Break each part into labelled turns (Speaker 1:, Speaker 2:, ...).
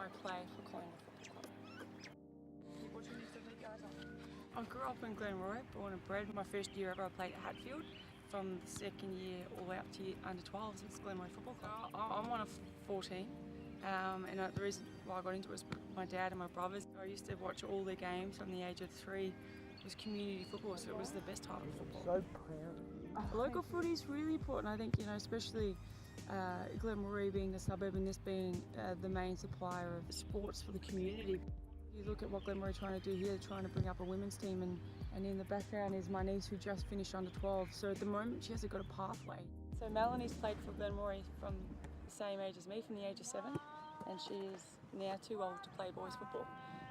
Speaker 1: I play for Collingwood Football Club. I grew up in Glenroy, born and bred. My first year ever I played at Hatfield. From the second year all the way up to under 12s, it's Glenroy Football Club. I'm one of 14, and the reason why I got into it was my dad and my brothers. I used to watch all their games from the age of 3. It was community football, so it was the best type of football.
Speaker 2: So proud.
Speaker 1: Local footy is really important. I think, especially Glenroy being a suburb and this being the main supplier of sports for the community. You look at what Glenroy are trying to do here, trying to bring up a women's team, and in the background is my niece who just finished under 12. So at the moment she hasn't got a pathway. So Melanie's played for Glenroy from the same age as me, from the age of 7, and she is now too old to play boys football.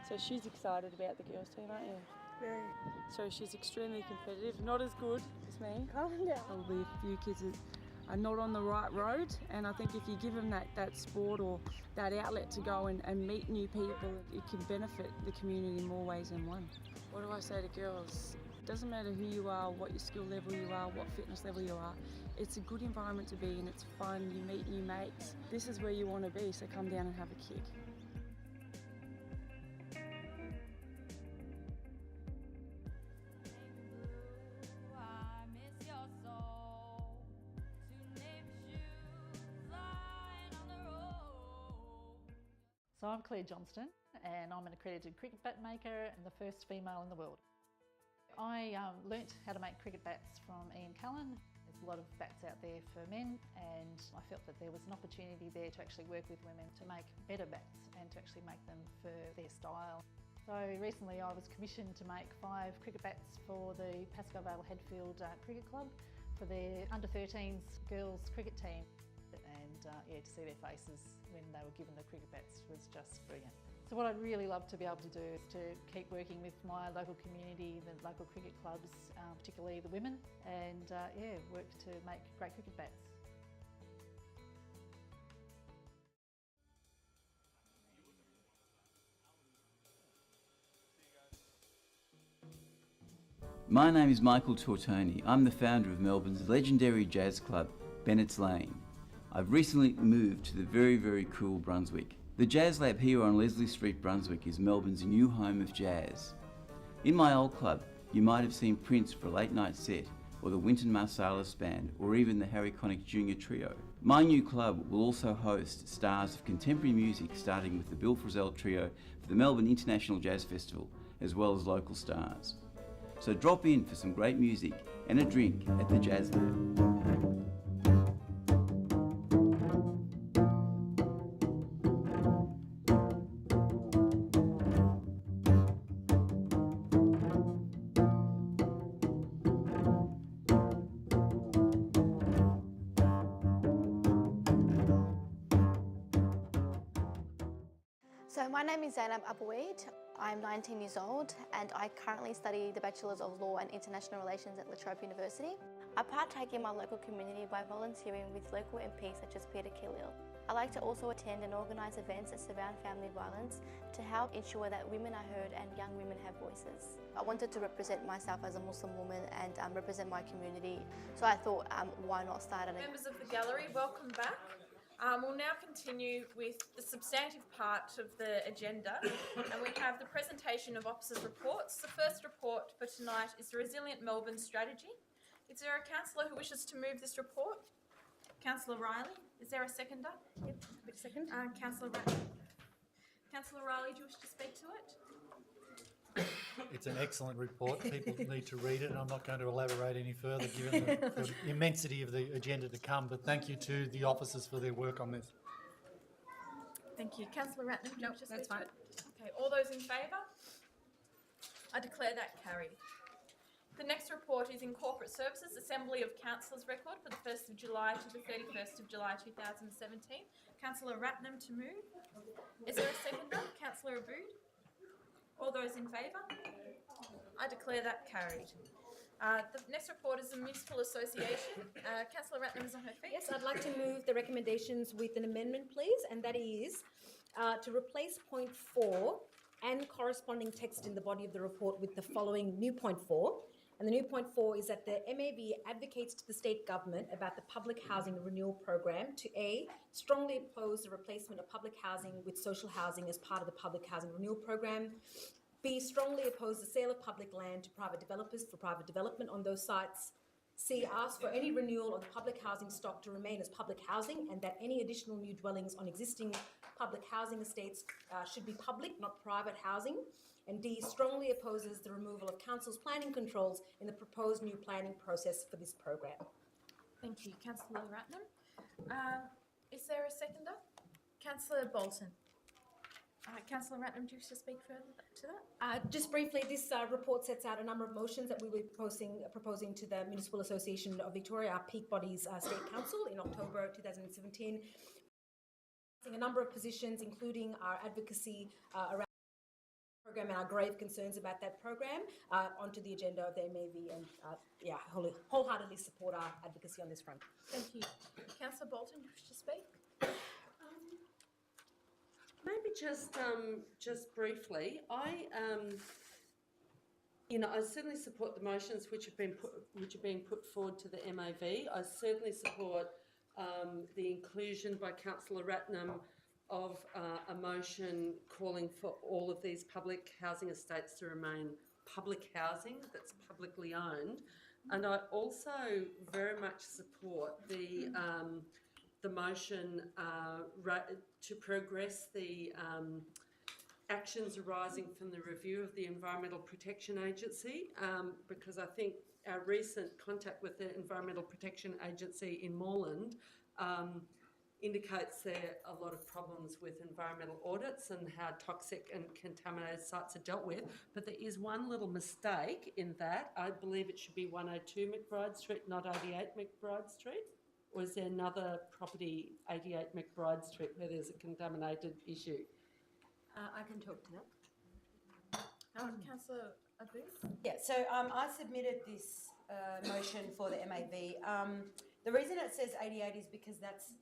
Speaker 1: So she's excited about the girls team, aren't you?
Speaker 2: Very.
Speaker 1: So she's extremely competitive, not as good as me.
Speaker 2: Calm down.
Speaker 1: Probably a few kids are not on the right road, and I think if you give them that sport or that outlet to go and meet new people, it can benefit the community in more ways than one. What do I say to girls? It doesn't matter who you are, what your skill level you are, what fitness level you are. It's a good environment to be in, it's fun, you meet new mates. This is where you want to be, so come down and have a kick.
Speaker 3: So I'm Claire Johnston and I'm an accredited cricket bat maker and the first female in the world. I learnt how to make cricket bats from Ian Cullen. There's a lot of bats out there for men, and I felt that there was an opportunity there to actually work with women to make better bats and to actually make them for their style. So recently I was commissioned to make 5 cricket bats for the Pascoe Vale Hadfield Cricket Club for their under-13s girls cricket team. And to see their faces when they were given the cricket bats was just brilliant. So what I'd really love to be able to do is to keep working with my local community, the local cricket clubs, particularly the women, and work to make great cricket bats.
Speaker 4: My name is Michael Tortoni. I'm the founder of Melbourne's legendary jazz club, Bennett's Lane. I've recently moved to the very, very cool Brunswick. The Jazz Lab here on Leslie Street, Brunswick is Melbourne's new home of jazz. In my old club, you might have seen Prince for a late night set, or the Wynton Marsalis Band, or even the Harry Connick Jr. Trio. My new club will also host stars of contemporary music, starting with the Bill Frisell Trio for the Melbourne International Jazz Festival, as well as local stars. So drop in for some great music and a drink at the Jazz Lab.
Speaker 5: So my name is Zainab Aboueid. I'm 19 years old and I currently study the Bachelor's of Law and International Relations at La Trobe University. I partake in my local community by volunteering with local MPs such as Peter Khalil. I like to also attend and organise events that surround family violence to help ensure that women are heard and young women have voices. I wanted to represent myself as a Muslim woman and represent my community, so I thought why not start it?
Speaker 6: Members of the gallery, welcome back. We'll now continue with the substantive part of the agenda, and we have the presentation of officers' reports. The first report for tonight is the Resilient Melbourne Strategy. Is there a councillor who wishes to move this report? Councillor Riley, is there a seconder?
Speaker 7: Yep, a second.
Speaker 6: Councillor Riley, do you wish to speak to it?
Speaker 2: It's an excellent report. People need to read it, and I'm not going to elaborate any further given the immensity of the agenda to come, but thank you to the officers for their work on this.
Speaker 6: Thank you. Councillor Ratnam, do you wish to speak to it? Okay, all those in favour? I declare that carried. The next report is in Corporate Services, Assembly of Councillors record for the 1st of July to the 31st of July 2017. Councillor Ratnam to move. Is there a seconder? Councillor Abood? All those in favour? I declare that carried. The next report is the Municipal Association. Councillor Ratnam is on her feet.
Speaker 7: Yes, I'd like to move the recommendations with an amendment, please, and that is to replace point 4 and corresponding text in the body of the report with the following new point 4. And the new point 4 is that the MAB advocates to the state government about the public housing renewal program to A, strongly oppose the replacement of public housing with social housing as part of the public housing renewal program. B, strongly oppose the sale of public land to private developers for private development on those sites. C, ask for any renewal of the public housing stock to remain as public housing and that any additional new dwellings on existing public housing estates should be public, not private housing. And D, strongly opposes the removal of council's planning controls in the proposed new planning process for this program.
Speaker 6: Thank you, Councillor Ratnam. Is there a seconder? Councillor Bolton. Councillor Ratnam, do you wish to speak further to that?
Speaker 7: Just briefly, this report sets out a number of motions that we will be proposing to the Municipal Association of Victoria, our peak body's state council, in October 2017. A number of positions, including our advocacy around the program and our grave concerns about that program, onto the agenda of the MAV, and wholeheartedly support our advocacy on this front.
Speaker 6: Thank you. Councillor Bolton, do you wish to speak?
Speaker 8: Maybe just briefly, I certainly support the motions which are being put forward to the MAV. I certainly support the inclusion by Councillor Ratnam of a motion calling for all of these public housing estates to remain public housing that's publicly owned, and I also very much support the motion to progress the actions arising from the review of the Environmental Protection Agency, because I think our recent contact with the Environmental Protection Agency in Moreland indicates there are a lot of problems with environmental audits and how toxic and contaminated sites are dealt with. But there is one little mistake in that. I believe it should be 102 McBride Street, not 88 McBride Street. Or is there another property, 88 McBride Street, where there's a contaminated issue?
Speaker 9: I can talk to that.
Speaker 6: Councillor Abood?
Speaker 9: Yeah, so I submitted this motion for the MAV. The reason it says 88 is because that's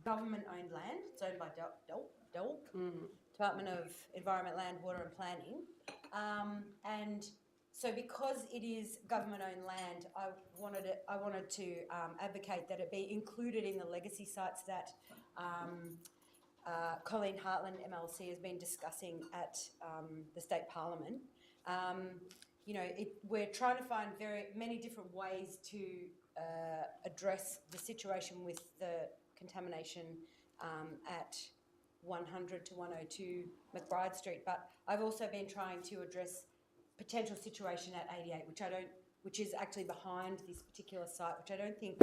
Speaker 9: government-owned land. It's owned by Department of Environment, Land, Water and Planning. And so because it is government-owned land, I wanted to advocate that it be included in the legacy sites that Colleen Hartland MLC has been discussing at the State Parliament. We're trying to find many different ways to address the situation with the contamination at 100 to 102 McBride Street, but I've also been trying to address potential situation at 88, which is actually behind this particular site, which I don't think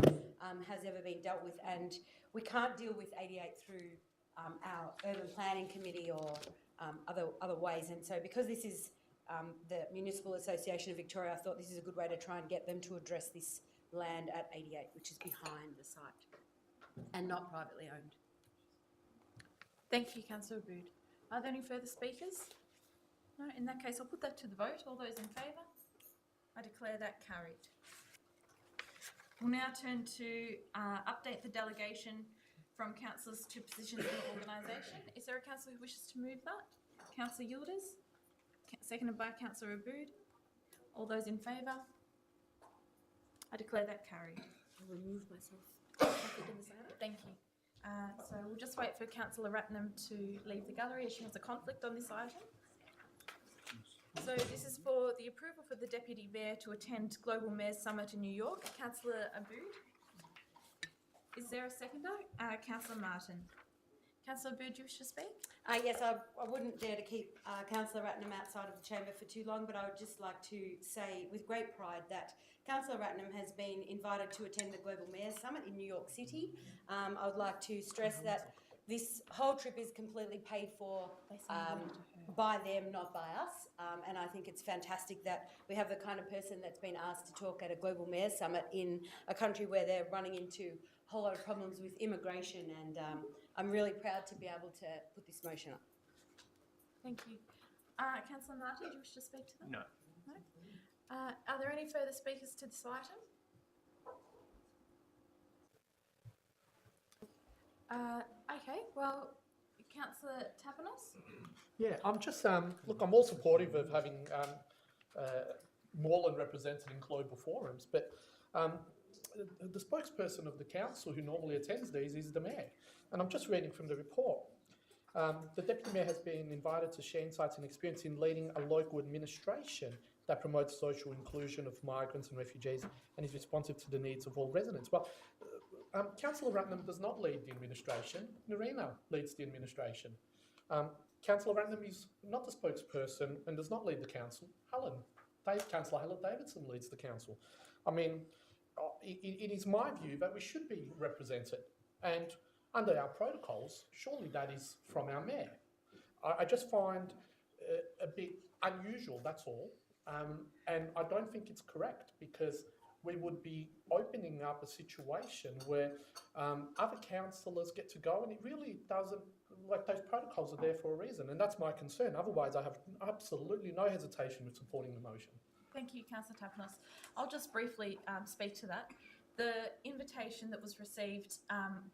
Speaker 9: has ever been dealt with, and we can't deal with 88 through our urban planning committee or other ways. And so because this is the Municipal Association of Victoria, I thought this is a good way to try and get them to address this land at 88, which is behind the site and not privately owned.
Speaker 6: Thank you, Councillor Abood. Are there any further speakers? No, in that case, I'll put that to the vote. All those in favour? I declare that carried. We'll now turn to update the delegation from councillors to positions in the organisation. Is there a councillor who wishes to move that? Councillor Yildiz, seconded by Councillor Abood. All those in favour? I declare that carried.
Speaker 9: I'll remove myself.
Speaker 6: Thank you. So we'll just wait for Councillor Ratnam to leave the gallery as she has a conflict on this item. So this is for the approval for the Deputy Mayor to attend Global Mayors Summit in New York. Councillor Abood. Is there a seconder? Councillor Martin. Councillor Abood, do you wish to speak?
Speaker 9: Yes, I wouldn't dare to keep Councillor Ratnam outside of the chamber for too long, but I would just like to say with great pride that Councillor Ratnam has been invited to attend the Global Mayors Summit in New York City. I would like to stress that this whole trip is completely paid for by them, not by us. And I think it's fantastic that we have the kind of person that's been asked to talk at a Global Mayors Summit in a country where they're running into a whole lot of problems with immigration. And I'm really proud to be able to put this motion up.
Speaker 6: Thank you. Councillor Martin, do you wish to speak to that?
Speaker 10: No.
Speaker 6: No? Are there any further speakers to this item? Okay, well, Councillor Tapanos?
Speaker 10: Yeah, I'm just, look, I'm all supportive of having Moreland represents in global forums, but the spokesperson of the council who normally attends these is the mayor. And I'm just reading from the report. The Deputy Mayor has been invited to share insights and experience in leading a local administration that promotes social inclusion of migrants and refugees and is responsive to the needs of all residents. Well, Councillor Ratnam does not lead the administration. Narina leads the administration. Councillor Ratnam is not the spokesperson and does not lead the council. Councillor Helen Davidson leads the council. I mean, it is my view that we should be represented, and under our protocols, surely that is from our mayor. I just find a bit unusual, that's all, and I don't think it's correct, because we would be opening up a situation where other councillors get to go, and it really doesn't, like, those protocols are there for a reason, and that's my concern. Otherwise, I have absolutely no hesitation with supporting the motion.
Speaker 6: Thank you, Councillor Tapanos. I'll just briefly speak to that. The invitation that was received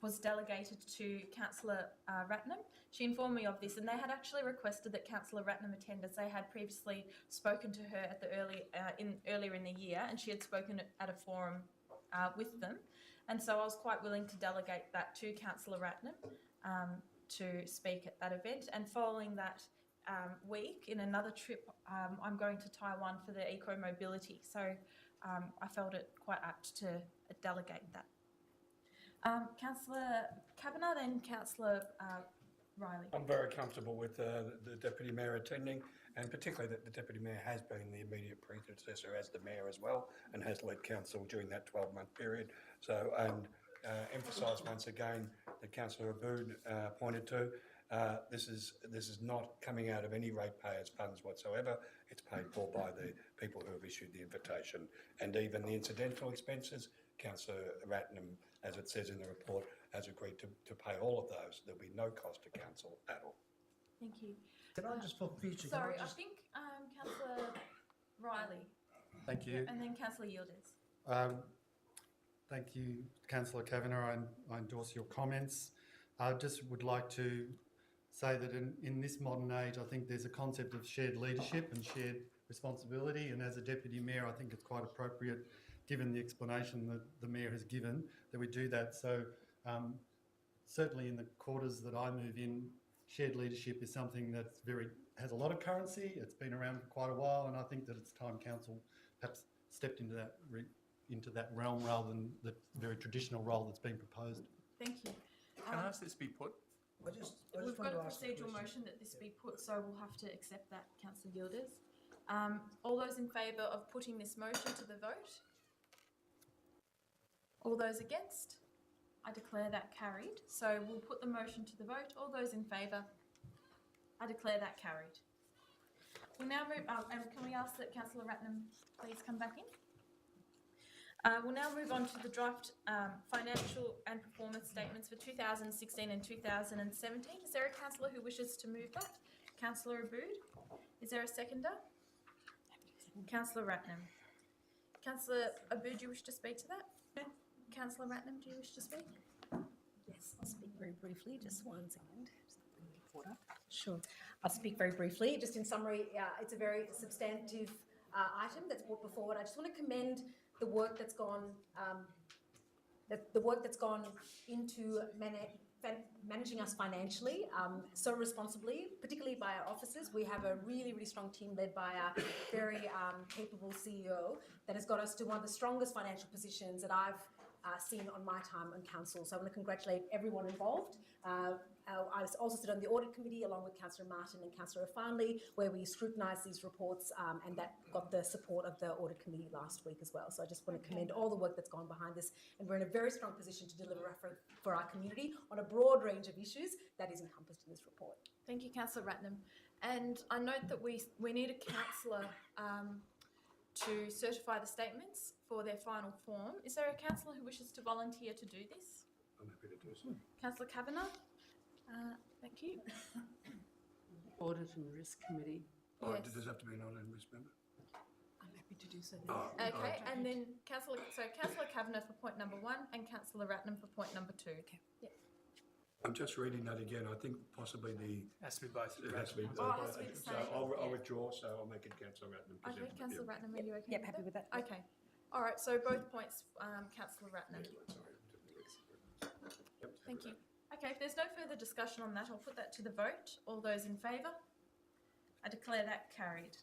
Speaker 6: was delegated to Councillor Ratnam. She informed me of this, and they had actually requested that Councillor Ratnam attend, as they had previously spoken to her at the earlier in the year, and she had spoken at a forum with them. And so I was quite willing to delegate that to Councillor Ratnam to speak at that event. And following that week, in another trip, I'm going to Taiwan for the eco-mobility. So I felt it quite apt to delegate that. Councillor Kavanagh, then Councillor Riley.
Speaker 11: I'm very comfortable with the Deputy Mayor attending, and particularly that the Deputy Mayor has been the immediate predecessor as the Mayor as well, and has led Council during that 12-month period. So, and emphasise once again that Councillor Abood pointed to, this is not coming out of any ratepayers' funds whatsoever. It's paid for by the people who have issued the invitation, and even the incidental expenses. Councillor Ratnam, as it says in the report, has agreed to pay all of those. There'll be no cost to council at all.
Speaker 6: Thank you.
Speaker 12: Can I just, for future...
Speaker 6: Sorry, I think Councillor Riley.
Speaker 2: Thank you.
Speaker 6: And then Councillor Yildiz.
Speaker 2: Thank you, Councillor Kavanagh. I endorse your comments. I just would like to say that in this modern age, I think there's a concept of shared leadership and shared responsibility, and as a Deputy Mayor, I think it's quite appropriate, given the explanation that the Mayor has given, that we do that. So certainly in the quarters that I move in, shared leadership is something that has a lot of currency. It's been around for quite a while, and I think that it's time Council perhaps stepped into that realm rather than the very traditional role that's been proposed.
Speaker 6: Thank you.
Speaker 12: Can I ask this be put?
Speaker 6: We've got a procedural motion that this be put, so we'll have to accept that, Councillor Yildiz. All those in favour of putting this motion to the vote? All those against? I declare that carried. So we'll put the motion to the vote. All those in favour? I declare that carried. We'll now move, and can we ask that Councillor Ratnam please come back in? We'll now move on to the draft financial and performance statements for 2016 and 2017. Is there a councillor who wishes to move that? Councillor Abood? Is there a seconder? Councillor Ratnam. Councillor Abood, do you wish to speak to that? Councillor Ratnam, do you wish to speak?
Speaker 7: Yes, I'll speak very briefly. Just one second. Sure. I'll speak very briefly. Just in summary, it's a very substantive item that's brought before. I just want to commend the work that's gone, into managing us financially so responsibly, particularly by our officers. We have a really, really strong team led by our very capable CEO that has got us to one of the strongest financial positions that I've seen on my time on council. So I want to congratulate everyone involved. I also sit on the audit committee along with Councillor Martin and Councillor O'Farnley, where we scrutinised these reports, and that got the support of the audit committee last week as well. So I just want to commend all the work that's gone behind this, and we're in a very strong position to deliver for our community on a broad range of issues that is encompassed in this report.
Speaker 6: Thank you, Councillor Ratnam. And I note that we need a councillor to certify the statements for their final form. Is there a councillor who wishes to volunteer to do this?
Speaker 11: I'm happy to do so.
Speaker 6: Councillor Kavanagh? Thank you.
Speaker 8: Audit and Risk Committee.
Speaker 6: Yes.
Speaker 11: Does it have to be an audit and risk member?
Speaker 7: I'm happy to do so.
Speaker 6: Okay, and then Councillor Kavanagh for point number 1 and Councillor Ratnam for point number 2. Okay. Yep.
Speaker 11: I'm just reading that again. I think possibly
Speaker 12: Has to be both.
Speaker 11: it has to be.
Speaker 6: Oh, it has to be the
Speaker 11: So
Speaker 6: same,
Speaker 11: I'll
Speaker 6: yeah.
Speaker 11: withdraw. So I'll make it Councillor Ratnam.
Speaker 6: Okay,
Speaker 11: present.
Speaker 6: Councillor Ratnam, are you okay?
Speaker 7: Yep, happy with that. Yep.
Speaker 6: Okay. All right, so both points, Councillor Ratnam. Thank you. Okay, if there's no further discussion on that, I'll put that to the vote. All those in favour? I declare that carried.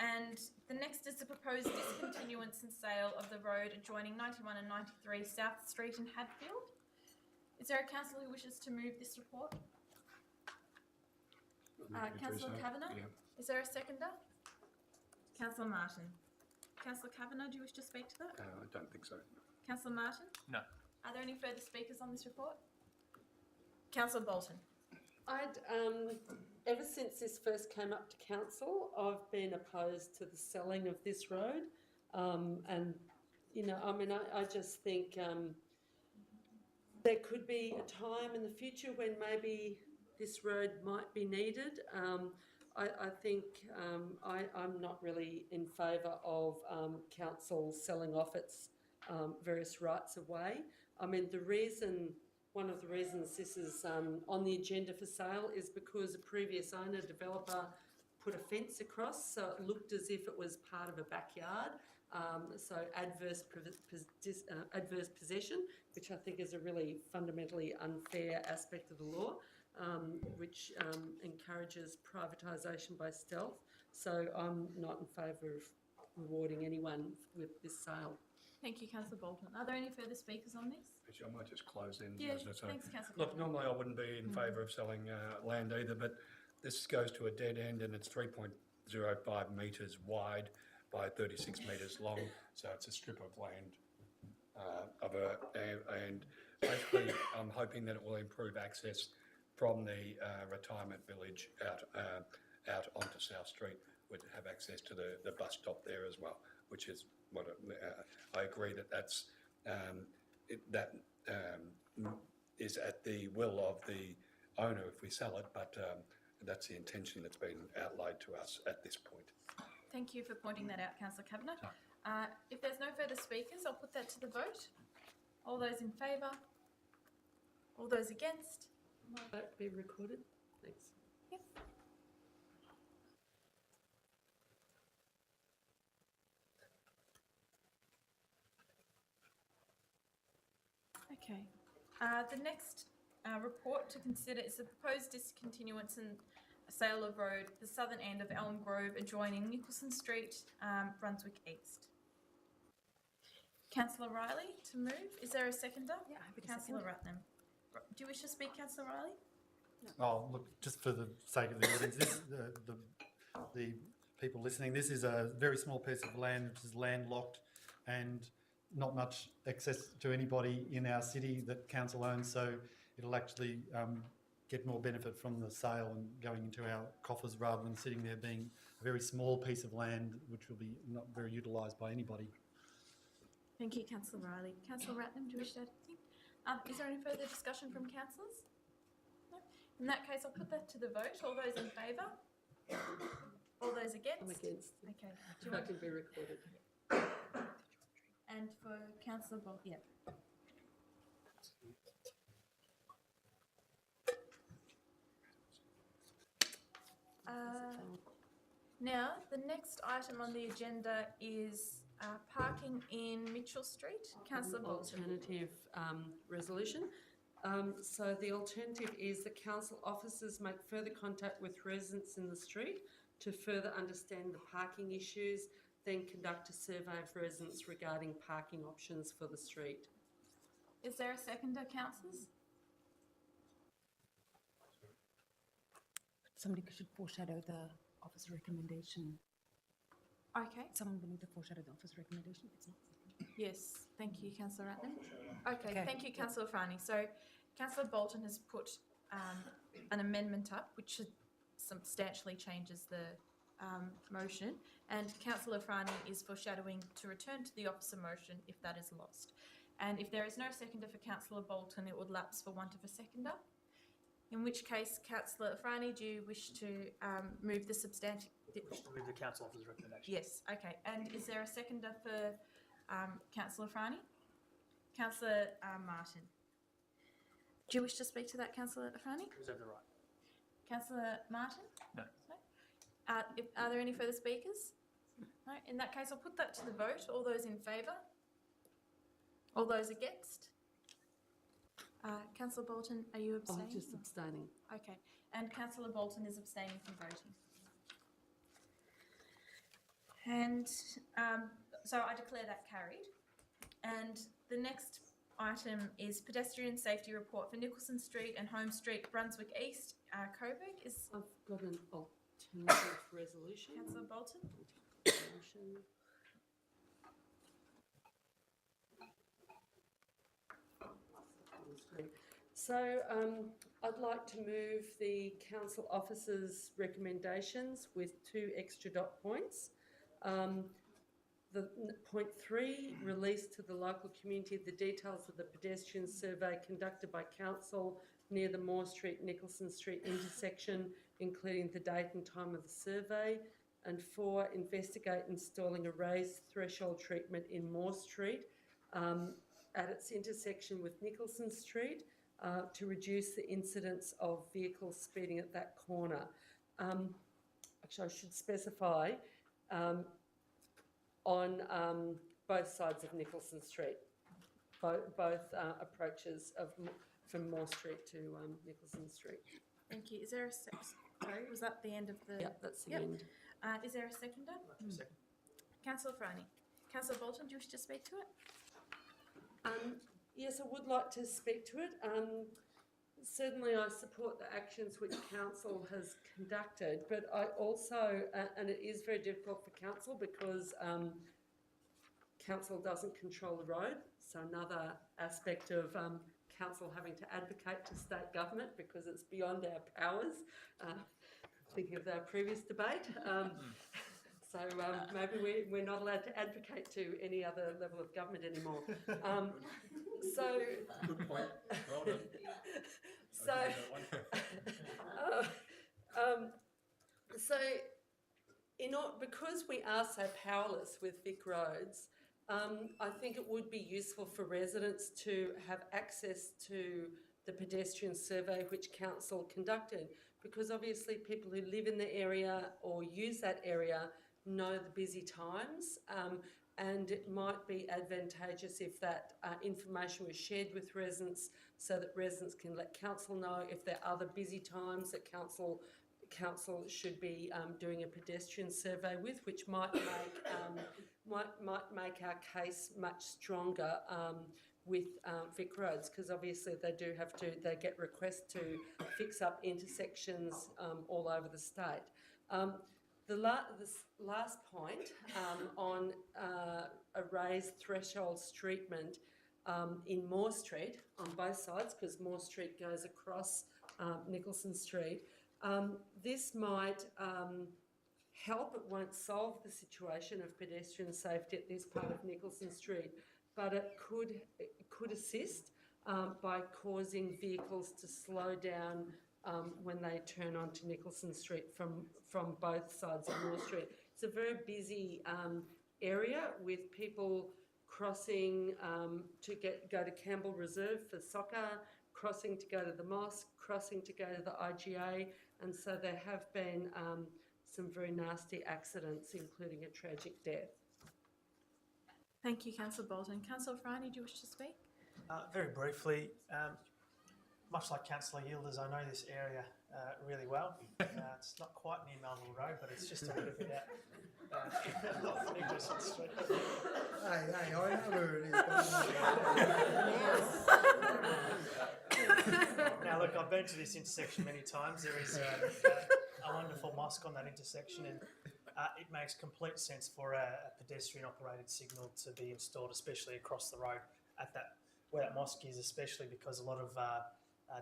Speaker 6: And the next is the proposed discontinuance and sale of the road adjoining 91 and 93 South Street in Hadfield. Is there a councillor who wishes to move this report? Councillor Kavanagh?
Speaker 11: Yeah.
Speaker 6: Is there a seconder? Councillor Martin. Councillor Kavanagh, do you wish to speak to that?
Speaker 11: I don't think so.
Speaker 6: Councillor Martin?
Speaker 12: No.
Speaker 6: Are there any further speakers on this report? Councillor Bolton.
Speaker 8: I'd, ever since this first came up to council, I've been opposed to the selling of this road. And, you know, I mean, I just think there could be a time in the future when maybe this road might be needed. I think I'm not really in favour of council selling off its various rights of way. I mean, one of the reasons this is on the agenda for sale is because a previous owner, developer, put a fence across, so it looked as if it was part of a backyard. So adverse possession, which I think is a really fundamentally unfair aspect of the law, which encourages privatisation by stealth. So I'm not in favour of rewarding anyone with this sale.
Speaker 6: Thank you, Councillor Bolton. Are there any further speakers on this?
Speaker 11: Actually, I might just close then.
Speaker 6: Yeah,
Speaker 11: So,
Speaker 6: thanks, Councillor.
Speaker 11: look, normally I wouldn't be in favour of selling land either, but this goes to a dead end and it's 3.05 metres wide by 36 metres long, so it's a strip of land and basically I'm hoping that it will improve access from the retirement village out onto South Street. Would have access to the bus stop there as well, which is what I agree that's is at the will of the owner if we sell it, but that's the intention that's been outlaid to us at this point.
Speaker 6: Thank you for pointing that out, Councillor Kavanagh. If there's no further speakers, I'll put that to the vote. All those in favour? All those against?
Speaker 8: Might that be recorded? Thanks.
Speaker 6: Yep. Okay. The next report to consider is the proposed discontinuance and sale of road, the southern end of Elm Grove adjoining Nicholson Street, Brunswick East. Councillor Riley to move. Is there a seconder?
Speaker 7: Yeah, happy to
Speaker 6: Councillor
Speaker 7: second.
Speaker 6: Ratnam. Do you wish to speak, Councillor Riley?
Speaker 2: Oh, look, just for the sake of the audience, the people listening, this is a very small piece of land which is landlocked and not much access to anybody in our city that council owns, so it'll actually get more benefit from the sale and going into our coffers rather than sitting there being a very small piece of land which will be not very utilised by anybody.
Speaker 6: Thank you, Councillor Riley. Councillor Ratnam, do you wish to add anything? Is there any further discussion from councillors? No? In that case, I'll put that to the vote. All those in favour? All those against?
Speaker 8: I'm against.
Speaker 6: Okay.
Speaker 8: If that can be recorded.
Speaker 6: And for Councillor Bolt, yeah. Now, the next item on the agenda is parking in Mitchell Street. Councillor Bolton.
Speaker 8: Alternative resolution. So the alternative is that council officers make further contact with residents in the street to further understand the parking issues, then conduct a survey of residents regarding parking options for the street.
Speaker 6: Is there a seconder, councillors?
Speaker 7: Somebody should foreshadow the office recommendation.
Speaker 6: Okay.
Speaker 7: Someone will need to foreshadow the office recommendation. It's not.
Speaker 6: Yes, thank you, Councillor Ratnam. Okay, thank you, Councillor Franny. So, Councillor Bolton has put an amendment up which substantially changes the motion, and Councillor Franny is foreshadowing to return to the officer motion if that is lost. And if there is no seconder for Councillor Bolton, it would lapse for want of a seconder. In which case, Councillor Franny, do you wish to move the substantive?
Speaker 12: Wish to move the council officer's recommendation.
Speaker 6: Yes, okay. And is there a seconder for Councillor Franny? Councillor Martin. Do you wish to speak to that, Councillor Afrani?
Speaker 12: Reserve the right.
Speaker 6: Councillor Martin?
Speaker 12: No.
Speaker 6: Are there any further speakers? No. In that case, I'll put that to the vote. All those in favour? All those against? Councillor Bolton, are you abstaining?
Speaker 8: I'm just abstaining.
Speaker 6: Okay. And Councillor Bolton is abstaining from voting. And so I declare that carried. And the next item is pedestrian safety report for Nicholson Street and Home Street, Brunswick East, Coburg.
Speaker 8: I've got an alternative resolution.
Speaker 6: Councillor Bolton?
Speaker 8: Motion. So I'd like to move the council officers' recommendations with 2 extra dot points. Point 3, release to the local community the details of the pedestrian survey conducted by council near the Moore Street, Nicholson Street intersection, including the date and time of the survey. And 4, investigate installing a raised threshold treatment in Moore Street at its intersection with Nicholson Street to reduce the incidence of vehicles speeding at that corner. Actually, I should specify on both sides of Nicholson Street, both approaches from Moore Street to Nicholson Street.
Speaker 6: Thank you. Is there a sorry, was that the end of the...
Speaker 8: Yep, that's the end.
Speaker 6: Is there a seconder?
Speaker 12: Second.
Speaker 6: Councillor Franny. Councillor Bolton, do you wish to speak to it?
Speaker 8: Yes, I would like to speak to it. Certainly I support the actions which council has conducted, but I also, and it is very difficult for council because council doesn't control the road. So another aspect of council having to advocate to state government because it's beyond our powers. Thinking of our previous debate. So maybe we're not allowed to advocate to any other level of government anymore.
Speaker 11: Good point. Well done.
Speaker 8: Because we are so powerless with Vic roads, I think it would be useful for residents to have access to the pedestrian survey which council conducted, because obviously people who live in the area or use that area know the busy times, and it might be advantageous if that information was shared with residents so that residents can let council know if there are other busy times that council should be doing a pedestrian survey with, which might make our case much stronger with Vic roads, because obviously they get requests to fix up intersections all over the state. This last point on a raised thresholds treatment in Moore Street on both sides, because Moore Street goes across Nicholson Street. This might help. It won't solve the situation of pedestrian safety at this part of Nicholson Street, but it could assist by causing vehicles to slow down when they turn onto Nicholson Street from both sides of Moore Street. It's a very busy area with people crossing to go to Campbell Reserve for soccer, crossing to go to the mosque, crossing to go to the IGA, and so there have been some very nasty accidents, including a tragic death.
Speaker 6: Thank you, Councillor Bolton. Councillor Franny, do you wish to speak?
Speaker 12: Very briefly, much like Councillor Yildiz, I know this area really well. It's not quite near Melville Road, but it's just a little bit out Nicholson Street.
Speaker 2: Hey, I know where it is.
Speaker 12: Now, look, I've been to this intersection many times. There is a wonderful mosque on that intersection, and it makes complete sense for a pedestrian-operated signal to be installed, especially across the road at where that mosque is, especially because a lot of the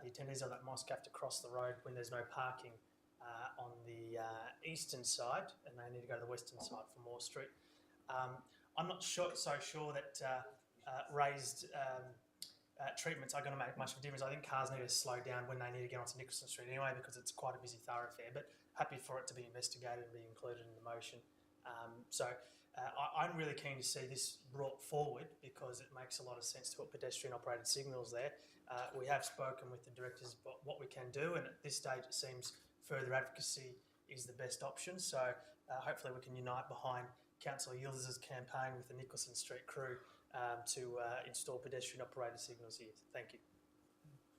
Speaker 12: attendees of that mosque have to cross the road when there's no parking on the eastern side, and they need to go to the western side for Moore Street. I'm not so sure that raised treatments are going to make much of a difference. I think cars need to slow down when they need to get onto Nicholson Street anyway, because it's quite a busy thoroughfare, but happy for it to be investigated and be included in the motion. So I'm really keen to see this brought forward because it makes a lot of sense to put pedestrian operated signals there. We have spoken with the directors about what we can do, and at this stage it seems further advocacy is the best option. So hopefully we can unite behind Councillor Yildiz' campaign with the Nicholson Street crew to install pedestrian operated signals here. Thank you.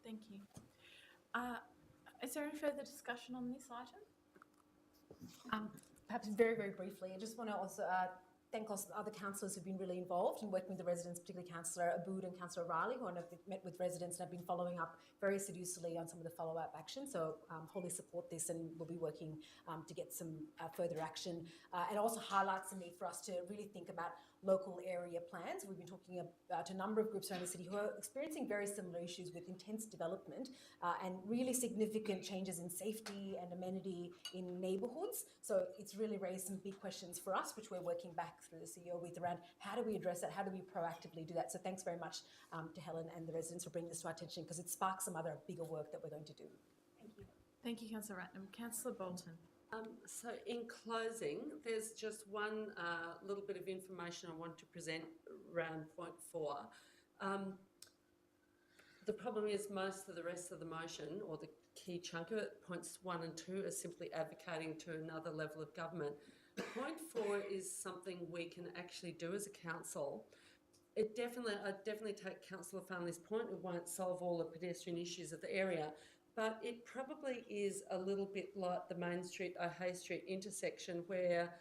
Speaker 6: Thank you. Is there any further discussion on this item?
Speaker 7: Perhaps very, very briefly, I just want to also thank also the other councillors who've been really involved in working with the residents, particularly Councillor Abood and Councillor Riley, who have met with residents and have been following up very assiduously on some of the follow-up action. So wholly support this, and we'll be working to get some further action. And also highlights the need for us to really think about local area plans. We've been talking about a number of groups around the city who are experiencing very similar issues with intense development and really significant changes in safety and amenity in neighbourhoods. So it's really raised some big questions for us, which we're working back through the CEO with around how do we address that, how do we proactively do that. So thanks very much to Helen and the residents for bringing this to our attention, because it sparks some other bigger work that we're going to do. Thank you.
Speaker 6: Thank you, Councillor Ratnam. Councillor Bolton.
Speaker 8: So in closing, there's just one little bit of information I want to present around point 4. The problem is most of the rest of the motion, or the key chunk of it, points 1 and 2, are simply advocating to another level of government. Point 4 is something we can actually do as a council. I definitely take Councillor Farnley's point. It won't solve all the pedestrian issues of the area, but it probably is a little bit like the Main Street O'Hay Street intersection, where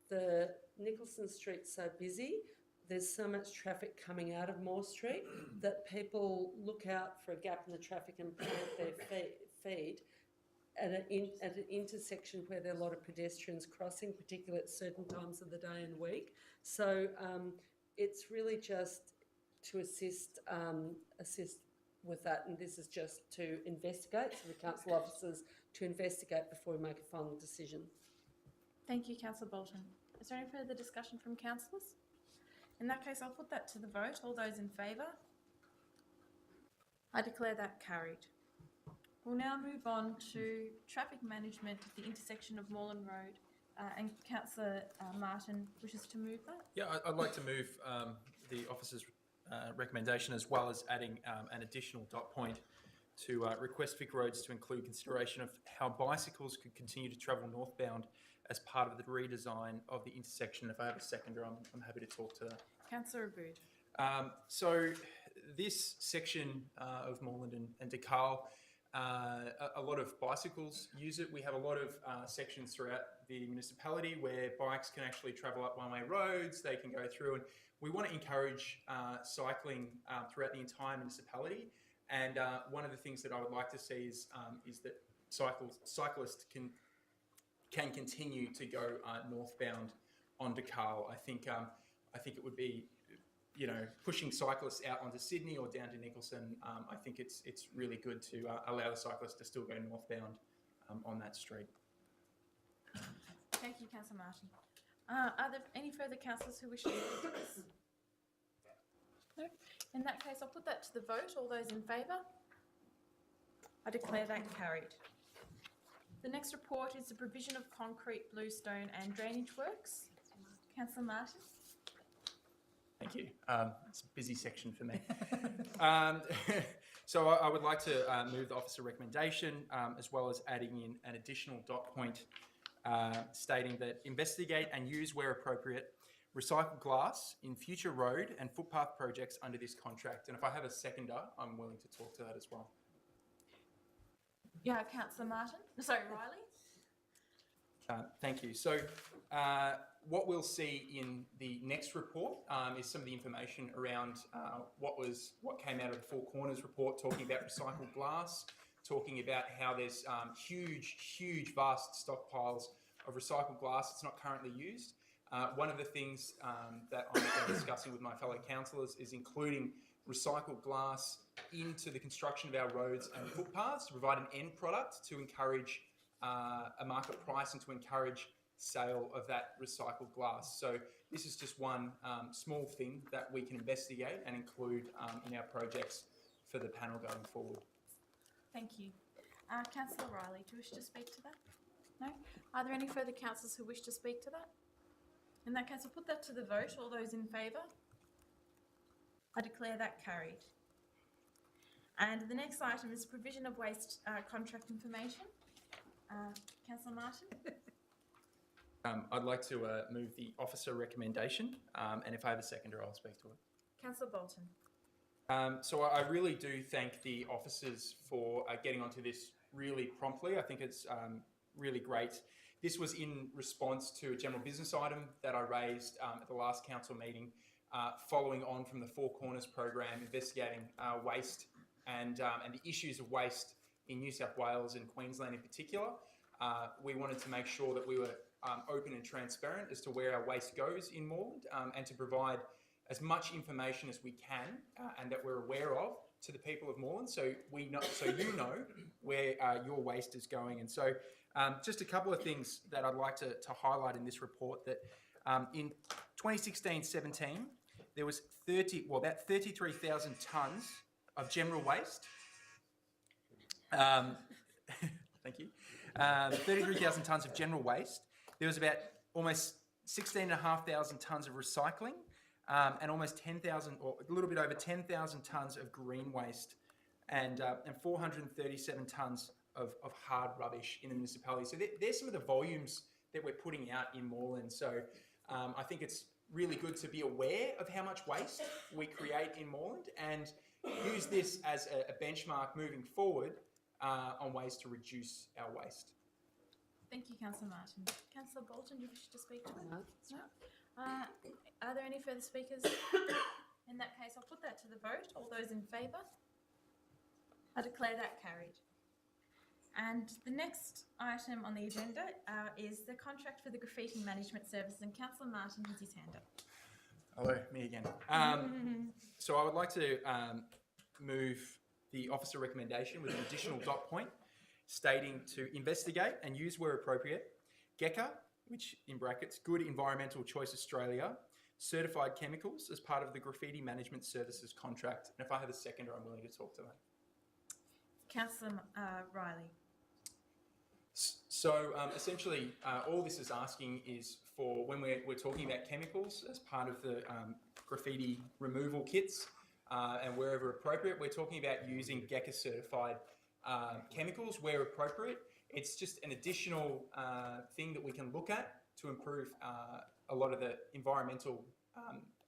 Speaker 8: the Nicholson Street's so busy, there's so much traffic coming out of Moore Street that people look out for a gap in the traffic and plant their feet at an intersection where there are a lot of pedestrians crossing, particularly at certain times of the day and week. So it's really just to assist with that, and this is just to investigate, so the council officers to investigate before we make a final decision.
Speaker 6: Thank you, Councillor Bolton. Is there any further discussion from councillors? In that case, I'll put that to the vote. All those in favour? I declare that carried. We'll now move on to traffic management at the intersection of Moreland Road, and Councillor Martin wishes to move that.
Speaker 13: Yeah, I'd like to move the officer's recommendation, as well as adding an additional dot point to request Vic Roads to include consideration of how bicycles could continue to travel northbound as part of the redesign of the intersection. If I have a seconder, I'm happy to talk to that.
Speaker 6: Councillor Abood.
Speaker 13: So this section of Moreland and DeKalb, a lot of bicycles use it. We have a lot of sections throughout the municipality where bikes can actually travel up one-way roads, they can go through, and we want to encourage cycling throughout the entire municipality. And one of the things that I would like to see is that cyclists can continue to go northbound on DeKalb. I think it would be, pushing cyclists out onto Sydney or down to Nicholson. I think it's really good to allow the cyclists to still go northbound on that street.
Speaker 6: Thank you, Councillor Martin. Are there any further councillors who wish to speak to this? No? In that case, I'll put that to the vote. All those in favour? I declare that carried. The next report is the provision of concrete, bluestone and drainage works. Councillor Martin.
Speaker 13: Thank you. It's a busy section for me. So I would like to move the officer recommendation, as well as adding in an additional dot point stating that investigate and use where appropriate recycled glass in future road and footpath projects under this contract. And if I have a seconder, I'm willing to talk to that as well.
Speaker 6: Yeah, Councillor Martin. Sorry, Riley.
Speaker 13: Thank you. So what we'll see in the next report is some of the information around what came out of the Four Corners report, talking about recycled glass, talking about how there's huge, vast stockpiles of recycled glass that's not currently used. One of the things that I've been discussing with my fellow councillors is including recycled glass into the construction of our roads and footpaths to provide an end product to encourage a market price and to encourage sale of that recycled glass. So this is just one small thing that we can investigate and include in our projects for the panel going forward.
Speaker 6: Thank you. Councillor Riley, do you wish to speak to that? No? Are there any further councillors who wish to speak to that? In that case, I'll put that to the vote. All those in favour? I declare that carried. And the next item is provision of waste contract information. Councillor Martin?
Speaker 13: I'd like to move the officer recommendation, and if I have a seconder, I'll speak to it.
Speaker 6: Councillor Bolton?
Speaker 13: So I really do thank the officers for getting onto this really promptly. I think it's really great. This was in response to a general business item that I raised at the last council meeting, following on from the Four Corners program, investigating waste and the issues of waste in New South Wales and Queensland in particular. We wanted to make sure that we were open and transparent as to where our waste goes in Moreland, and to provide as much information as we can and that we're aware of to the people of Moreland, so we know, so you know where your waste is going. And so, just a couple of things that I'd like to highlight in this report. That in 2016-17, there was about 33,000 tonnes of general waste. Thank you. 33,000 tonnes of general waste. There was about almost 16,500 tonnes of recycling, and almost 10,000, or a little bit over 10,000 tonnes of green waste, and 437 tonnes of hard rubbish in the municipality. So there's some of the volumes that we're putting out in Moreland. So I think it's really good to be aware of how much waste we create in Moreland and use this as a benchmark moving forward on ways to reduce our waste.
Speaker 6: Thank you, Councillor Martin. Councillor Bolton, do you wish to speak to it? No. Are there any further speakers? In that case, I'll put that to the vote. All those in favour? I declare that carried. And the next item on the agenda is the contract for the graffiti management services, and Councillor Martin has his hand up.
Speaker 13: Hello, me again. So I would like to move the officer recommendation with an additional dot point stating to investigate and use where appropriate GECA, which in brackets, Good Environmental Choice Australia, certified chemicals as part of the graffiti management services contract. And if I have a seconder, I'm willing to talk to that.
Speaker 6: Councillor Riley.
Speaker 13: So essentially, all this is asking is for when we're talking about chemicals as part of the graffiti removal kits, and wherever appropriate, we're talking about using GECA certified chemicals where appropriate. It's just an additional thing that we can look at to improve a lot of the environmental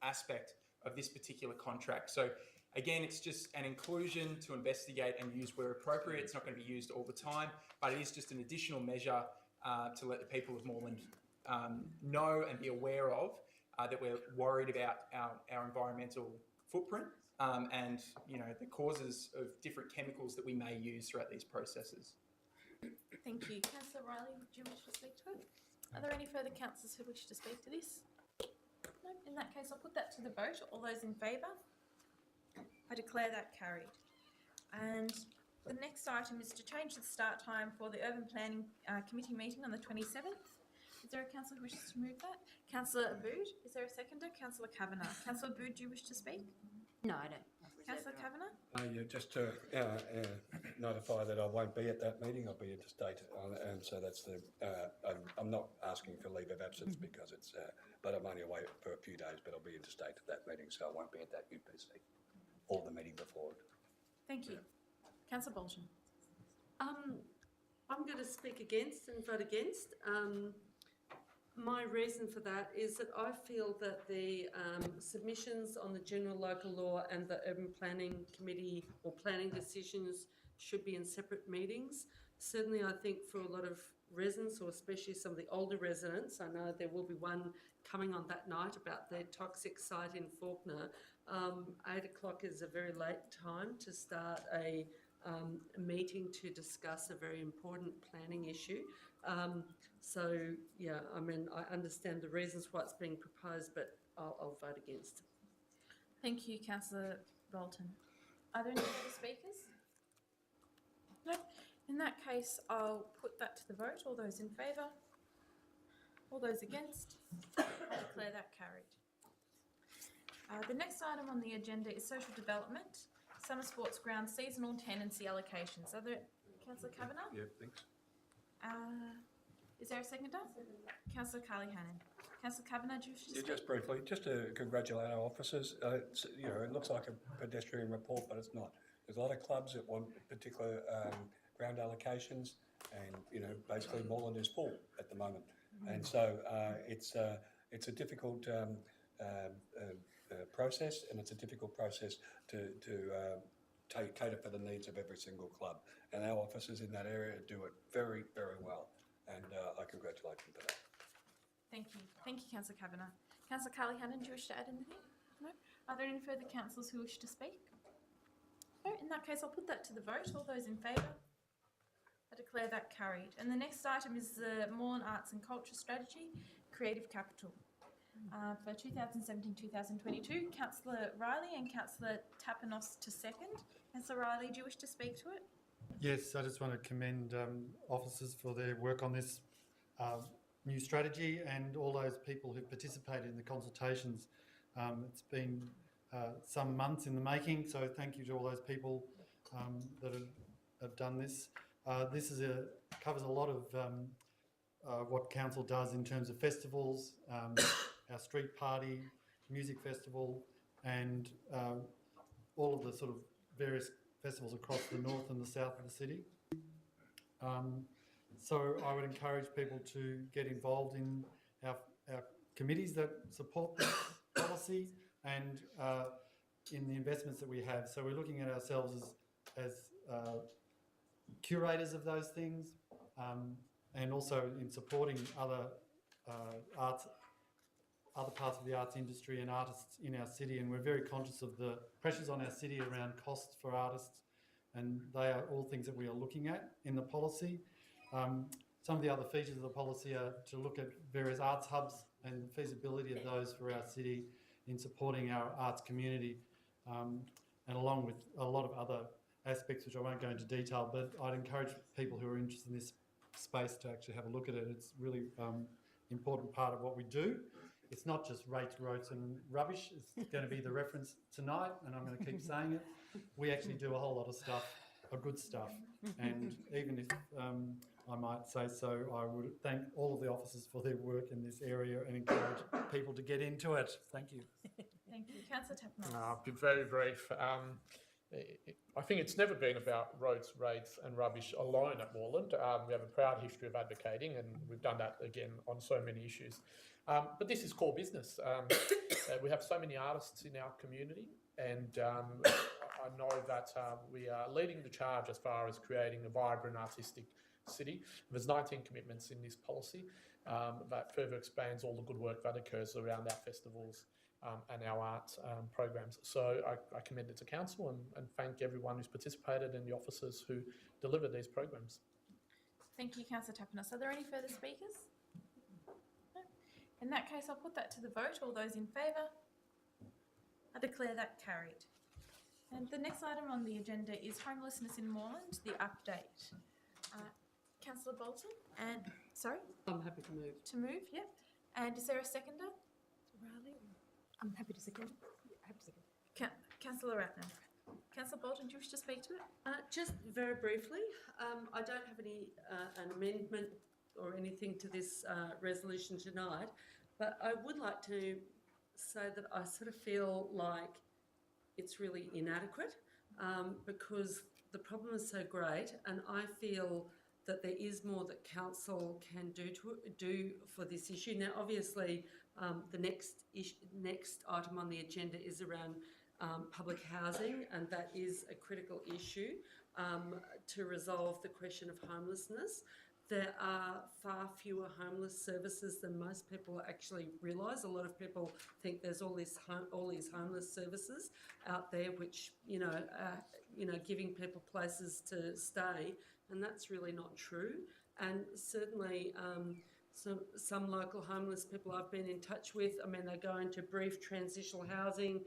Speaker 13: aspect of this particular contract. So again, it's just an inclusion to investigate and use where appropriate. It's not going to be used all the time, but it is just an additional measure to let the people of Moreland know and be aware of that we're worried about our environmental footprint and the causes of different chemicals that we may use throughout these processes.
Speaker 6: Thank you. Councillor Riley, do you wish to speak to it? Are there any further councillors who wish to speak to this? No? In that case, I'll put that to the vote. All those in favour? I declare that carried. And the next item is to change the start time for the Urban Planning Committee meeting on the 27th. Is there a councillor who wishes to move that? Councillor Abood, is there a seconder? Councillor Kavanagh. Councillor Abood, do you wish to speak?
Speaker 9: No, I don't.
Speaker 6: Councillor Kavanagh?
Speaker 11: Yeah, just to notify that I won't be at that meeting. I'll be interstate, and so that's the. I'm not asking for leave of absence because it's, but I'm only away for a few days. But I'll be interstate at that meeting, so I won't be at that UPC or the meeting before it.
Speaker 6: Thank you. Councillor Bolton.
Speaker 8: I'm going to speak against and vote against. My reason for that is that I feel that the submissions on the general local law and the urban planning committee or planning decisions should be in separate meetings. Certainly I think for a lot of residents, or especially some of the older residents, I know there will be one coming on that night about the toxic site in Fawkner. 8 o'clock is a very late time to start a meeting to discuss a very important planning issue. So, yeah, I mean, I understand the reasons why it's being proposed, but I'll vote against.
Speaker 6: Thank you, Councillor Bolton. Are there any other speakers? No. In that case, I'll put that to the vote. All those in favour? All those against? I declare that carried. The next item on the agenda is social development, summer sports ground seasonal tenancy allocations. Are there, Councillor Kavanagh?
Speaker 11: Yeah, thanks.
Speaker 6: Is there a seconder? Councillor Carly Hannon. Councillor Kavanagh, do you wish to
Speaker 11: Yeah,
Speaker 6: speak?
Speaker 11: just briefly, just to congratulate our officers. It looks like a pedestrian report, but it's not. There's a lot of clubs that want particular ground allocations, and basically Moreland is full at the moment, and so it's a difficult process, and it's a difficult process to cater for the needs of every single club. And our officers in that area do it very, very well, and I congratulate them for that.
Speaker 6: Thank you. Thank you, Councillor Kavanagh. Councillor Carly Hannon, do you wish to add anything? No? Are there any further councillors who wish to speak? No? In that case, I'll put that to the vote. All those in favour? I declare that carried. And the next item is the Moreland Arts and Culture Strategy, Creative Capital. For 2017-2022, Councillor Riley and Councillor Tapanos to second. Councillor Riley, do you wish to speak to it?
Speaker 2: Yes, I just want to commend officers for their work on this new strategy and all those people who participated in the consultations. It's been some months in the making, so thank you to all those people that have done this. This covers a lot of what council does in terms of festivals, our street party, music festival, and all of the sort of various festivals across the north and the south of the city. So I would encourage people to get involved in our committees that support this policy and in the investments that we have. So we're looking at ourselves as curators of those things, and also in supporting other parts of the arts industry and artists in our city. And we're very conscious of the pressures on our city around costs for artists, and they are all things that we are looking at in the policy. Some of the other features of the policy are to look at various arts hubs and the feasibility of those for our city in supporting our arts community, and along with a lot of other aspects which I won't go into detail, but I'd encourage people who are interested in this space to actually have a look at it. It's really important part of what we do. It's not just rates, roads and rubbish. It's going to be the reference tonight, and I'm going to keep saying it. We actually do a whole lot of stuff, good stuff, and even if I might say so, I would thank all of the officers for their work in this area and encourage people to get into it. Thank you.
Speaker 6: Thank you. Councillor Tapanos.
Speaker 10: I'll be very brief. I think it's never been about roads, rates and rubbish alone at Moreland. We have a proud history of advocating, and we've done that again on so many issues. But this is core business. We have so many artists in our community, and I know that we are leading the charge as far as creating a vibrant artistic city. There's 19 commitments in this policy that further expands all the good work that occurs around our festivals and our arts programs. So I commend it to council and thank everyone who's participated and the officers who deliver these programs.
Speaker 6: Thank you, Councillor Tapanos. Are there any further speakers? No. In that case, I'll put that to the vote. All those in favour? I declare that carried. And the next item on the agenda is homelessness in Moreland, the update. Councillor Bolton, and sorry?
Speaker 8: I'm happy to move.
Speaker 6: To move, yep. And is there a seconder?
Speaker 7: Riley? I'm happy to second. Happy to second.
Speaker 6: Councillor Ratnam. Councillor Bolton, do you wish to speak to it?
Speaker 8: Just very briefly, I don't have an amendment or anything to this resolution tonight, but I would like to say that I sort of feel like it's really inadequate because the problem is so great, and I feel that there is more that council can do for this issue. Now, obviously, the next item on the agenda is around public housing, and that is a critical issue to resolve the question of homelessness. There are far fewer homeless services than most people actually realise. A lot of people think there's all these homeless services out there, which giving people places to stay, and that's really not true. And certainly, some local homeless people I've been in touch with, I mean, they go into brief transitional housing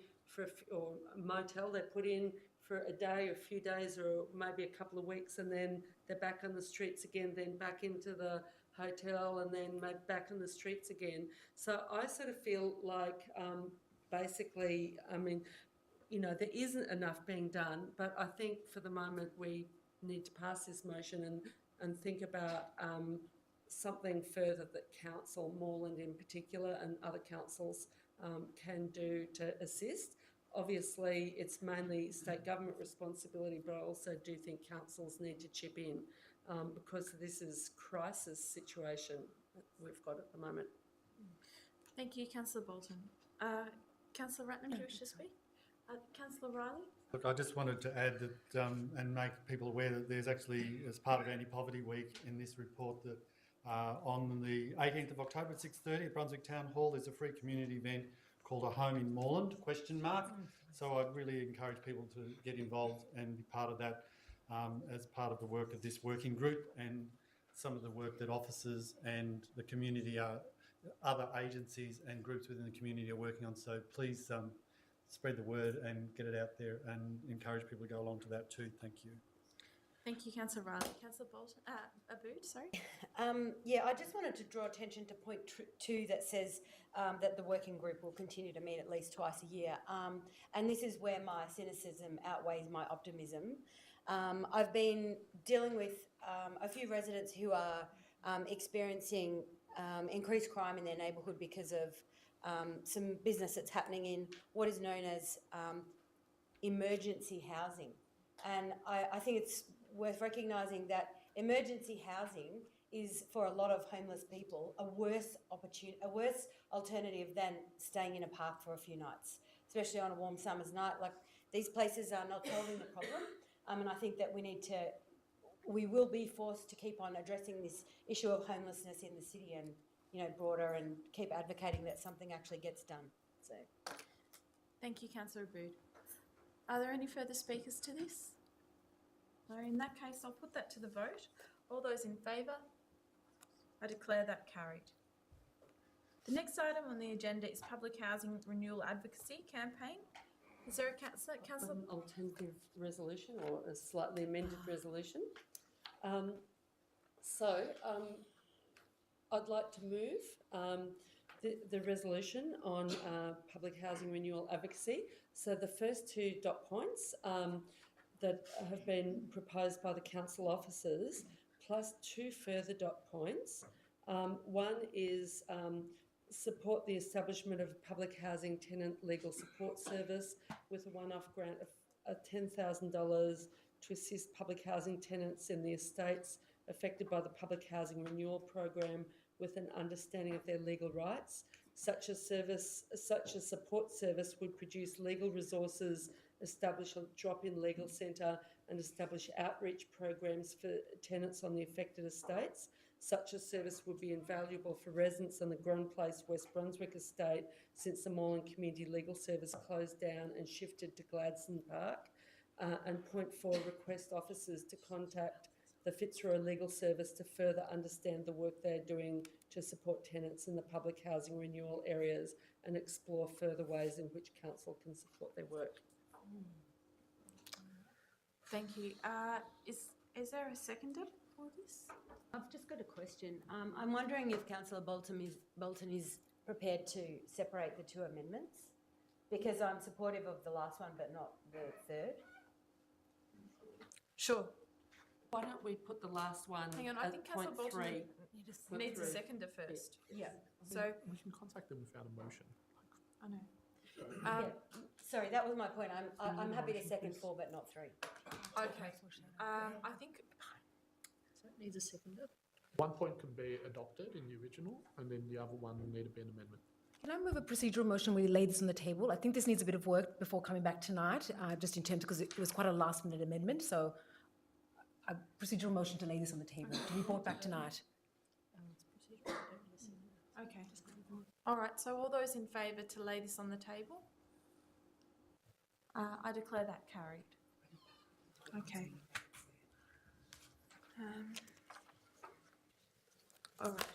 Speaker 8: or a motel. They're put in for a day or a few days or maybe a couple of weeks, and then they're back on the streets again, then back into the hotel, and then maybe back on the streets again. So I sort of feel like basically, I mean, there isn't enough being done, but I think for the moment we need to pass this motion and think about something further that Council, Moreland in particular, and other councils can do to assist. Obviously, it's mainly state government responsibility, but I also do think councils need to chip in because this is crisis situation that we've got at the moment.
Speaker 6: Thank you, Councillor Bolton. Councillor Ratnam, do you wish to speak? Councillor Riley?
Speaker 2: Look, I just wanted to add that and make people aware that there's actually, as part of Anti-Poverty Week in this report, that on the 18th of October at 6:30 at Brunswick Town Hall, there's a free community event called A Home in Moreland, ? So I'd really encourage people to get involved and be part of that as part of the work of this working group and some of the work that officers and the community other agencies and groups within the community are working on. So please spread the word and get it out there and encourage people to go along to that too. Thank you.
Speaker 6: Thank you, Councillor Riley. Councillor Bolton, Abood, sorry.
Speaker 9: Yeah, I just wanted to draw attention to point 2 that says that the working group will continue to meet at least twice a year. And this is where my cynicism outweighs my optimism. I've been dealing with a few residents who are experiencing increased crime in their neighbourhood because of some business that's happening in what is known as emergency housing. And I think it's worth recognising that emergency housing is, for a lot of homeless people, a worse alternative than staying in a park for a few nights, especially on a warm summer's night. Like, these places are not solving the problem, and I think that we will be forced to keep on addressing this issue of homelessness in the city and, you know, broader, and keep advocating that something actually gets done. So,
Speaker 6: thank you, Councillor Abood. Are there any further speakers to this? No, in that case, I'll put that to the vote. All those in favour? I declare that carried. The next item on the agenda is Public Housing Renewal Advocacy Campaign. Is there a councillor?
Speaker 8: An alternative resolution or a slightly amended resolution. I'd like to move the resolution on public housing renewal advocacy. So the first 2 dot points that have been proposed by the council officers, plus 2 further dot points. One is support the establishment of a public housing tenant legal support service with a one-off grant of $10,000 to assist public housing tenants in the estates affected by the public housing renewal program with an understanding of their legal rights. Such a support service would produce legal resources, establish a drop-in legal centre and establish outreach programs for tenants on the affected estates. Such a service would be invaluable for residents on the Grand Place, West Brunswick estate since the Moreland Community Legal Service closed down and shifted to Gladstone Park. And point 4, request officers to contact the Fitzroy Legal Service to further understand the work they're doing to support tenants in the public housing renewal areas and explore further ways in which council can support their work.
Speaker 6: Thank you. Is there a seconder for this?
Speaker 9: I've just got a question. I'm wondering if Councillor Bolton is prepared to separate the 2 amendments, because I'm supportive of the last one but not the third.
Speaker 6: Sure.
Speaker 8: Why don't we put the last one
Speaker 6: Hang on, I think Councillor Bolton needs a
Speaker 8: 3.
Speaker 6: seconder first.
Speaker 9: Yeah.
Speaker 6: So
Speaker 10: we can contact them without a motion.
Speaker 6: I know.
Speaker 9: Yeah. Sorry, that was my point. I'm happy to second 4 but not 3.
Speaker 6: Okay. I think
Speaker 3: So it needs a seconder.
Speaker 10: One point can be adopted in the original, and then the other one will need to be an amendment.
Speaker 7: Can I move a procedural motion where we lay this on the table? I think this needs a bit of work before coming back tonight, just in terms, because it was quite a last-minute amendment. So a procedural motion to lay this on the table to be brought back tonight.
Speaker 6: okay. All right. So all those in favour to lay this on the table? I declare that carried. Okay. All right.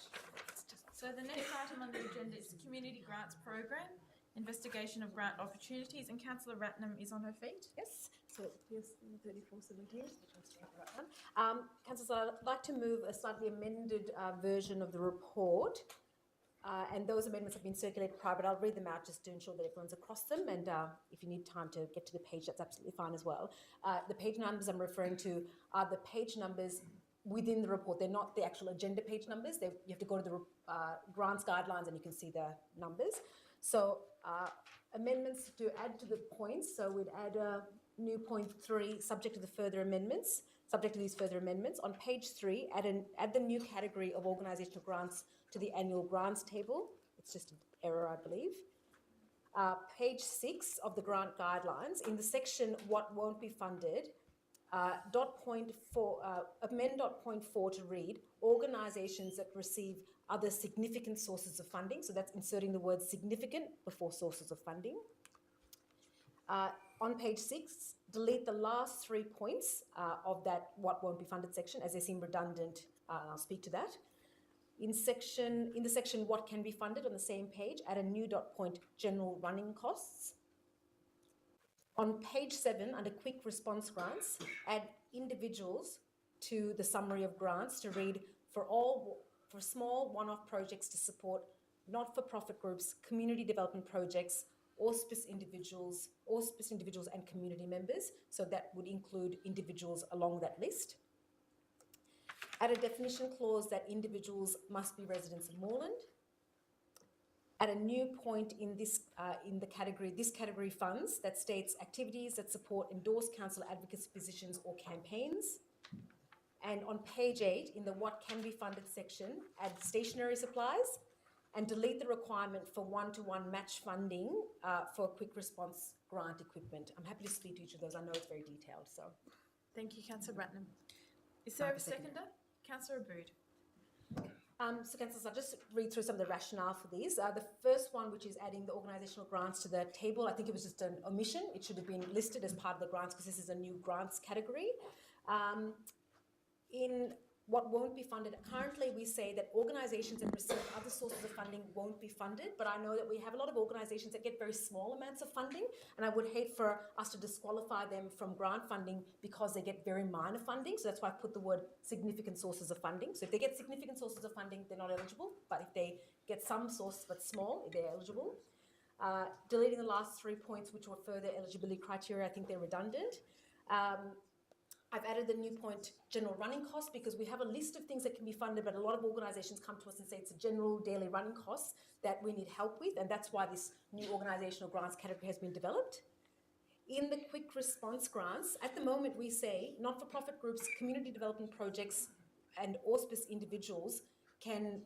Speaker 6: So the next item on the agenda is the Community Grants Program, investigation of grant opportunities, and Councillor Ratnam is on her feet.
Speaker 7: Yes. So here's 3417. Councillors, I'd like to move a slightly amended version of the report. And those amendments have been circulated prior, but I'll read them out just to ensure that everyone's across them. And if you need time to get to the page, that's absolutely fine as well. The page numbers I'm referring to are the page numbers within the report. They're not the actual agenda page numbers. You have to go to the grants guidelines and you can see the numbers. So amendments to add to the points. So we'd add a new point 3, subject to these further amendments. On page 3, add the new category of organisational grants to the annual grants table. It's just an error, I believe. Page 6 of the grant guidelines, in the section what won't be funded, amend dot point 4 to read organisations that receive other significant sources of funding. So that's inserting the word significant before sources of funding. On page 6, delete the last 3 points of that what won't be funded section, as they seem redundant. I'll speak to that. In the section what can be funded on the same page, add a new dot point general running costs. On page 7, under quick response grants, add individuals to the summary of grants to read for small one-off projects to support not-for-profit groups, community development projects, auspice individuals and community members. So that would include individuals along that list. Add a definition clause that individuals must be residents of Moreland. Add a new point in this category funds that states activities that support endorsed council advocacy positions or campaigns. And on page 8, in the what can be funded section, add stationery supplies and delete the requirement for one-to-one match funding for quick response grant equipment. I'm happy to speak to each of those. I know it's very detailed. So,
Speaker 6: thank you, Councillor Ratnam. Is there a seconder? Councillor Abood.
Speaker 7: So, councillors, I'll just read through some of the rationale for these. The first one, which is adding the organisational grants to the table, I think it was just an omission. It should have been listed as part of the grants because this is a new grants category. In what won't be funded, currently we say that organisations that receive other sources of funding won't be funded, but I know that we have a lot of organisations that get very small amounts of funding, and I would hate for us to disqualify them from grant funding because they get very minor funding. So that's why I put the word significant sources of funding. So if they get significant sources of funding, they're not eligible, but if they get some source but small, they're eligible. Deleting the last 3 points, which were further eligibility criteria, I think they're redundant. I've added the new point, general running costs, because we have a list of things that can be funded, but a lot of organisations come to us and say it's a general daily running costs that we need help with, and that's why this new organisational grants category has been developed. In the quick response grants, at the moment we say not-for-profit groups, community development projects and auspice individuals can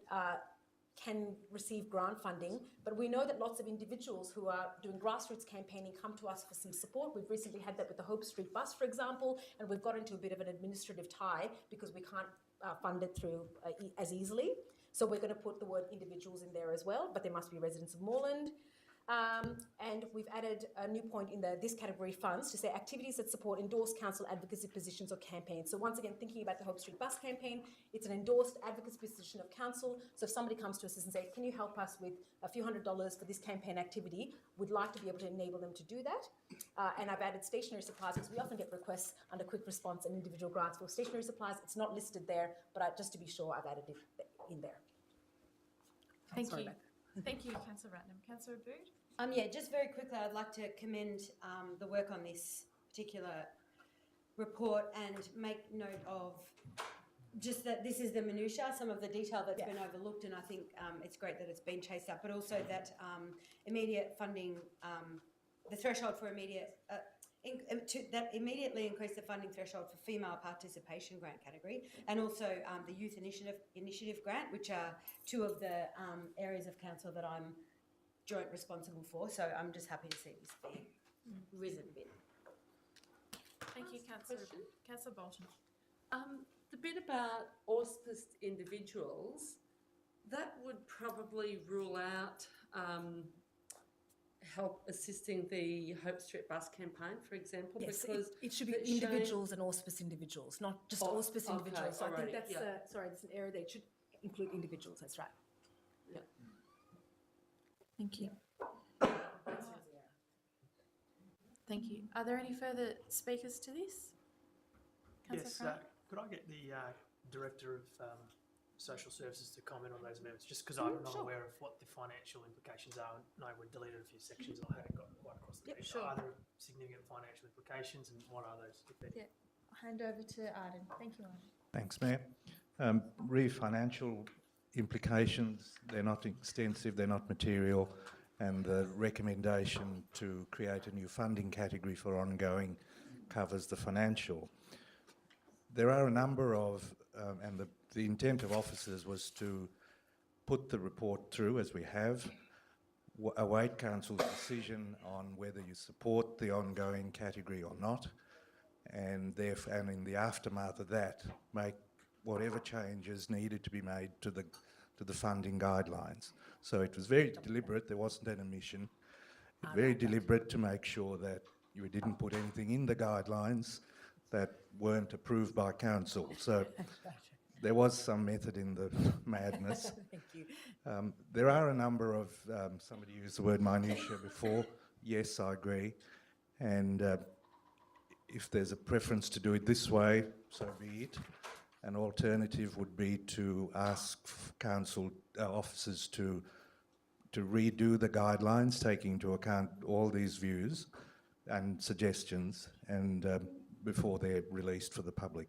Speaker 7: receive grant funding, but we know that lots of individuals who are doing grassroots campaigning come to us for some support. We've recently had that with the Hope Street bus, for example, and we've got into a bit of an administrative tie because we can't fund it through as easily. So we're going to put the word individuals in there as well, but they must be residents of Moreland. And we've added a new point in this category funds to say activities that support endorsed council advocacy positions or campaigns. So once again, thinking about the Hope Street bus campaign, it's an endorsed advocacy position of council. So if somebody comes to us and say, can you help us with a few $100s for this campaign activity, we'd like to be able to enable them to do that. And I've added stationery supplies because we often get requests under quick response and individual grants for stationery supplies. It's not listed there, but just to be sure, I've added it in there.
Speaker 6: Thank you. Thank you, Councillor Ratnam. Councillor Abood?
Speaker 9: Yeah, just very quickly, I'd like to commend the work on this particular report and make note of just that this is the minutiae, some of the detail that's been overlooked, and I think it's great that it's been chased up, but also that immediate funding, the threshold for immediate, that immediately increase the funding threshold for female participation grant category, and also the youth initiative grant, which are two of the areas of council that I'm joint responsible for. So I'm just happy to see this being risen a bit.
Speaker 6: Thank you, Councillor Bolton.
Speaker 8: The bit about auspiced individuals, that would probably rule out help assisting the Hope Street bus campaign, for example,
Speaker 7: yes,
Speaker 8: because
Speaker 7: it should be individuals and auspice individuals, not just auspice individuals. So I think that's sorry, there's an error there. It should include individuals. That's right.
Speaker 8: Yeah.
Speaker 6: Thank you. Thank you. Are there any further speakers to this?
Speaker 12: Yes, could I get the Director of Social Services to comment on those amendments, just because I'm not aware of what the financial implications are. I know we deleted a few sections and I hadn't got quite across the page. Are there significant financial implications and what are those?
Speaker 6: Yeah, I'll hand over to Arden. Thank you, Arden.
Speaker 14: Thanks, Mayor. Financial implications, they're not extensive, they're not material, and the recommendation to create a new funding category for ongoing covers the financial. There are a number of, and the intent of officers was to put the report through, as we have, await Council's decision on whether you support the ongoing category or not, and in the aftermath of that, make whatever changes needed to be made to the funding guidelines. So it was very deliberate. There wasn't an omission. Very deliberate to make sure that you didn't put anything in the guidelines that weren't approved by Council. So there was some method in the madness.
Speaker 9: Thank you.
Speaker 14: There are a number of, somebody used the word minutiae before. Yes, I agree. And if there's a preference to do it this way, so be it. An alternative would be to ask Council officers to redo the guidelines, taking into account all these views and suggestions, and before they're released for the public.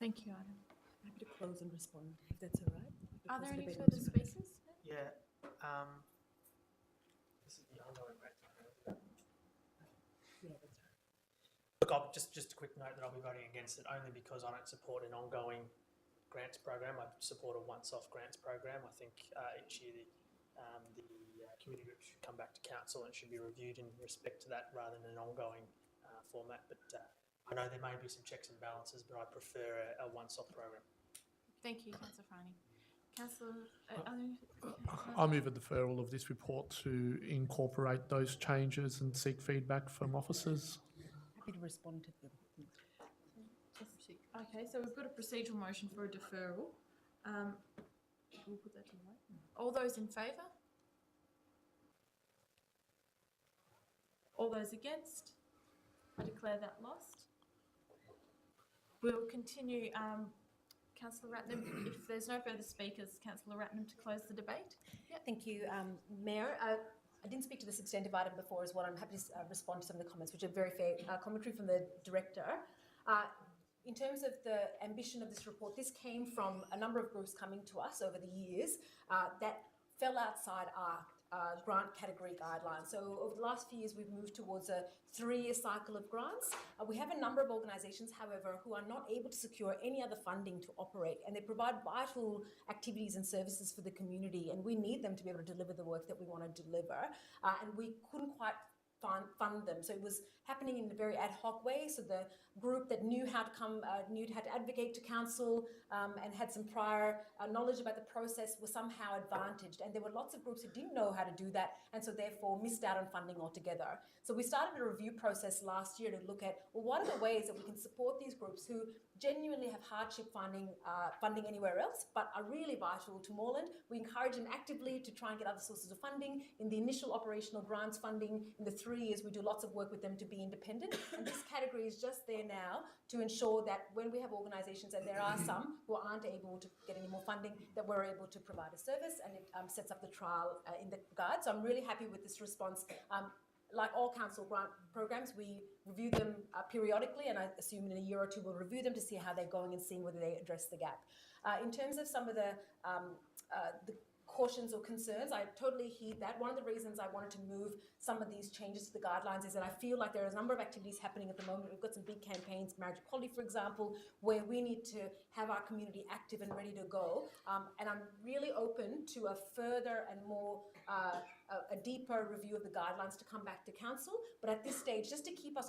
Speaker 6: Thank you, Adam.
Speaker 7: Happy to close and respond, if that's all right.
Speaker 6: Are there any further speakers?
Speaker 12: Yeah. This is the ongoing grant.
Speaker 7: Yeah, that's right.
Speaker 12: Look, just a quick note that I'll be voting against it only because I don't support an ongoing grants program. I support a once-off grants program. I think each year the community group should come back to Council and it should be reviewed in respect to that rather than an ongoing format. But I know there may be some checks and balances, but I prefer a once-off program.
Speaker 6: Thank you, Councillor Franey. Councillor,
Speaker 10: I move a deferral of this report to incorporate those changes and seek feedback from officers.
Speaker 7: Happy to respond to them.
Speaker 6: Okay, so we've got a procedural motion for a deferral. We'll put that to the vote. All those in favour? All those against? I declare that lost. We'll continue. Councillor Ratnam, if there's no further speakers, Councillor Ratnam to close the debate.
Speaker 7: Yeah, thank you, Mayor. I didn't speak to the substantive item before as well. I'm happy to respond to some of the comments, which are very fair commentary from the Director. In terms of the ambition of this report, this came from a number of groups coming to us over the years that fell outside our grant category guidelines. So over the last few years, we've moved towards a 3-year cycle of grants. We have a number of organisations, however, who are not able to secure any other funding to operate, and they provide vital activities and services for the community, and we need them to be able to deliver the work that we want to deliver, and we couldn't quite fund them. So it was happening in a very ad hoc way. So the group that knew how to come, knew how to advocate to Council and had some prior knowledge about the process was somehow advantaged. And there were lots of groups who didn't know how to do that and so therefore missed out on funding altogether. So we started a review process last year to look at, well, what are the ways that we can support these groups who genuinely have hardship finding funding anywhere else, but are really vital to Moreland. We encourage them actively to try and get other sources of funding. In the initial operational grants funding, in the 3 years, we do lots of work with them to be independent. And this category is just there now to ensure that when we have organisations, and there are some who aren't able to get any more funding, that we're able to provide a service, and it sets up the trial in the regard. So I'm really happy with this response. Like all council grant programs, we review them periodically, and I assume in a year or two we'll review them to see how they're going and seeing whether they address the gap. In terms of some of the cautions or concerns, I totally heed that. One of the reasons I wanted to move some of these changes to the guidelines is that I feel like there are a number of activities happening at the moment. We've got some big campaigns, marriage equality, for example, where we need to have our community active and ready to go. And I'm really open to a further and more a deeper review of the guidelines to come back to council. But at this stage, just to keep us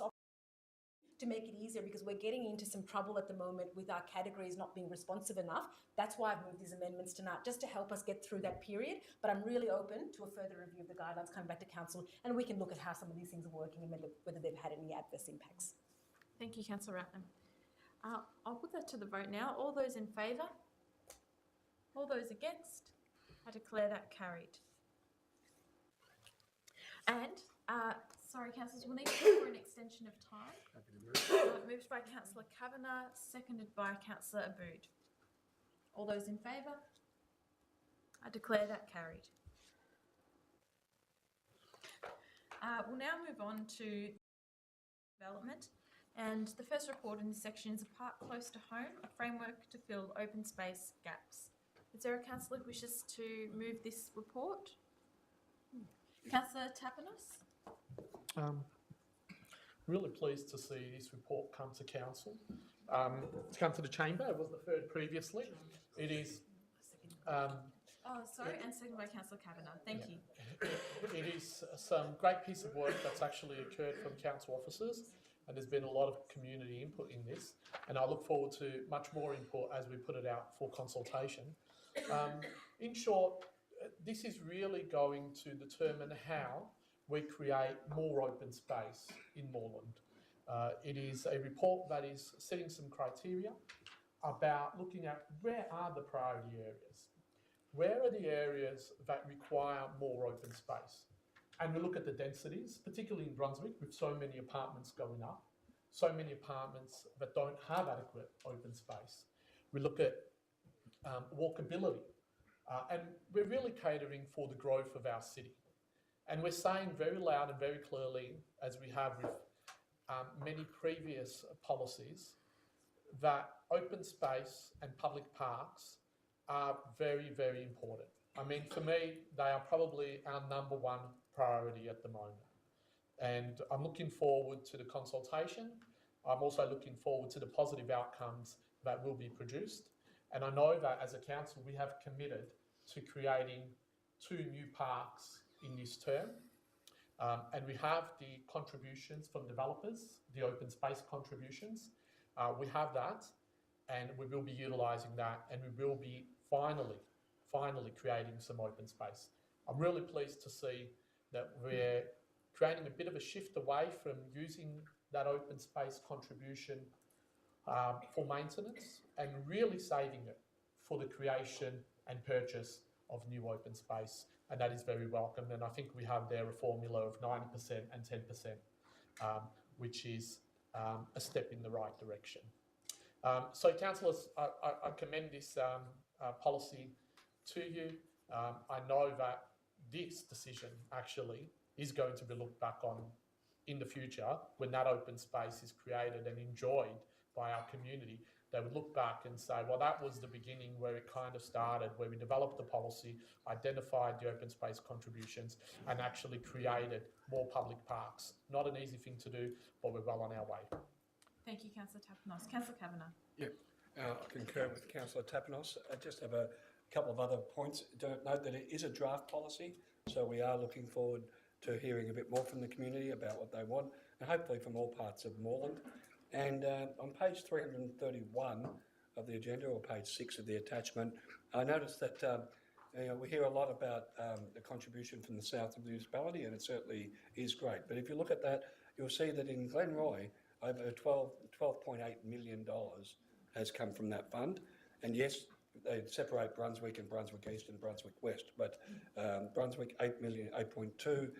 Speaker 7: to make it easier, because we're getting into some trouble at the moment with our categories not being responsive enough. That's why I've moved these amendments tonight, just to help us get through that period. But I'm really open to a further review of the guidelines coming back to council, and we can look at how some of these things are working and whether they've had any adverse impacts.
Speaker 6: Thank you, Councillor Ratnam. I'll put that to the vote now. All those in favour? All those against? I declare that carried. And, sorry, councillors, we'll need to call for an extension of time. Moved by Councillor Kavanagh, seconded by Councillor Abood. All those in favour? I declare that carried. We'll now move on to development. And the first report in this section is A Park Close to Home, a framework to fill open space gaps. Is there a councillor who wishes to move this report? Councillor Tapanos?
Speaker 10: Really pleased to see this report come to council. It's come to the chamber. It was deferred previously. It is.
Speaker 6: And second by Councillor Kavanagh. Thank you.
Speaker 10: It is some great piece of work that's actually occurred from council officers, and there's been a lot of community input in this, and I look forward to much more input as we put it out for consultation. In short, this is really going to determine how we create more open space in Moreland. It is a report that is setting some criteria about looking at where are the priority areas. Where are the areas that require more open space? And we look at the densities, particularly in Brunswick, with so many apartments going up, so many apartments that don't have adequate open space. We look at walkability, and we're really catering for the growth of our city. And we're saying very loud and very clearly, as we have with many previous policies, that open space and public parks are very, very important. I mean, for me, they are probably our number one priority at the moment. And I'm looking forward to the consultation. I'm also looking forward to the positive outcomes that will be produced. And I know that as a council, we have committed to creating 2 new parks in this term. And we have the contributions from developers, the open space contributions. We have that, and we will be utilising that, and we will be finally creating some open space. I'm really pleased to see that we're creating a bit of a shift away from using that open space contribution for maintenance and really saving it for the creation and purchase of new open space. And that is very welcome. And I think we have there a formula of 90% and 10%, which is a step in the right direction. So councillors, I commend this policy to you. I know that this decision actually is going to be looked back on in the future when that open space is created and enjoyed by our community. They would look back and say, well, that was the beginning where it kind of started, where we developed the policy, identified the open space contributions, and actually created more public parks. Not an easy thing to do, but we're well on our way.
Speaker 6: Thank you, Councillor Tapanos. Councillor Kavanagh.
Speaker 11: Yep, I concur with Councillor Tapanos. I just have a couple of other points. Don't note that it is a draft policy, so we are looking forward to hearing a bit more from the community about what they want, and hopefully from all parts of Moreland. And on page 331 of the agenda, or page 6 of the attachment, I noticed that we hear a lot about the contribution from the south of the municipality, and it certainly is great. But if you look at that, you'll see that in Glenroy, over $12.8 million has come from that fund. And yes, they separate Brunswick and Brunswick East and Brunswick West, but Brunswick 8.2,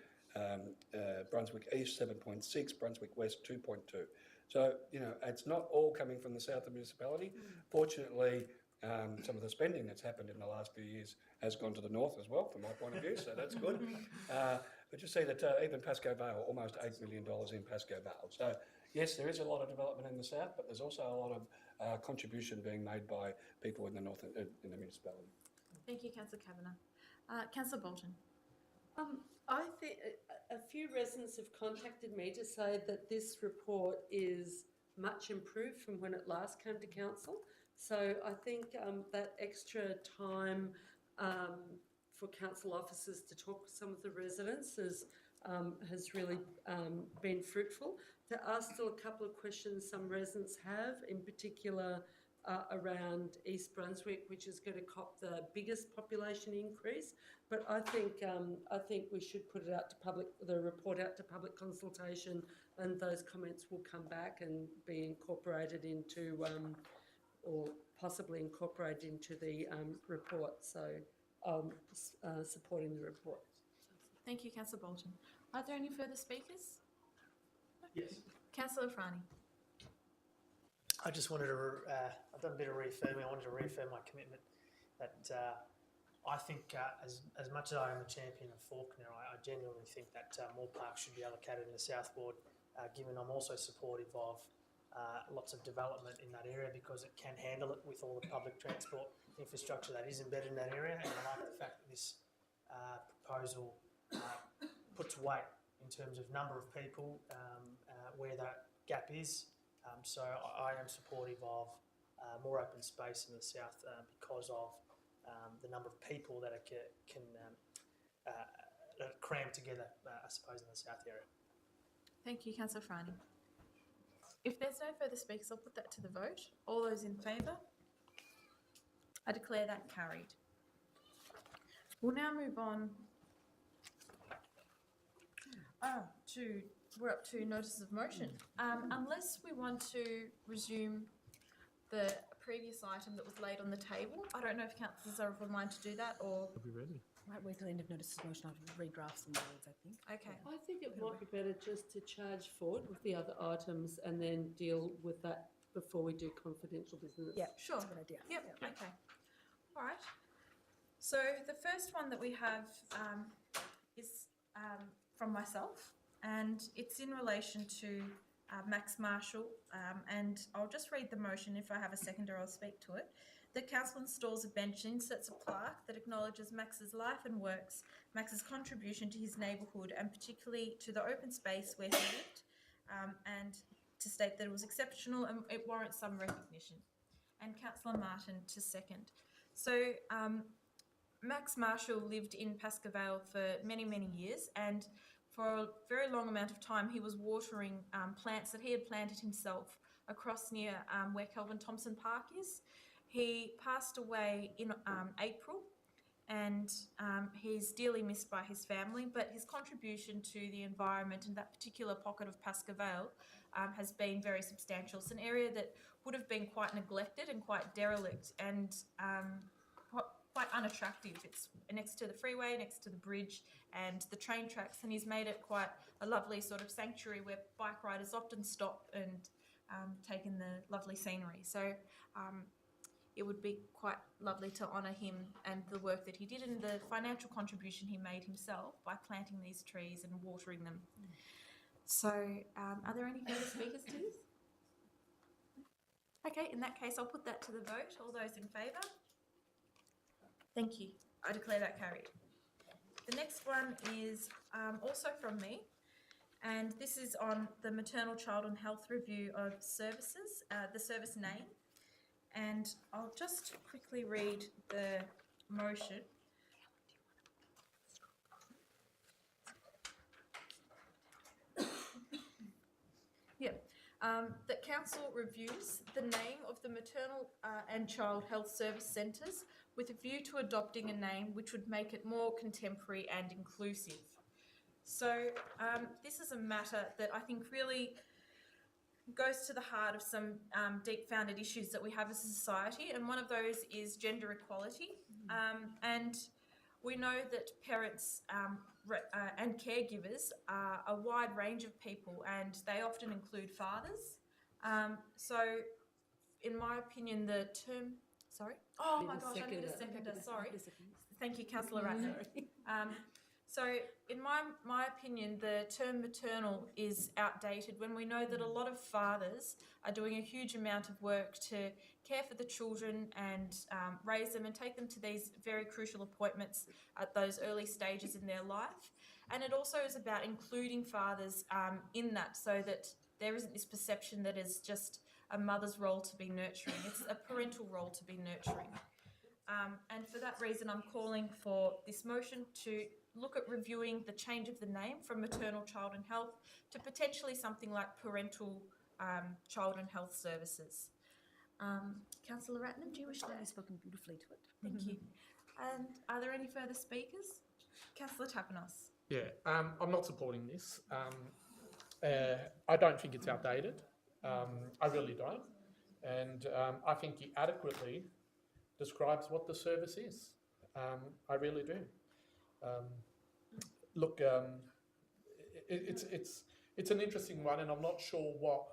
Speaker 11: Brunswick East 7.6, Brunswick West 2.2. So, you know, it's not all coming from the south of the municipality. Fortunately, some of the spending that's happened in the last few years has gone to the north as well, from my point of view, so that's good. But you see that even Pascoe Vale, almost $8 million in Pascoe Vale. So, yes, there is a lot of development in the south, but there's also a lot of contribution being made by people in the north in the municipality.
Speaker 6: Thank you, Councillor Kavanagh. Councillor Bolton.
Speaker 8: I think a few residents have contacted me to say that this report is much improved from when it last came to council. So I think that extra time for council officers to talk with some of the residents has really been fruitful. There are still a couple of questions some residents have, in particular around East Brunswick, which is going to cop the biggest population increase. But I think we should put it out to the report out to public consultation, and those comments will come back and be incorporated into, or possibly incorporated into the report. So supporting the report.
Speaker 6: Thank you, Councillor Bolton. Are there any further speakers?
Speaker 12: Yes.
Speaker 6: Councillor Franny.
Speaker 12: I just wanted to, I've done a bit of reaffirming. I wanted to reaffirm my commitment that I think as much as I am a champion of Faulkner, I genuinely think that more parks should be allocated in the South Ward, given I'm also supportive of lots of development in that area because it can handle it with all the public transport infrastructure that is embedded in that area. And I like the fact that this proposal puts weight in terms of number of people, where that gap is. So I am supportive of more open space in the south because of the number of people that it can cram together, I suppose, in the south area.
Speaker 6: Thank you, Councillor Franey. If there's no further speakers, I'll put that to the vote. All those in favour? I declare that carried. We'll now move on we're up to notices of motion. Unless we want to resume the previous item that was laid on the table, I don't know if councillors are of a mind to do that or...
Speaker 10: We'll be ready.
Speaker 9: Might wait till the end of notices of motion. I'll redraft some words, I think.
Speaker 6: Okay.
Speaker 8: I think it might be better just to charge forward with the other items and then deal with that before we do confidential business.
Speaker 9: Yeah,
Speaker 6: sure.
Speaker 9: That's a good idea.
Speaker 6: Yep, okay. All right. So the first one that we have is from myself, and it's in relation to Max Marshall, and I'll just read the motion. If I have a seconder, I'll speak to it. The council installs a bench and inserts a plaque that acknowledges Max's life and works, Max's contribution to his neighbourhood, and particularly to the open space where he lived, and to state that it was exceptional and it warrants some recognition. And Councillor Martin to second. So Max Marshall lived in Pascoe for many, many years, and for a very long amount of time he was watering plants that he had planted himself across near where Kelvin Thompson Park is. He passed away in April, and he's dearly missed by his family, but his contribution to the environment in that particular pocket of Pascoe Vale has been very substantial. It's an area that would have been quite neglected and quite derelict and quite unattractive. It's next to the freeway, next to the bridge and the train tracks, and he's made it quite a lovely sort of sanctuary where bike riders often stop and take in the lovely scenery. So it would be quite lovely to honour him and the work that he did and the financial contribution he made himself by planting these trees and watering them. So are there any further speakers to this? Okay, in that case, I'll put that to the vote. All those in favour? Thank you. I declare that carried. The next one is also from me, and this is on the Maternal Child and Health Review of Services, the service name. And I'll just quickly read the motion. That council reviews the name of the maternal and child health service centres with a view to adopting a name which would make it more contemporary and inclusive. So this is a matter that I think really goes to the heart of some deep-founded issues that we have as a society, and one of those is gender equality. And we know that parents and caregivers are a wide range of people, and they often include fathers. So in my opinion, the term... Sorry? Oh my gosh, I need a seconder, sorry. Thank you, Councillor Ratner. So in my opinion, the term maternal is outdated when we know that a lot of fathers are doing a huge amount of work to care for the children and raise them and take them to these very crucial appointments at those early stages in their life. And it also is about including fathers in that, so that there isn't this perception that it's just a mother's role to be nurturing. It's a parental role to be nurturing. And for that reason, I'm calling for this motion to look at reviewing the change of the name from Maternal Child and Health to potentially something like Parental Child and Health Services. Councillor Ratnam, do you wish to...
Speaker 9: You've spoken beautifully to it.
Speaker 6: Thank you. And are there any further speakers? Councillor Tapanos.
Speaker 10: Yeah, I'm not supporting this. I don't think it's outdated. I really don't. And I think it adequately describes what the service is. I really do. Look, it's an interesting one, and I'm not sure what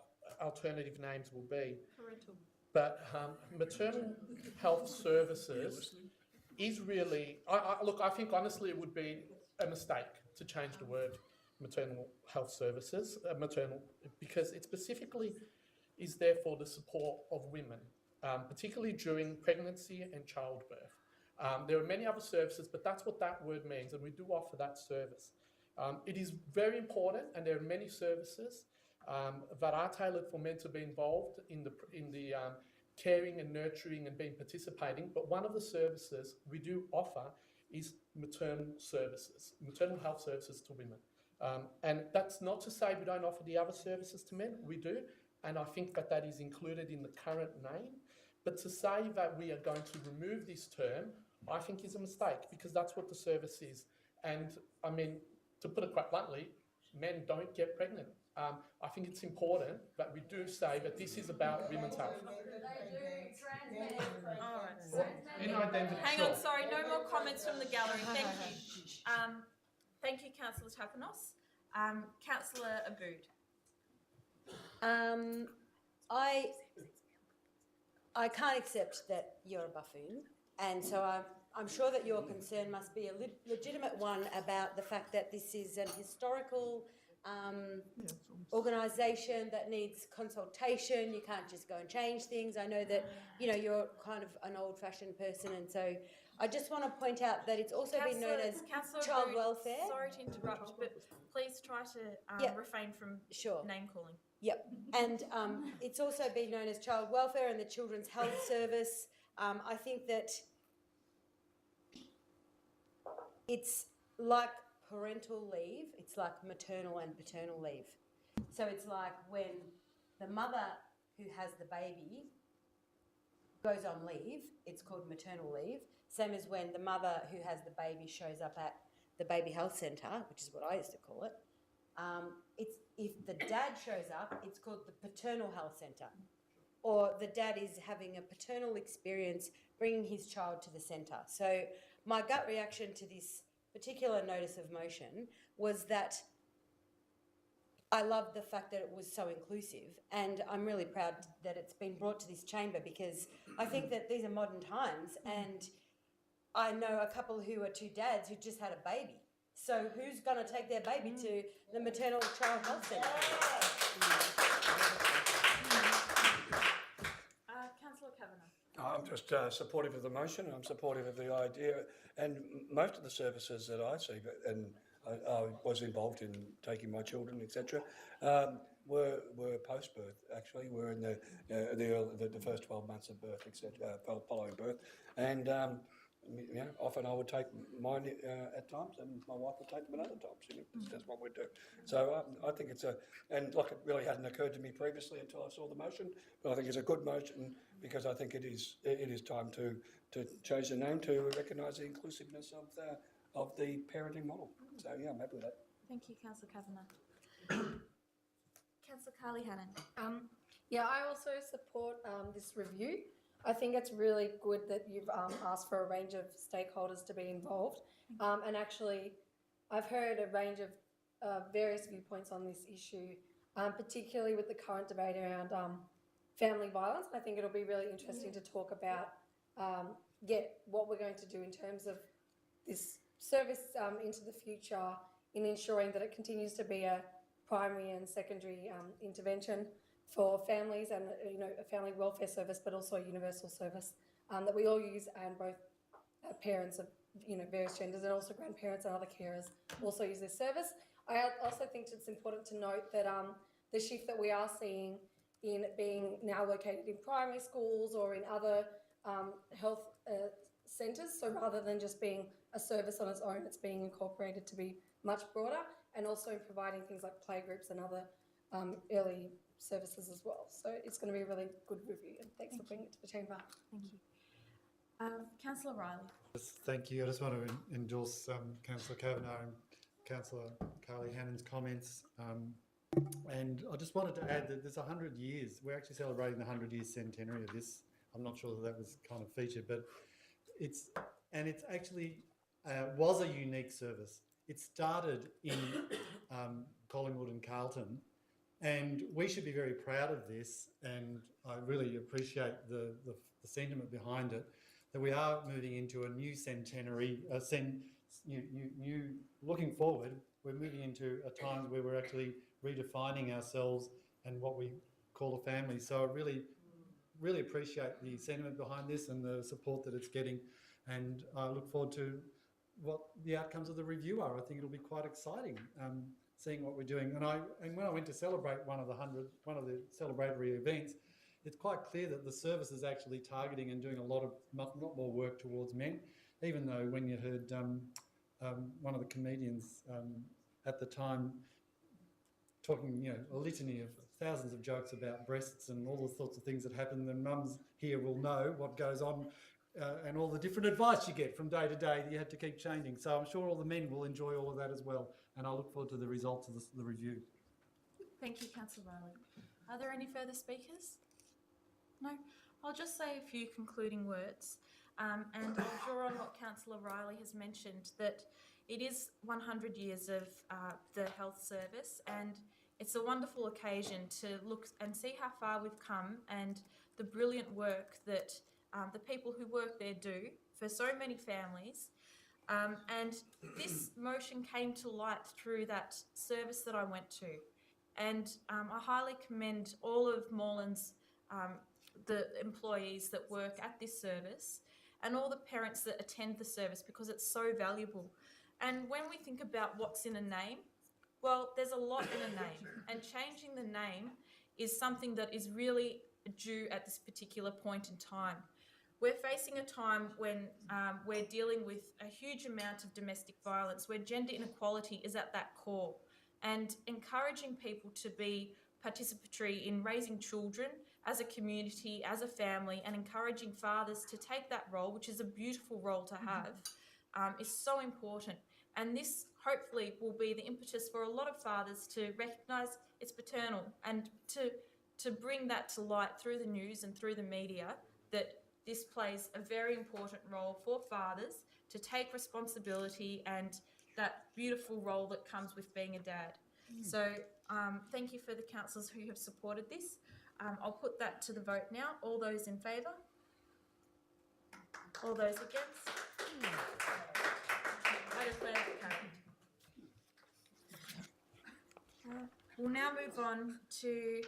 Speaker 10: alternative names will be.
Speaker 6: Parental.
Speaker 10: But maternal health services is really... Look, I think honestly it would be a mistake to change the word maternal health services, maternal, because it specifically is there for the support of women, particularly during pregnancy and childbirth. There are many other services, but that's what that word means, and we do offer that service. It is very important, and there are many services that are tailored for men to be involved in the caring and nurturing and being participating. But one of the services we do offer is maternal services, maternal health services to women. And that's not to say we don't offer the other services to men, we do, and I think that that is included in the current name. But to say that we are going to remove this term, I think is a mistake, because that's what the service is. And I mean, to put it quite bluntly, men don't get pregnant. I think it's important that we do say that this is about women's health.
Speaker 6: Hang on, sorry, no more comments from the gallery. Thank you. Thank you, Councillor Tapanos. Councillor Abood.
Speaker 9: I can't accept that you're a buffoon, and so I'm sure that your concern must be a legitimate one about the fact that this is an historical organisation that needs consultation. You can't just go and change things. I know that, you know, you're kind of an old-fashioned person, and so I just want to point out that it's also been known as child welfare.
Speaker 6: Sorry to interrupt, but please try to refrain from name calling.
Speaker 9: Yep, and it's also been known as child welfare and the Children's Health Service. I think that it's like parental leave, it's like maternal and paternal leave. So it's like when the mother who has the baby goes on leave, it's called maternal leave. Same as when the mother who has the baby shows up at the baby health centre, which is what I used to call it. If the dad shows up, it's called the paternal health centre. Or the dad is having a paternal experience bringing his child to the centre. So my gut reaction to this particular notice of motion was that I love the fact that it was so inclusive, and I'm really proud that it's been brought to this chamber, because I think that these are modern times, and I know a couple who are two dads who just had a baby. So who's going to take their baby to the maternal child health centre?
Speaker 6: Councillor Kavanagh.
Speaker 11: I'm just supportive of the motion. I'm supportive of the idea, and most of the services that I see, and I was involved in taking my children, etc., were post-birth. Actually, were in the first 12 months of birth, etc., following birth, and you know, often I would take mine at times, and my wife would take them at other times. You know, that's what we do. So I think it's and like, it really hadn't occurred to me previously until I saw the motion, but I think it's a good motion, because I think it is time to change the name to recognise the inclusiveness of the parenting model. So yeah, I'm happy with that.
Speaker 6: Thank you, Councillor Kavanagh. Councillor Carly Hannon.
Speaker 15: Yeah, I also support this review. I think it's really good that you've asked for a range of stakeholders to be involved. And actually, I've heard a range of various viewpoints on this issue, particularly with the current debate around family violence. I think it'll be really interesting to talk about what we're going to do in terms of this service into the future, in ensuring that it continues to be a primary and secondary intervention for families, and a family welfare service, but also a universal service that we all use, and both parents of various genders and also grandparents and other carers also use this service. I also think it's important to note that the shift that we are seeing in it being now located in primary schools or in other health centres, so rather than just being a service on its own, it's being incorporated to be much broader, and also providing things like playgroups and other early services as well. So it's going to be a really good review, and thanks for bringing it to the chamber.
Speaker 6: Thank you. Councillor Riley.
Speaker 2: Yes, thank you. I just want to endorse Councillor Kavanagh and Councillor Carly Hannon's comments. And I just wanted to add that there's 100 years. We're actually celebrating the 100-year centenary of this. I'm not sure that was kind of featured, but it's actually was a unique service. It started in Collingwood and Carlton, and we should be very proud of this, and I really appreciate the sentiment behind it, that we are moving into a new centenary, looking forward, we're moving into a time where we're actually redefining ourselves and what we call a family. So I really appreciate the sentiment behind this and the support that it's getting, and I look forward to what the outcomes of the review are. I think it'll be quite exciting seeing what we're doing. And when I went to celebrate one of the celebratory events, it's quite clear that the service is actually targeting and doing a lot more work towards men, even though when you heard one of the comedians at the time talking, a litany of thousands of jokes about breasts and all the sorts of things that happen, then mums here will know what goes on and all the different advice you get from day to day that you have to keep changing. So I'm sure all the men will enjoy all of that as well, and I look forward to the results of the review.
Speaker 6: Thank you, Councillor Riley. Are there any further speakers? No? I'll just say a few concluding words, and I'll draw on what Councillor Riley has mentioned, that it is 100 years of the health service, and it's a wonderful occasion to look and see how far we've come and the brilliant work that the people who work there do for so many families. And this motion came to light through that service that I went to. And I highly commend all of Moreland's the employees that work at this service and all the parents that attend the service, because it's so valuable. And when we think about what's in a name, well, there's a lot in a name, and changing the name is something that is really due at this particular point in time. We're facing a time when we're dealing with a huge amount of domestic violence, where gender inequality is at that core, and encouraging people to be participatory in raising children as a community, as a family, and encouraging fathers to take that role, which is a beautiful role to have, is so important. And this hopefully will be the impetus for a lot of fathers to recognise it's paternal, and to bring that to light through the news and through the media, that this plays a very important role for fathers to take responsibility and that beautiful role that comes with being a dad. So thank you for the councillors who have supported this. I'll put that to the vote now. All those in favour? All those against? I declare that carried. We'll now move on to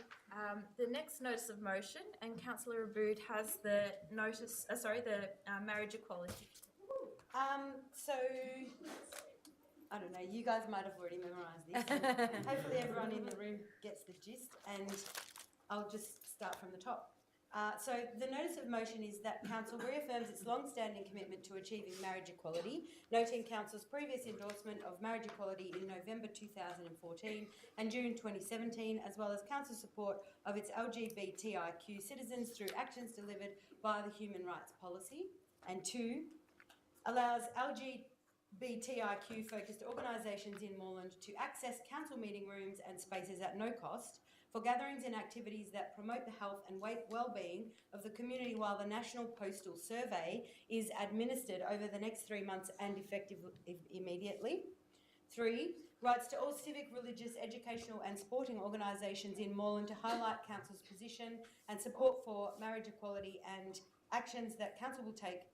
Speaker 6: the next notice of motion, and Councillor Abood has the notice, marriage equality.
Speaker 9: So, I don't know, you guys might have already memorised this. Hopefully everyone in the room gets the gist, and I'll just start from the top. So the notice of motion is that Council reaffirms its long-standing commitment to achieving marriage equality, noting Council's previous endorsement of marriage equality in November 2014 and June 2017, as well as Council's support of its LGBTIQ citizens through actions delivered by the Human Rights Policy. And 2, allows LGBTIQ-focused organisations in Moreland to access council meeting rooms and spaces at no cost for gatherings and activities that promote the health and well-being of the community, while the National Postal Survey is administered over the next 3 months and effective immediately. 3, writes to all civic, religious, educational and sporting organisations in Moreland to highlight Council's position and support for marriage equality and actions that Council will take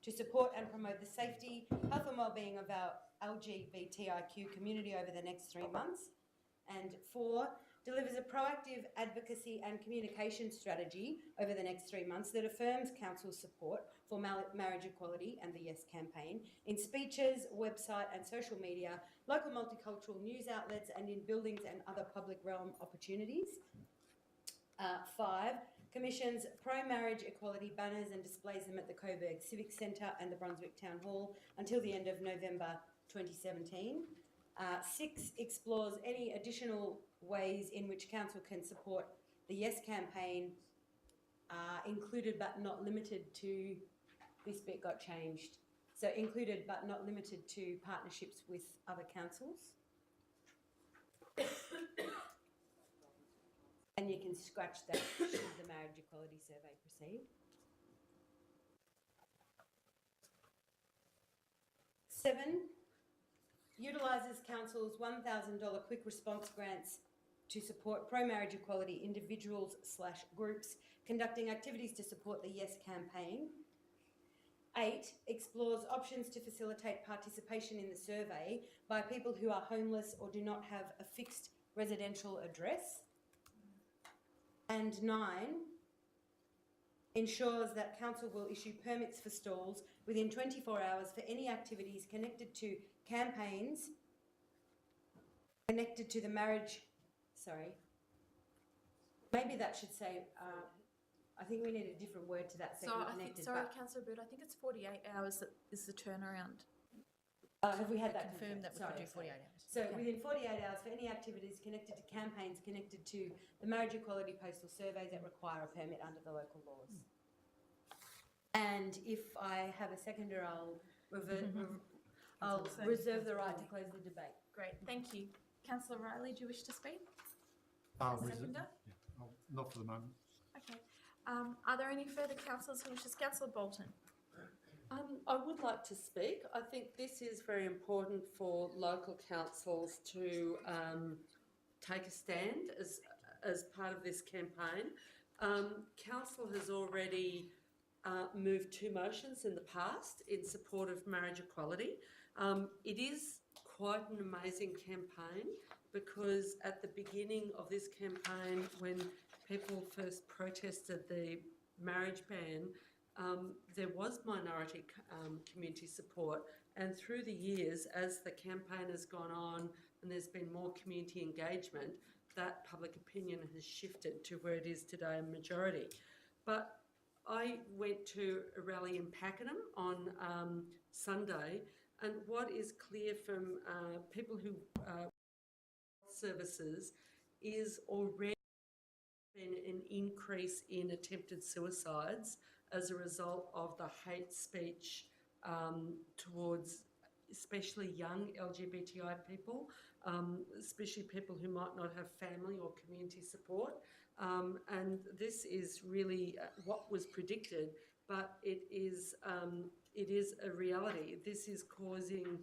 Speaker 9: to support and promote the safety, health and well-being of our LGBTIQ community over the next 3 months. And 4, delivers a proactive advocacy and communication strategy over the next 3 months that affirms Council's support for marriage equality and the Yes campaign in speeches, website and social media, local multicultural news outlets and in buildings and other public realm opportunities. 5, commissions pro-marriage equality banners and displays them at the Coburg Civic Centre and the Brunswick Town Hall until the end of November 2017. 6, explores any additional ways in which Council can support the Yes campaign, included but not limited to, this bit got changed, so included but not limited to partnerships with other councils. And you can scratch that should the marriage equality survey proceed. 7, utilises Council's $1,000 quick response grants to support pro-marriage equality individuals/groups conducting activities to support the Yes campaign. 8, explores options to facilitate participation in the survey by people who are homeless or do not have a fixed residential address. And 9, ensures that council will issue permits for stalls within 24 hours for any activities connected to campaigns connected to the marriage, maybe that should say, I think we need a different word to that
Speaker 6: So
Speaker 9: second
Speaker 6: I think,
Speaker 9: connected.
Speaker 6: sorry, Councillor Bird, I think it's 48 hours that is the turnaround.
Speaker 9: Have we had that
Speaker 6: confirmed? That we could do 48 hours.
Speaker 9: So within 48 hours for any activities connected to campaigns connected to the marriage equality postal surveys that require a permit under the local laws. And if I have a seconder, I'll reserve the right to close the debate.
Speaker 6: Great, thank you. Councillor Riley, do you wish to speak?
Speaker 2: Seconder? Yeah, not for the moment.
Speaker 6: Okay. Are there any further councillors who wish to? Councillor Bolton.
Speaker 8: I would like to speak. I think this is very important for local councils to take a stand as part of this campaign. Council has already moved 2 motions in the past in support of marriage equality. It is quite an amazing campaign because at the beginning of this campaign, when people first protested the marriage ban, there was minority community support, and through the years, as the campaign has gone on and there's been more community engagement, that public opinion has shifted to where it is today, a majority. But I went to a rally in Pakenham on Sunday, and what is clear from people who services is already been an increase in attempted suicides as a result of the hate speech towards especially young LGBTI people, especially people who might not have family or community support. And this is really what was predicted, but it is a reality. This is causing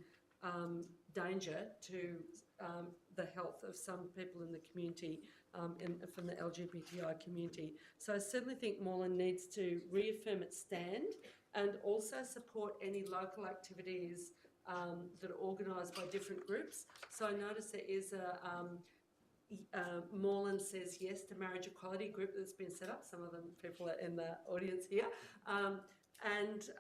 Speaker 8: danger to the health of some people in the community, from the LGBTI community. So I certainly think Moreland needs to reaffirm its stand and also support any local activities that are organised by different groups. So I notice there is Moreland Says Yes to Marriage Equality group that's been set up. Some of them people are in the audience here. And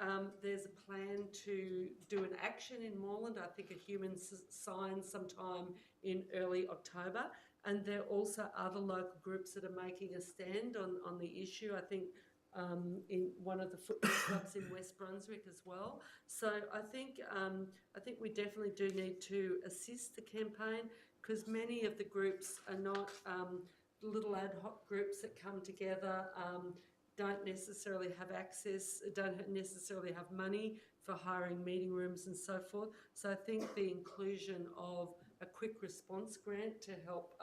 Speaker 8: there's a plan to do an action in Moreland, I think a human sign sometime in early October. And there are also other local groups that are making a stand on the issue. I think in one of the football clubs in West Brunswick as well. So I think we definitely do need to assist the campaign, because many of the groups are not little ad hoc groups that come together, don't necessarily have access, don't necessarily have money for hiring meeting rooms and so forth. So I think the inclusion of a quick response grant to help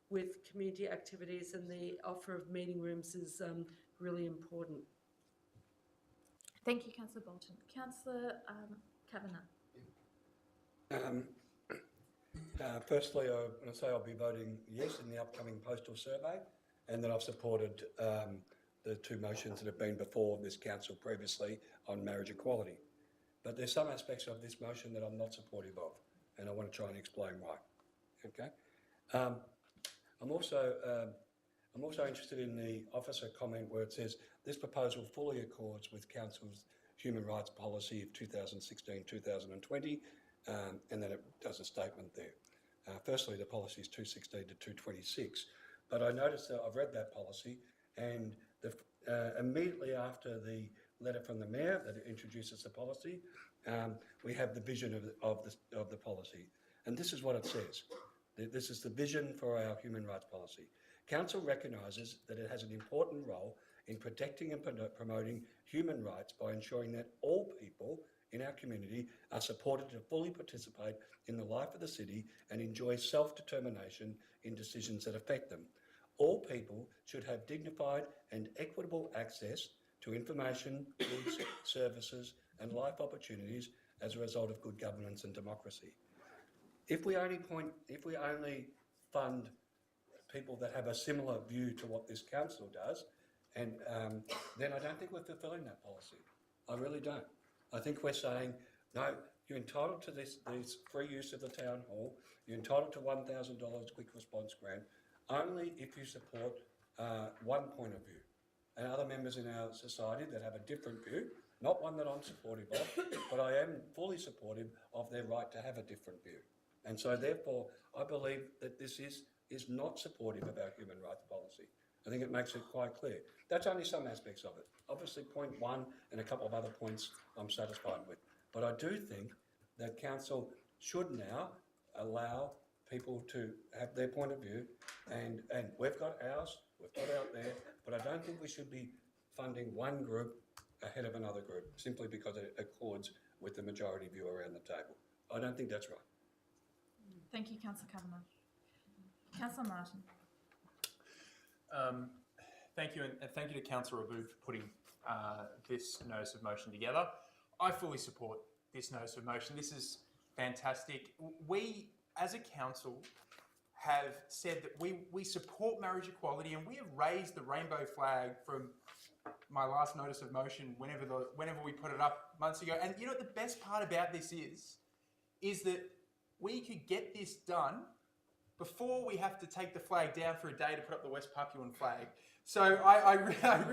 Speaker 8: with community activities and the offer of meeting rooms is really important.
Speaker 6: Thank you, Councillor Bolton. Councillor Kavanagh.
Speaker 11: Firstly, I want to say I'll be voting yes in the upcoming postal survey, and that I've supported the 2 motions that have been before this council previously on marriage equality. But there's some aspects of this motion that I'm not supportive of, and I want to try and explain why. Okay. I'm also interested in the officer comment where it says this proposal fully accords with Council's human rights policy of 2016-2020, and then it does a statement there. Firstly, the policy is 216 to 226, but I noticed that I've read that policy, and immediately after the letter from the Mayor that introduces the policy, we have the vision of the policy. And this is what it says. This is the vision for our human rights policy. Council recognises that it has an important role in protecting and promoting human rights by ensuring that all people in our community are supported to fully participate in the life of the city and enjoy self-determination in decisions that affect them. All people should have dignified and equitable access to information, goods, services and life opportunities as a result of good governance and democracy. If we only fund people that have a similar view to what this council does, and then I don't think we're fulfilling that policy. I really don't. I think we're saying, no, you're entitled to this free use of the town hall, you're entitled to $1,000 quick response grant, only if you support one point of view, and other members in our society that have a different view, not one that I'm supportive of, but I am fully supportive of their right to have a different view. And so therefore, I believe that this is not supportive of our human rights policy. I think it makes it quite clear. That's only some aspects of it. Obviously, point one and a couple of other points I'm satisfied with. But I do think that council should now allow people to have their point of view, and we've got ours, we've got out there, but I don't think we should be funding one group ahead of another group simply because it accords with the majority view around the table. I don't think that's right.
Speaker 6: Thank you, Councillor Kavanagh. Councillor Martin.
Speaker 13: Thank you, and thank you to Councillor Abboud for putting this notice of motion together. I fully support this notice of motion. This is fantastic. We, as a council, have said that we support marriage equality, and we have raised the rainbow flag from my last notice of motion whenever we put it up months ago. And you know what the best part about this is that we could get this done before we have to take the flag down for a day to put up the West Papuan flag. So I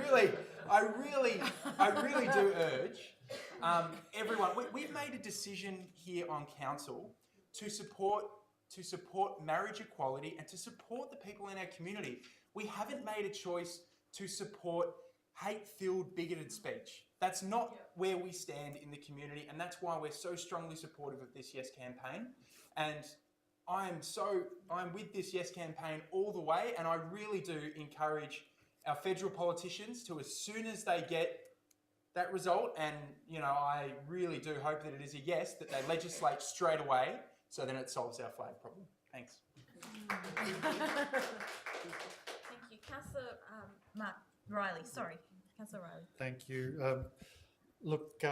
Speaker 13: really do urge everyone. We've made a decision here on council to support marriage equality and to support the people in our community. We haven't made a choice to support hate-filled, bigoted speech. That's not where we stand in the community, and that's why we're so strongly supportive of this Yes campaign. And I'm with this Yes campaign all the way, and I really do encourage our federal politicians to, as soon as they get that result, and you know, I really do hope that it is a yes, that they legislate straight away, so then it solves our flag problem. Thanks.
Speaker 6: Thank you, Councillor Riley. Sorry, Councillor Riley.
Speaker 2: Thank you. Look,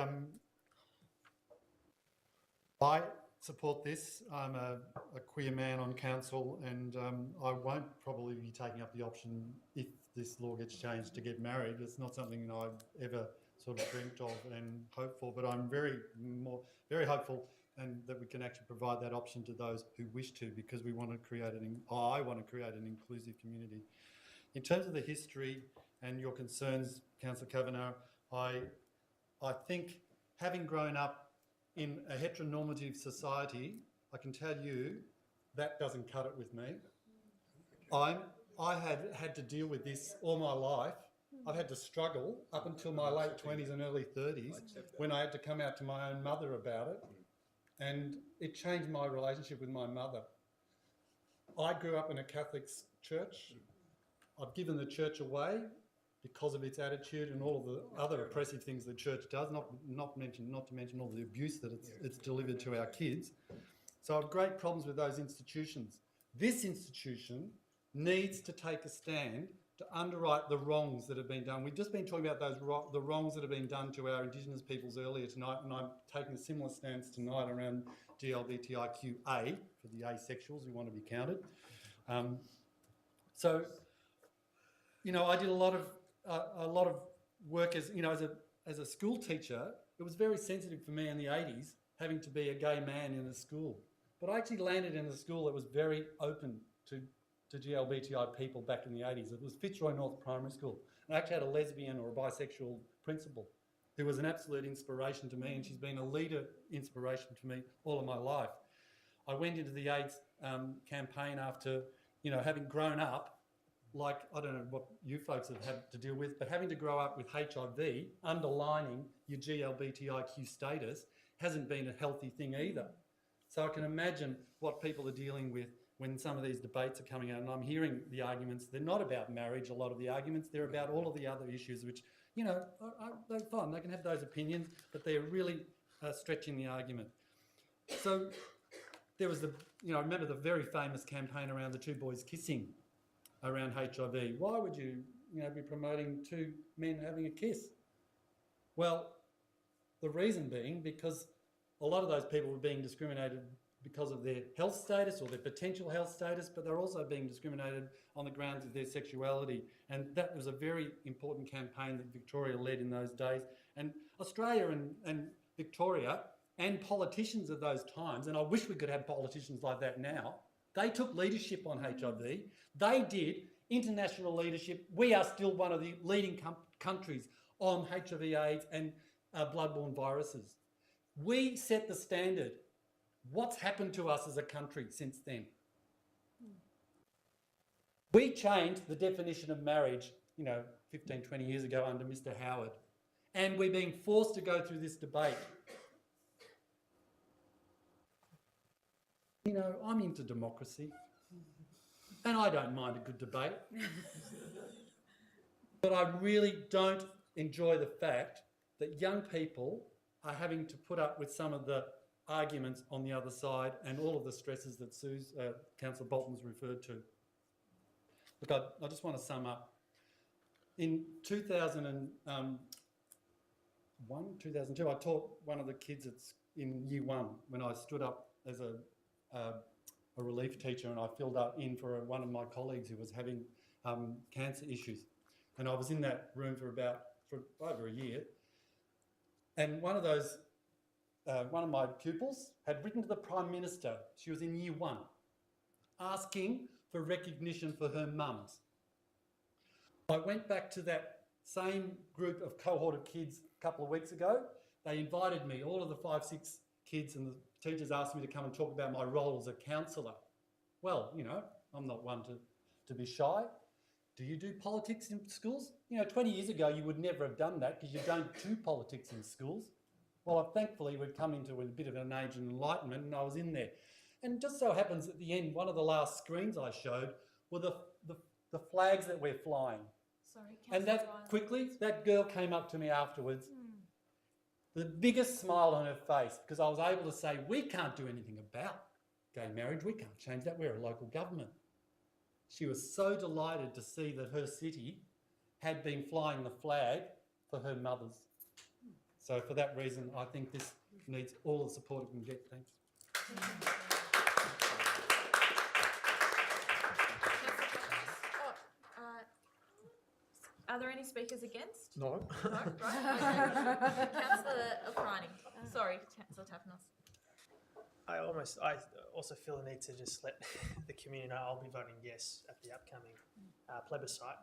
Speaker 2: I support this. I'm a queer man on council, and I won't probably be taking up the option if this law gets changed to get married. It's not something I've ever sort of dreamt of and hoped for, but I'm very hopeful and that we can actually provide that option to those who wish to, because we want to create I want to create an inclusive community. In terms of the history and your concerns, Councillor Kavanagh, I think, having grown up in a heteronormative society, I can tell you that doesn't cut it with me. I had to deal with this all my life. I've had to struggle up until my late 20s and early 30s when I had to come out to my own mother about it, and it changed my relationship with my mother. I grew up in a Catholic church. I've given the church away because of its attitude and all of the other oppressive things the church does, not to mention all the abuse that it's delivered to our kids. So I have great problems with those institutions. This institution needs to take a stand to underwrite the wrongs that have been done. We've just been talking about the wrongs that have been done to our Indigenous peoples earlier tonight, and I'm taking a similar stance tonight around GLBTIQA for the asexuals who want to be counted. So, you know, I did a lot of work as a school teacher. It was very sensitive for me in the 80s having to be a gay man in a school. But I actually landed in a school that was very open to GLBTI people back in the 80s. It was Fitzroy North Primary School. And I actually had a lesbian or a bisexual principal who was an absolute inspiration to me, and she's been a leader inspiration to me all of my life. I went into the AIDS campaign after, you know, having grown up, like, I don't know what you folks have had to deal with, but having to grow up with HIV, underlining your GLBTIQ status, hasn't been a healthy thing either. So I can imagine what people are dealing with when some of these debates are coming out, and I'm hearing the arguments. They're not about marriage, a lot of the arguments. They're about all of the other issues which, you know, they're fine. They can have those opinions, but they're really stretching the argument. So there was I remember the very famous campaign around the two boys kissing around HIV. Why would you be promoting two men having a kiss? Well, the reason being because a lot of those people were being discriminated because of their health status or their potential health status, but they're also being discriminated on the grounds of their sexuality. And that was a very important campaign that Victoria led in those days. And Australia and Victoria and politicians of those times, and I wish we could have politicians like that now, they took leadership on HIV. They did international leadership. We are still one of the leading countries on HIV/AIDS and bloodborne viruses. We set the standard. What's happened to us as a country since then? We changed the definition of marriage, 15, 20 years ago under Mr. Howard. And we're being forced to go through this debate. I'm into democracy. And I don't mind a good debate. But I really don't enjoy the fact that young people are having to put up with some of the arguments on the other side and all of the stresses that Councillor Bolton's referred to. Look, I just want to sum up. In 2001, 2002, I taught one of the kids in year one when I stood up as a relief teacher, and I filled in for one of my colleagues who was having cancer issues. And I was in that room for over a year. And one of my pupils had written to the Prime Minister, she was in year one, asking for recognition for her mums. I went back to that same group of cohort of kids a couple of weeks ago. They invited me, all of the 5, 6 kids, and the teachers asked me to come and talk about my role as a counsellor. Well, I'm not one to be shy. Do you do politics in schools? 20 years ago, you would never have done that because you don't do politics in schools. Well, thankfully, we've come into a bit of an age of enlightenment, and I was in there. And it just so happens at the end, one of the last screens I showed were the flags that we're flying.
Speaker 6: Sorry,
Speaker 2: and that girl came up to me afterwards, the biggest smile on her face, because I was able to say, we can't do anything about gay marriage. We can't change that. We're a local government. She was so delighted to see that her city had been flying the flag for her mothers. So for that reason, I think this needs all the support it can get. Thanks.
Speaker 6: Are there any speakers against?
Speaker 10: No.
Speaker 6: No, right. Councillor O'Brien. Sorry, Councillor Tapanos.
Speaker 12: I also feel the need to just let the community know I'll be voting yes at the upcoming plebiscite.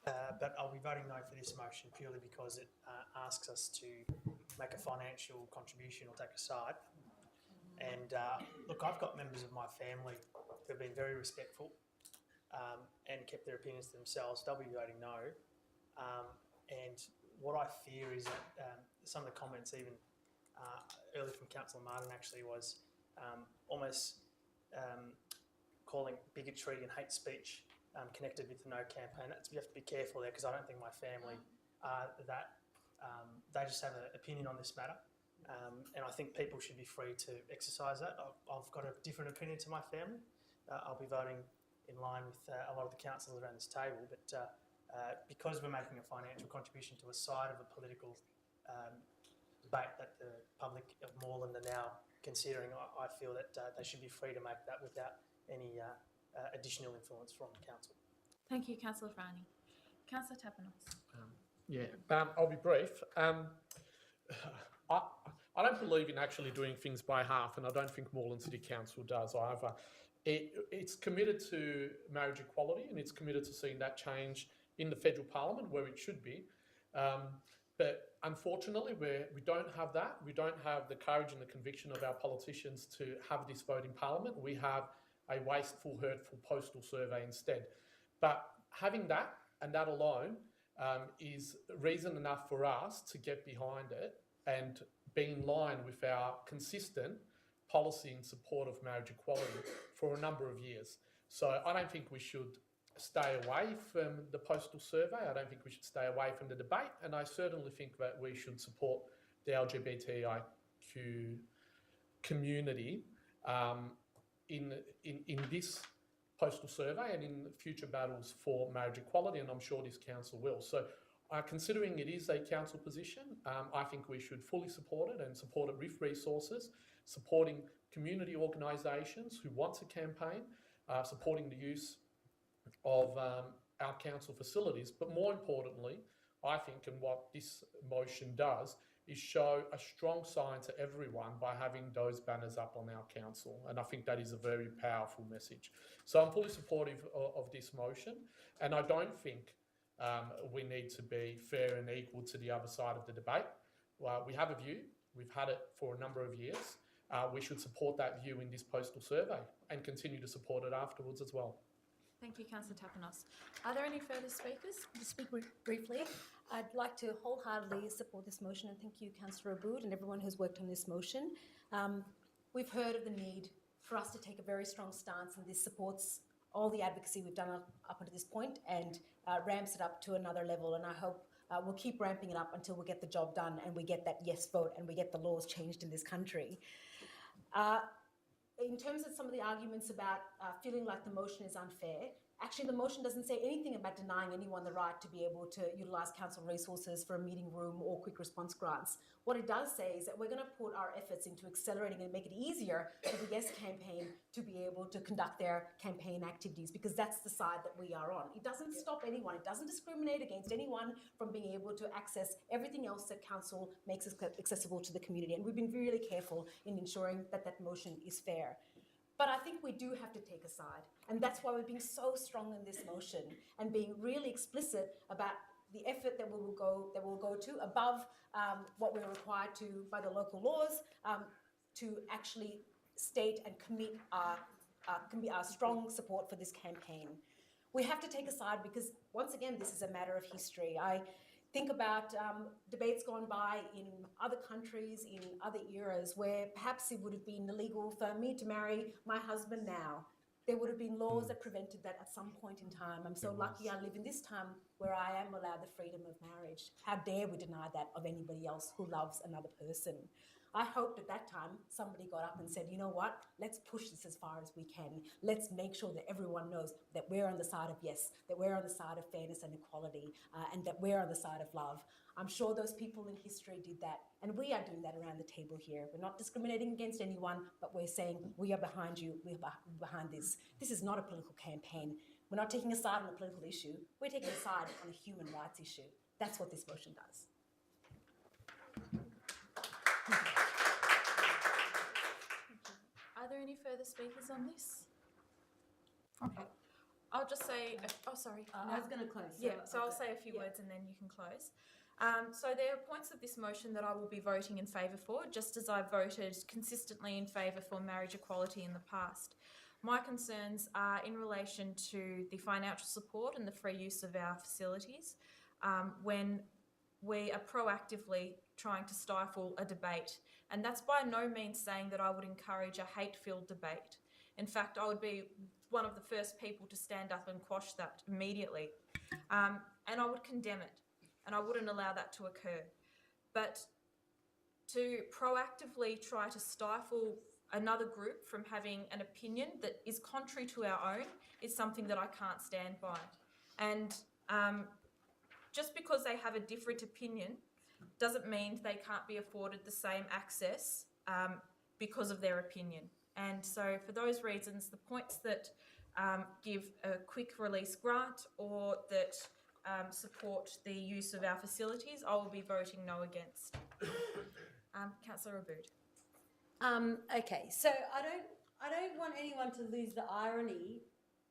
Speaker 12: But I'll be voting no for this motion purely because it asks us to make a financial contribution or take a side. And look, I've got members of my family who have been very respectful and kept their opinions to themselves. They'll be voting no. And what I fear is that some of the comments even earlier from Councillor Martin actually was almost calling bigotry and hate speech connected with the No campaign. You have to be careful there because I don't think my family they just have an opinion on this matter. And I think people should be free to exercise that. I've got a different opinion to my family. I'll be voting in line with a lot of the councillors around this table, but because we're making a financial contribution to a side of a political debate that the public of Moreland are now considering, I feel that they should be free to make that without any additional influence from the council.
Speaker 6: Thank you, Councillor Franny. Councillor Tapanos.
Speaker 10: I'll be brief. I don't believe in actually doing things by half, and I don't think Moreland City Council does either. It's committed to marriage equality, and it's committed to seeing that change in the federal parliament where it should be. But unfortunately, we don't have that. We don't have the courage and the conviction of our politicians to have this vote in parliament. We have a wasteful, hurtful postal survey instead. But having that, and that alone, is reason enough for us to get behind it and be in line with our consistent policy in support of marriage equality for a number of years. So I don't think we should stay away from the postal survey. I don't think we should stay away from the debate. And I certainly think that we should support the LGBTIQ community in this postal survey and in future battles for marriage equality, and I'm sure this council will. So considering it is a council position, I think we should fully support it and support it with resources, supporting community organisations who want to campaign, supporting the use of our council facilities. But more importantly, I think, and what this motion does, is show a strong sign to everyone by having those banners up on our council. And I think that is a very powerful message. So I'm fully supportive of this motion, and I don't think we need to be fair and equal to the other side of the debate. We have a view, we've had it for a number of years. We should support that view in this postal survey and continue to support it afterwards as well.
Speaker 6: Thank you, Councillor Tapanos. Are there any further speakers?
Speaker 7: To speak briefly, I'd like to wholeheartedly support this motion, and thank you, Councillor Aboud, and everyone who's worked on this motion. We've heard of the need for us to take a very strong stance, and this supports all the advocacy we've done up until this point and ramps it up to another level. And I hope we'll keep ramping it up until we get the job done and we get that yes vote and we get the laws changed in this country. In terms of some of the arguments about feeling like the motion is unfair, actually the motion doesn't say anything about denying anyone the right to be able to utilise council resources for a meeting room or quick response grants. What it does say is that we're going to put our efforts into accelerating and make it easier for the Yes campaign to be able to conduct their campaign activities, because that's the side that we are on. It doesn't stop anyone, it doesn't discriminate against anyone from being able to access everything else that council makes accessible to the community, and we've been really careful in ensuring that that motion is fair. But I think we do have to take a side, and that's why we're being so strong in this motion and being really explicit about the effort that we will go to above what we're required to by the local laws to actually state and commit our strong support for this campaign. We have to take a side because, once again, this is a matter of history. I think about debates gone by in other countries, in other eras, where perhaps it would have been illegal for me to marry my husband now. There would have been laws that prevented that at some point in time. I'm so lucky I live in this time where I am allowed the freedom of marriage. How dare we deny that of anybody else who loves another person? I hoped at that time somebody got up and said, you know what, let's push this as far as we can. Let's make sure that everyone knows that we're on the side of yes, that we're on the side of fairness and equality, and that we're on the side of love. I'm sure those people in history did that, and we are doing that around the table here. We're not discriminating against anyone, but we're saying we are behind you, we're behind this. This is not a political campaign. We're not taking a side on a political issue. We're taking a side on a human rights issue. That's what this motion does.
Speaker 6: Are there any further speakers on this? Okay. I'll just say, oh, sorry.
Speaker 9: I was going to close.
Speaker 6: So I'll say a few words and then you can close. So there are points of this motion that I will be voting in favour for, just as I voted consistently in favour for marriage equality in the past. My concerns are in relation to the financial support and the free use of our facilities when we are proactively trying to stifle a debate. And that's by no means saying that I would encourage a hate-filled debate. In fact, I would be one of the first people to stand up and quash that immediately. And I would condemn it, and I wouldn't allow that to occur. But to proactively try to stifle another group from having an opinion that is contrary to our own is something that I can't stand by. And just because they have a different opinion doesn't mean they can't be afforded the same access because of their opinion. And so for those reasons, the points that give a quick release grant or that support the use of our facilities, I will be voting no against. Councillor Aboud.
Speaker 9: Okay, so I don't want anyone to lose the irony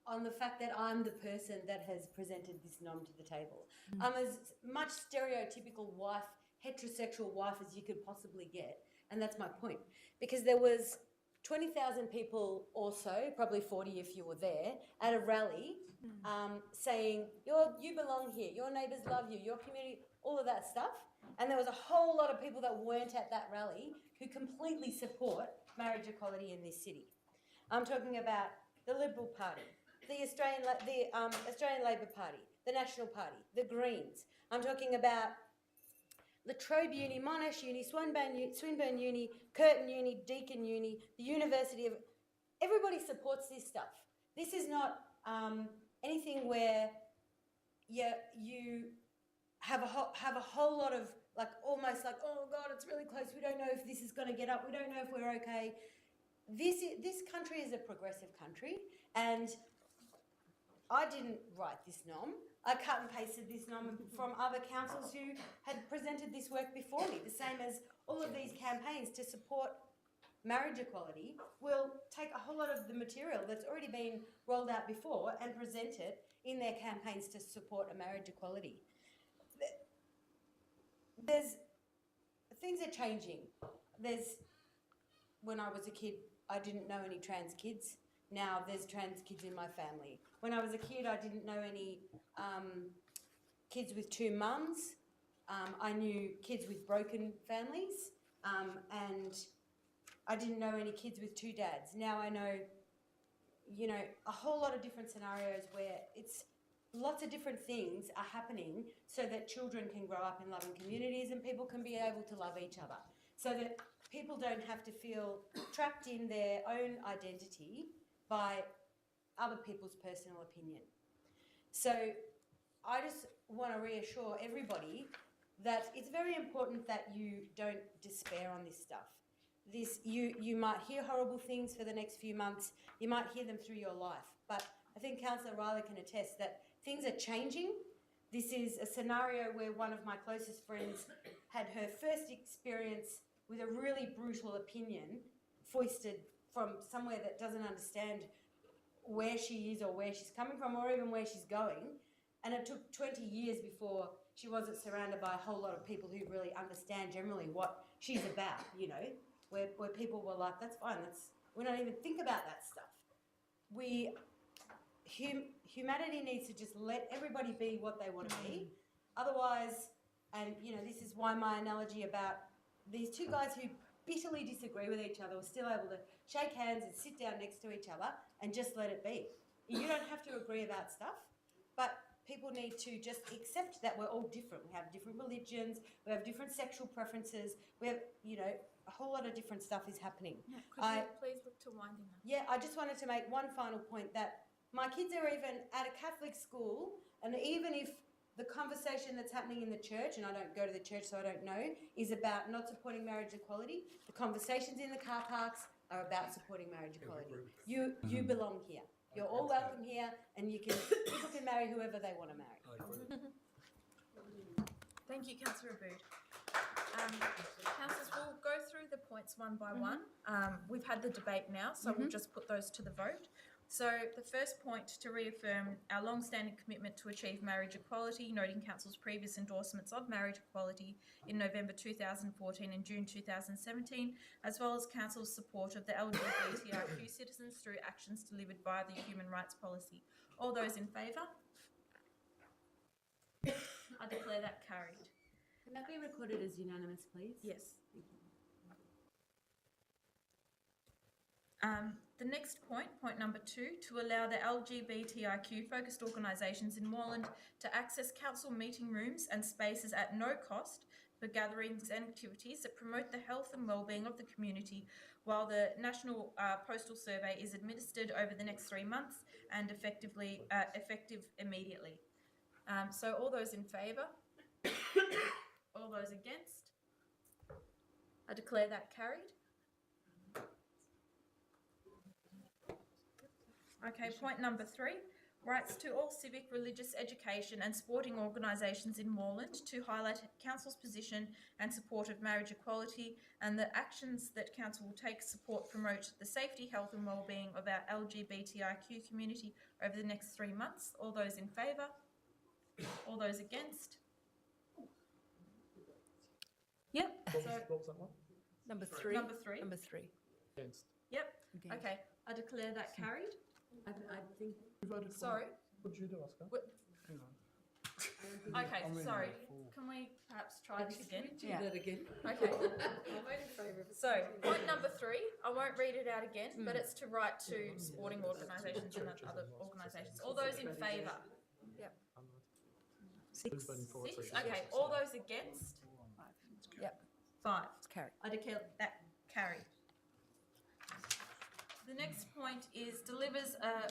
Speaker 9: on the fact that I'm the person that has presented this nom to the table. I'm as much stereotypical wife, heterosexual wife as you could possibly get, and that's my point. Because there was 20,000 people or so, probably 40 if you were there, at a rally saying, you belong here, your neighbours love you, your community, all of that stuff. And there was a whole lot of people that weren't at that rally who completely support marriage equality in this city. I'm talking about the Liberal Party, the Australian Labor Party, the National Party, the Greens. I'm talking about La Trobe Uni, Monash Uni, Swinburne Uni, Curtin Uni, Deakin Uni, the University of... Everybody supports this stuff. This is not anything where you have a whole lot of, like, almost like, oh God, it's really close, we don't know if this is going to get up, we don't know if we're okay. This country is a progressive country, and I didn't write this nom. I cut and pasted this from other councils who had presented this work before me, the same as all of these campaigns to support marriage equality will take a whole lot of the material that's already been rolled out before and present it in their campaigns to support a marriage equality. Things are changing. When I was a kid, I didn't know any trans kids. Now there's trans kids in my family. When I was a kid, I didn't know any kids with two mums. I knew kids with broken families, and I didn't know any kids with two dads. Now I know, a whole lot of different scenarios where lots of different things are happening so that children can grow up in loving communities and people can be able to love each other. So that people don't have to feel trapped in their own identity by other people's personal opinion. So I just want to reassure everybody that it's very important that you don't despair on this stuff. You might hear horrible things for the next few months, you might hear them through your life, but I think Councillor Riley can attest that things are changing. This is a scenario where one of my closest friends had her first experience with a really brutal opinion foisted from somewhere that doesn't understand where she is or where she's coming from or even where she's going. And it took 20 years before she wasn't surrounded by a whole lot of people who really understand generally what she's about, where people were like, that's fine, we don't even think about that stuff. Humanity needs to just let everybody be what they want to be. Otherwise, and this is why my analogy about these two guys who bitterly disagree with each other were still able to shake hands and sit down next to each other and just let it be. You don't have to agree about stuff, but people need to just accept that we're all different. We have different religions, we have different sexual preferences, we have, a whole lot of different stuff is happening.
Speaker 6: Yeah, could you please look to winding up?
Speaker 9: Yeah, I just wanted to make one final point that my kids are even at a Catholic school, and even if the conversation that's happening in the church, and I don't go to the church so I don't know, is about not supporting marriage equality, the conversations in the car parks are about supporting marriage equality. You belong here. You're all welcome here, and people can marry whoever they want to marry.
Speaker 6: Thank you, Councillor Abood. Councillors, we'll go through the points one by one. We've had the debate now, so we'll just put those to the vote. So the first point, to reaffirm our long-standing commitment to achieve marriage equality, noting Council's previous endorsements of marriage equality in November 2014 and June 2017, as well as Council's support of the LGBTIQ citizens through actions delivered via the Human Rights Policy. All those in favour? I declare that carried.
Speaker 16: Can that be recorded as unanimous, please?
Speaker 6: Yes. The next point, point number 2, to allow the LGBTIQ focused organisations in Moreland to access council meeting rooms and spaces at no cost for gatherings and activities that promote the health and wellbeing of the community, while the National Postal Survey is administered over the next 3 months and effective immediately. So all those in favour? All those against? I declare that carried. Okay, point number 3, rights to all civic, religious, education and sporting organisations in Moreland to highlight Council's position and support of marriage equality and the actions that Council will take to promote the safety, health and wellbeing of our LGBTIQ community over the next 3 months. All those in favour? All those against? Yep.
Speaker 10: What was that one?
Speaker 16: Number 3.
Speaker 6: Number 3.
Speaker 16: Number 3.
Speaker 10: Against.
Speaker 6: Yep.
Speaker 16: Against.
Speaker 6: Okay, I declare that carried.
Speaker 16: I think.
Speaker 10: You voted for
Speaker 6: Sorry.
Speaker 10: What did you do, Oscar?
Speaker 11: Hang on.
Speaker 6: Okay, sorry. Can we perhaps try this again?
Speaker 16: Do that again.
Speaker 6: Okay. So, point number 3, I won't read it out again, but it's to write to sporting organisations and other organisations. All those in favour?
Speaker 16: Yep.
Speaker 10: 6.
Speaker 6: 6. Okay, all those against?
Speaker 16: 5. Yep.
Speaker 6: 5.
Speaker 16: It's carried.
Speaker 6: I declare that carried. The next point is delivers a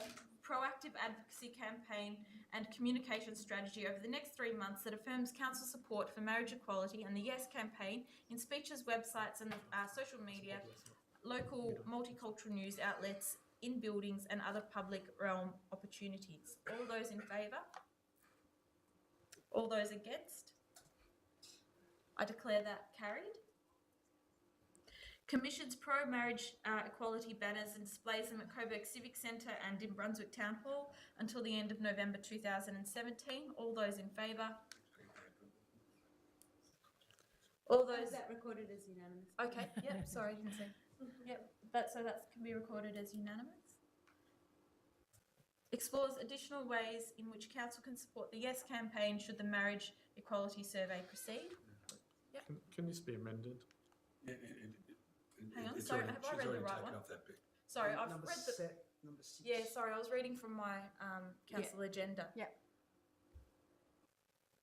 Speaker 6: proactive advocacy campaign and communication strategy over the next 3 months that affirms council support for marriage equality and the Yes campaign in speeches, websites and social media, local multicultural news outlets, in buildings and other public realm opportunities. All those in favour? All those against? I declare that carried. Commissions pro-marriage equality banners and displays them at Coburg Civic Centre and in Brunswick Town Hall until the end of November 2017. All those in favour? All those...
Speaker 16: Is that recorded as unanimous?
Speaker 6: Okay, yep, sorry, I didn't see. Yep, so that can be recorded as unanimous. Explores additional ways in which council can support the Yes campaign should the marriage equality survey proceed. Yep.
Speaker 10: Can this be amended?
Speaker 6: Hang on, sorry, have I read the right one? Sorry, I've
Speaker 17: Number
Speaker 6: read the...
Speaker 17: number 6.
Speaker 6: Yeah, sorry, I was reading from my council agenda.
Speaker 16: Yeah.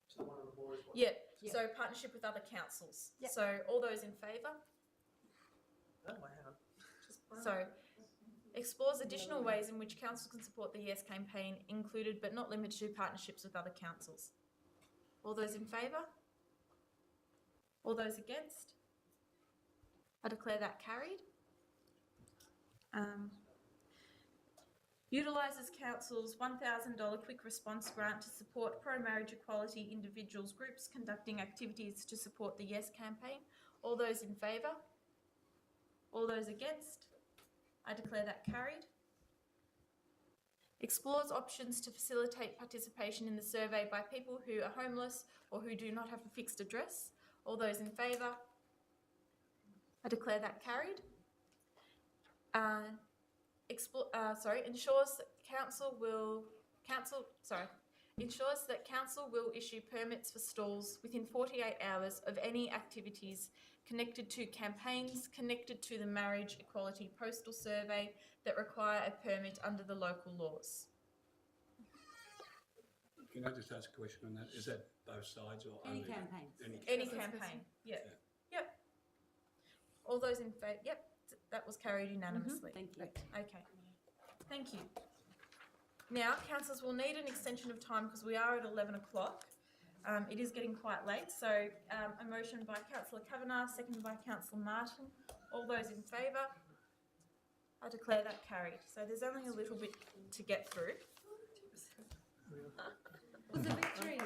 Speaker 12: So one of the boys.
Speaker 6: Yeah, so partnership with other councils.
Speaker 16: Yep.
Speaker 6: So all those in favour?
Speaker 12: Oh, hang on.
Speaker 6: So explores additional ways in which council can support the Yes campaign, included but not limited to partnerships with other councils. All those in favour? All those against? I declare that carried. Utilises council's $1,000 quick response grant to support pro-marriage equality individuals groups conducting activities to support the Yes campaign. All those in favour? All those against? I declare that carried. Explores options to facilitate participation in the survey by people who are homeless or who do not have a fixed address. All those in favour? I declare that carried. Ensures that council will issue permits for stalls within 48 hours of any activities connected to campaigns connected to the marriage equality postal survey that require a permit under the local laws.
Speaker 11: Can I just ask a question on that? Is that both sides or
Speaker 16: Any
Speaker 11: only
Speaker 16: campaigns?
Speaker 6: Any campaign, yeah. Yep. All those in favour? Yep, that was carried unanimously.
Speaker 16: Thank you.
Speaker 6: Okay, thank you. Now, councillors will need an extension of time because we are at 11 o'clock. It is getting quite late, so a motion by Councillor Kavanagh, seconded by Councillor Martin. All those in favour? I declare that carried. So there's only a little bit to get through.
Speaker 16: Was a victory.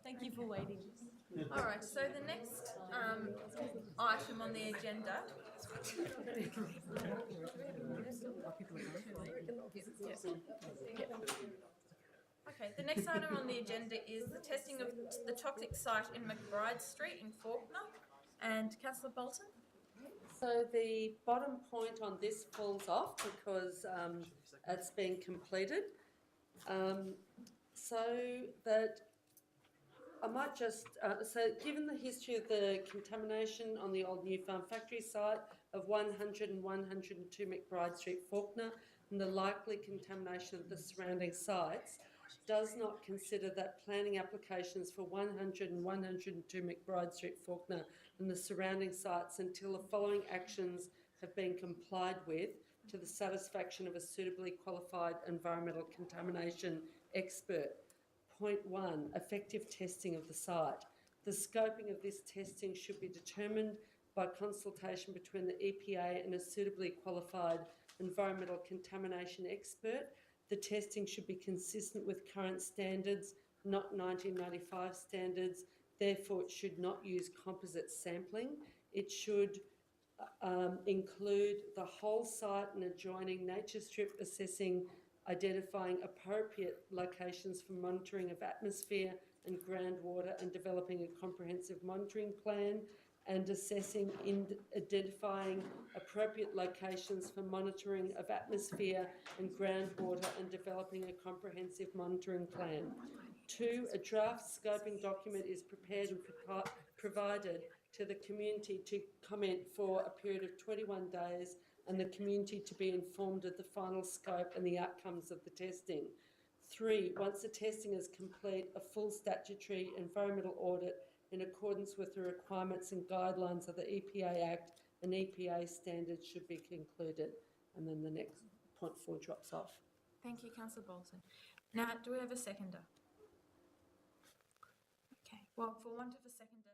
Speaker 6: Thank you for waiting. All right, so the next item on the agenda. Okay, the next item on the agenda is the testing of the toxic site in McBride Street in Faulkner. And Councillor Bolton?
Speaker 8: So the bottom point on this falls off because it's been completed. So that I might just, so given the history of the contamination on the old New Farm factory site of 100 and 102 McBride Street, Faulkner, and the likely contamination of the surrounding sites, does not consider that planning applications for 100 and 102 McBride Street, Faulkner, and the surrounding sites until the following actions have been complied with to the satisfaction of a suitably qualified environmental contamination expert. Point 1, effective testing of the site. The scoping of this testing should be determined by consultation between the EPA and a suitably qualified environmental contamination expert. The testing should be consistent with current standards, not 1995 standards. Therefore, it should not use composite sampling. It should include the whole site and adjoining nature strip, assessing, identifying appropriate locations for monitoring of atmosphere and groundwater, and developing a comprehensive monitoring plan, and assessing identifying appropriate locations for monitoring of atmosphere and groundwater, and developing a comprehensive monitoring plan. 2, a draft scoping document is prepared and provided to the community to comment for a period of 21 days, and the community to be informed of the final scope and the outcomes of the testing. 3, once the testing is complete, a full statutory environmental audit in accordance with the requirements and guidelines of the EPA Act and EPA standards should be concluded. And then the next point 4 drops off.
Speaker 6: Thank you, Councillor Bolton. Now, do we have a seconder? Okay, well, for want of a seconder.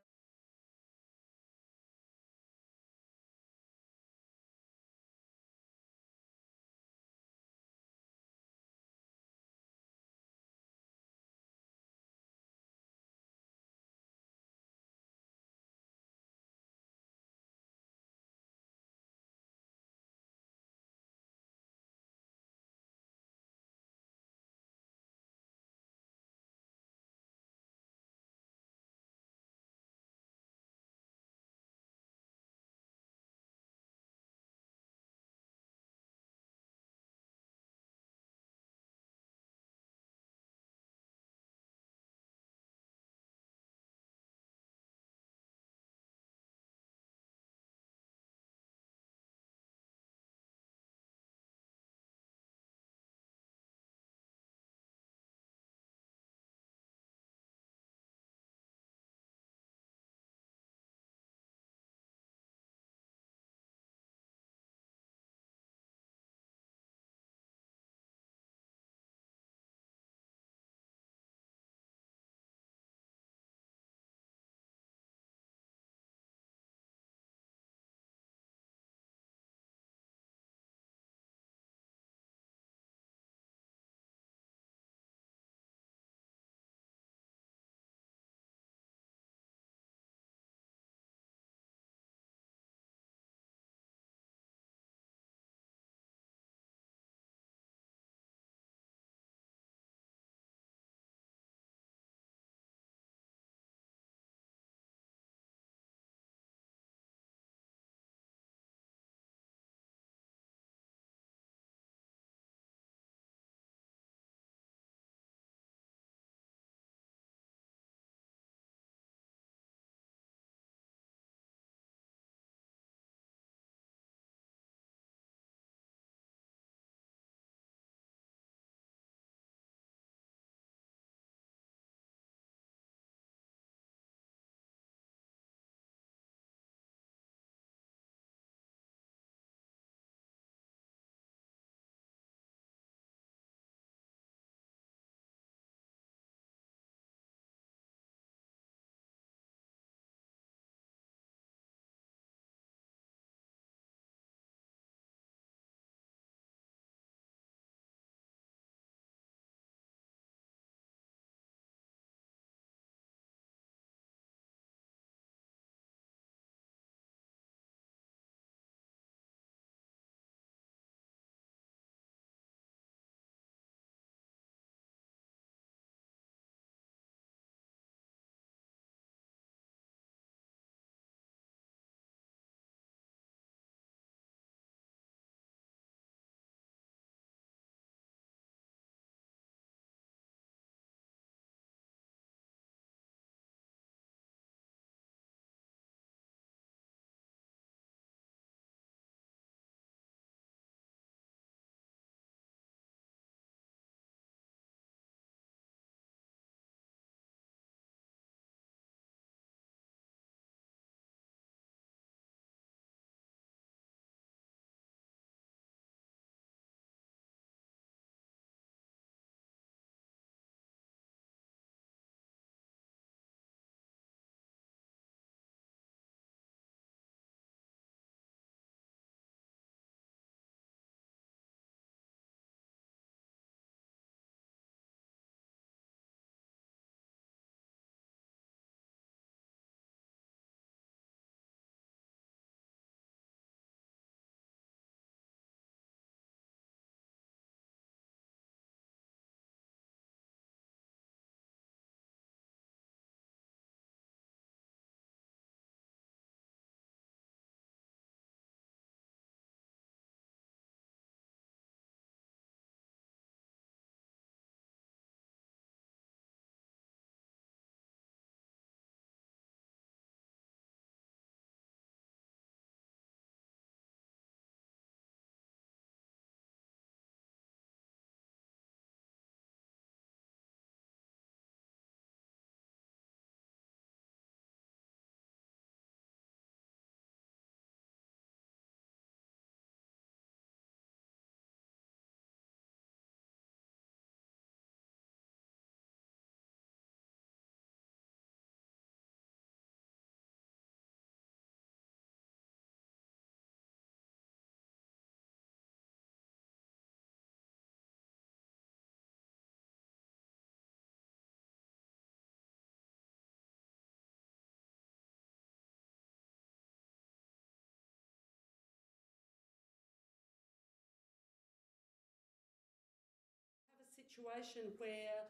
Speaker 8: situation where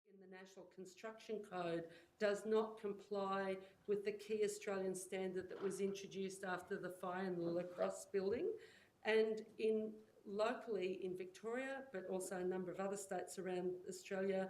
Speaker 8: in the National Construction Code does not comply with the key Australian standard that was introduced after the fire in the lacrosse building. And locally in Victoria, but also a number of other states around Australia,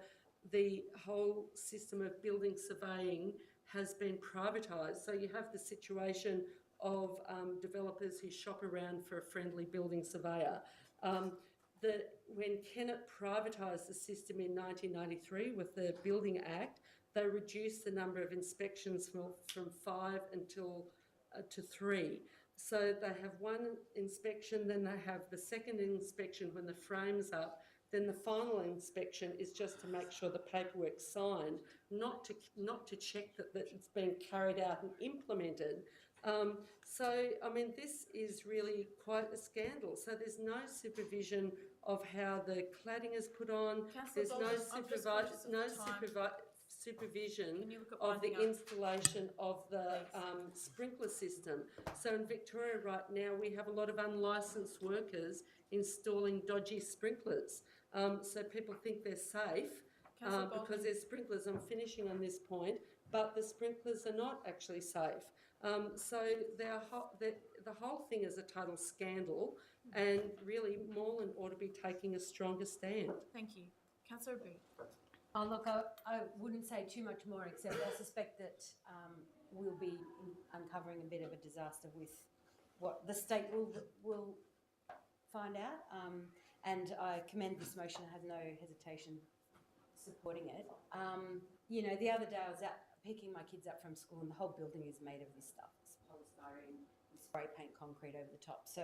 Speaker 8: the whole system of building surveying has been privatised. So you have the situation of developers who shop around for a friendly building surveyor. When Kennett privatised the system in 1993 with the Building Act, they reduced the number of inspections from 5 to 3. So they have one inspection, then they have the second inspection when the frame's up, then the final inspection is just to make sure the paperwork's signed, not to check that it's been carried out and implemented. So, I mean, this is really quite a scandal. So there's no supervision of how the cladding is put on. There's no supervision of the installation of the sprinkler system. So in Victoria right now, we have a lot of unlicensed workers installing dodgy sprinklers. So people think they're safe because there's sprinklers. I'm finishing on this point, but the sprinklers are not actually safe. So the whole thing is a total scandal, and really Moreland ought to be taking a stronger stand.
Speaker 6: Thank you. Councillor Booth.
Speaker 9: Oh, look, I wouldn't say too much more, except I suspect that we'll be uncovering a bit of a disaster with what the state will find out. And I commend this motion. I have no hesitation supporting it. You know, the other day I was out picking my kids up from school, and the whole building is made of this stuff, this polystyrene, and spray paint concrete over the top. So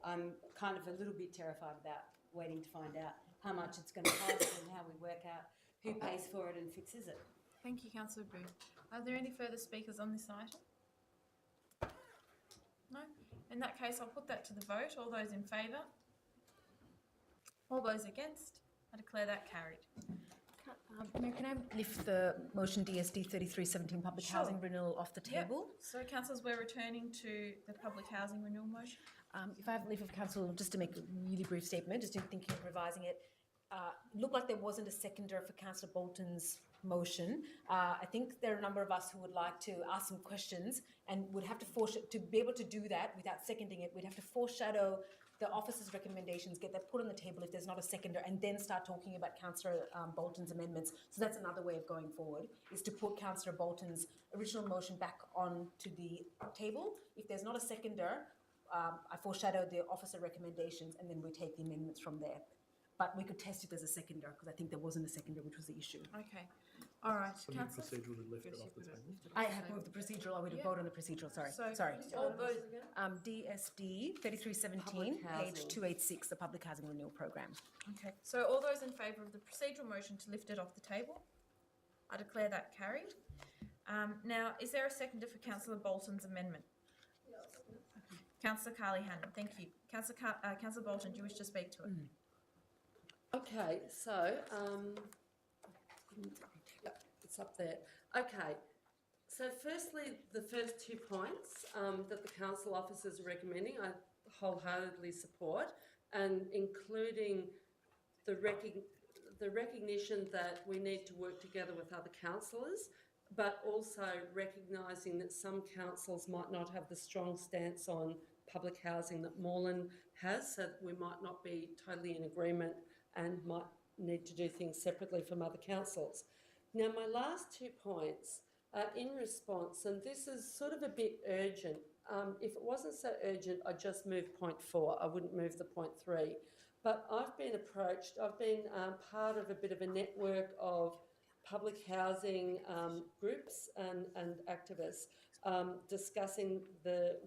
Speaker 9: I'm kind of a little bit terrified about waiting to find out how much it's going to cost and how we work out who pays for it and fixes it.
Speaker 6: Thank you, Councillor Booth. Are there any further speakers on this item? No? In that case, I'll put that to the vote. All those in favour? All those against? I declare that carried.
Speaker 7: Mayor, can I lift the motion DSD 3317 public housing renewal off the table?
Speaker 6: Yep. So, councillors, we're returning to the public housing renewal motion.
Speaker 7: If I have leave of council, just to make a really brief statement, just in thinking of revising it, it looked like there wasn't a seconder for Councillor Bolton's motion. I think there are a number of us who would like to ask some questions and would have to be able to do that without seconding it, we'd have to foreshadow the office's recommendations, get that put on the table if there's not a seconder, and then start talking about Councillor Bolton's amendments. So that's another way of going forward, is to put Councillor Bolton's original motion back onto the table. If there's not a seconder, I foreshadow the officer recommendations, and then we take the amendments from there. But we could test it as a seconder, because I think there wasn't a seconder, which was the issue.
Speaker 6: Okay. All right, Councillor.
Speaker 10: Procedural to lift it off the table.
Speaker 7: I have moved the procedural. I would have voted on the procedural. Sorry.
Speaker 6: All those.
Speaker 7: DSD 3317, page 286, the Public Housing Renewal Program.
Speaker 6: Okay. So all those in favour of the procedural motion to lift it off the table? I declare that carried. Now, is there a seconder for Councillor Bolton's amendment? Councillor Carly Hannon, thank you. Councillor Bolton, do you wish to speak to it?
Speaker 8: Okay, so it's up there. Okay, so firstly, the first 2 points that the council officers are recommending, I wholeheartedly support, and including the recognition that we need to work together with other councillors, but also recognising that some councils might not have the strong stance on public housing that Moreland has, so that we might not be totally in agreement and might need to do things separately from other councils. Now, my last 2 points are in response, and this is sort of a bit urgent. If it wasn't so urgent, I'd just move point 4. I wouldn't move the point 3. But I've been approached, I've been part of a bit of a network of public housing groups and activists discussing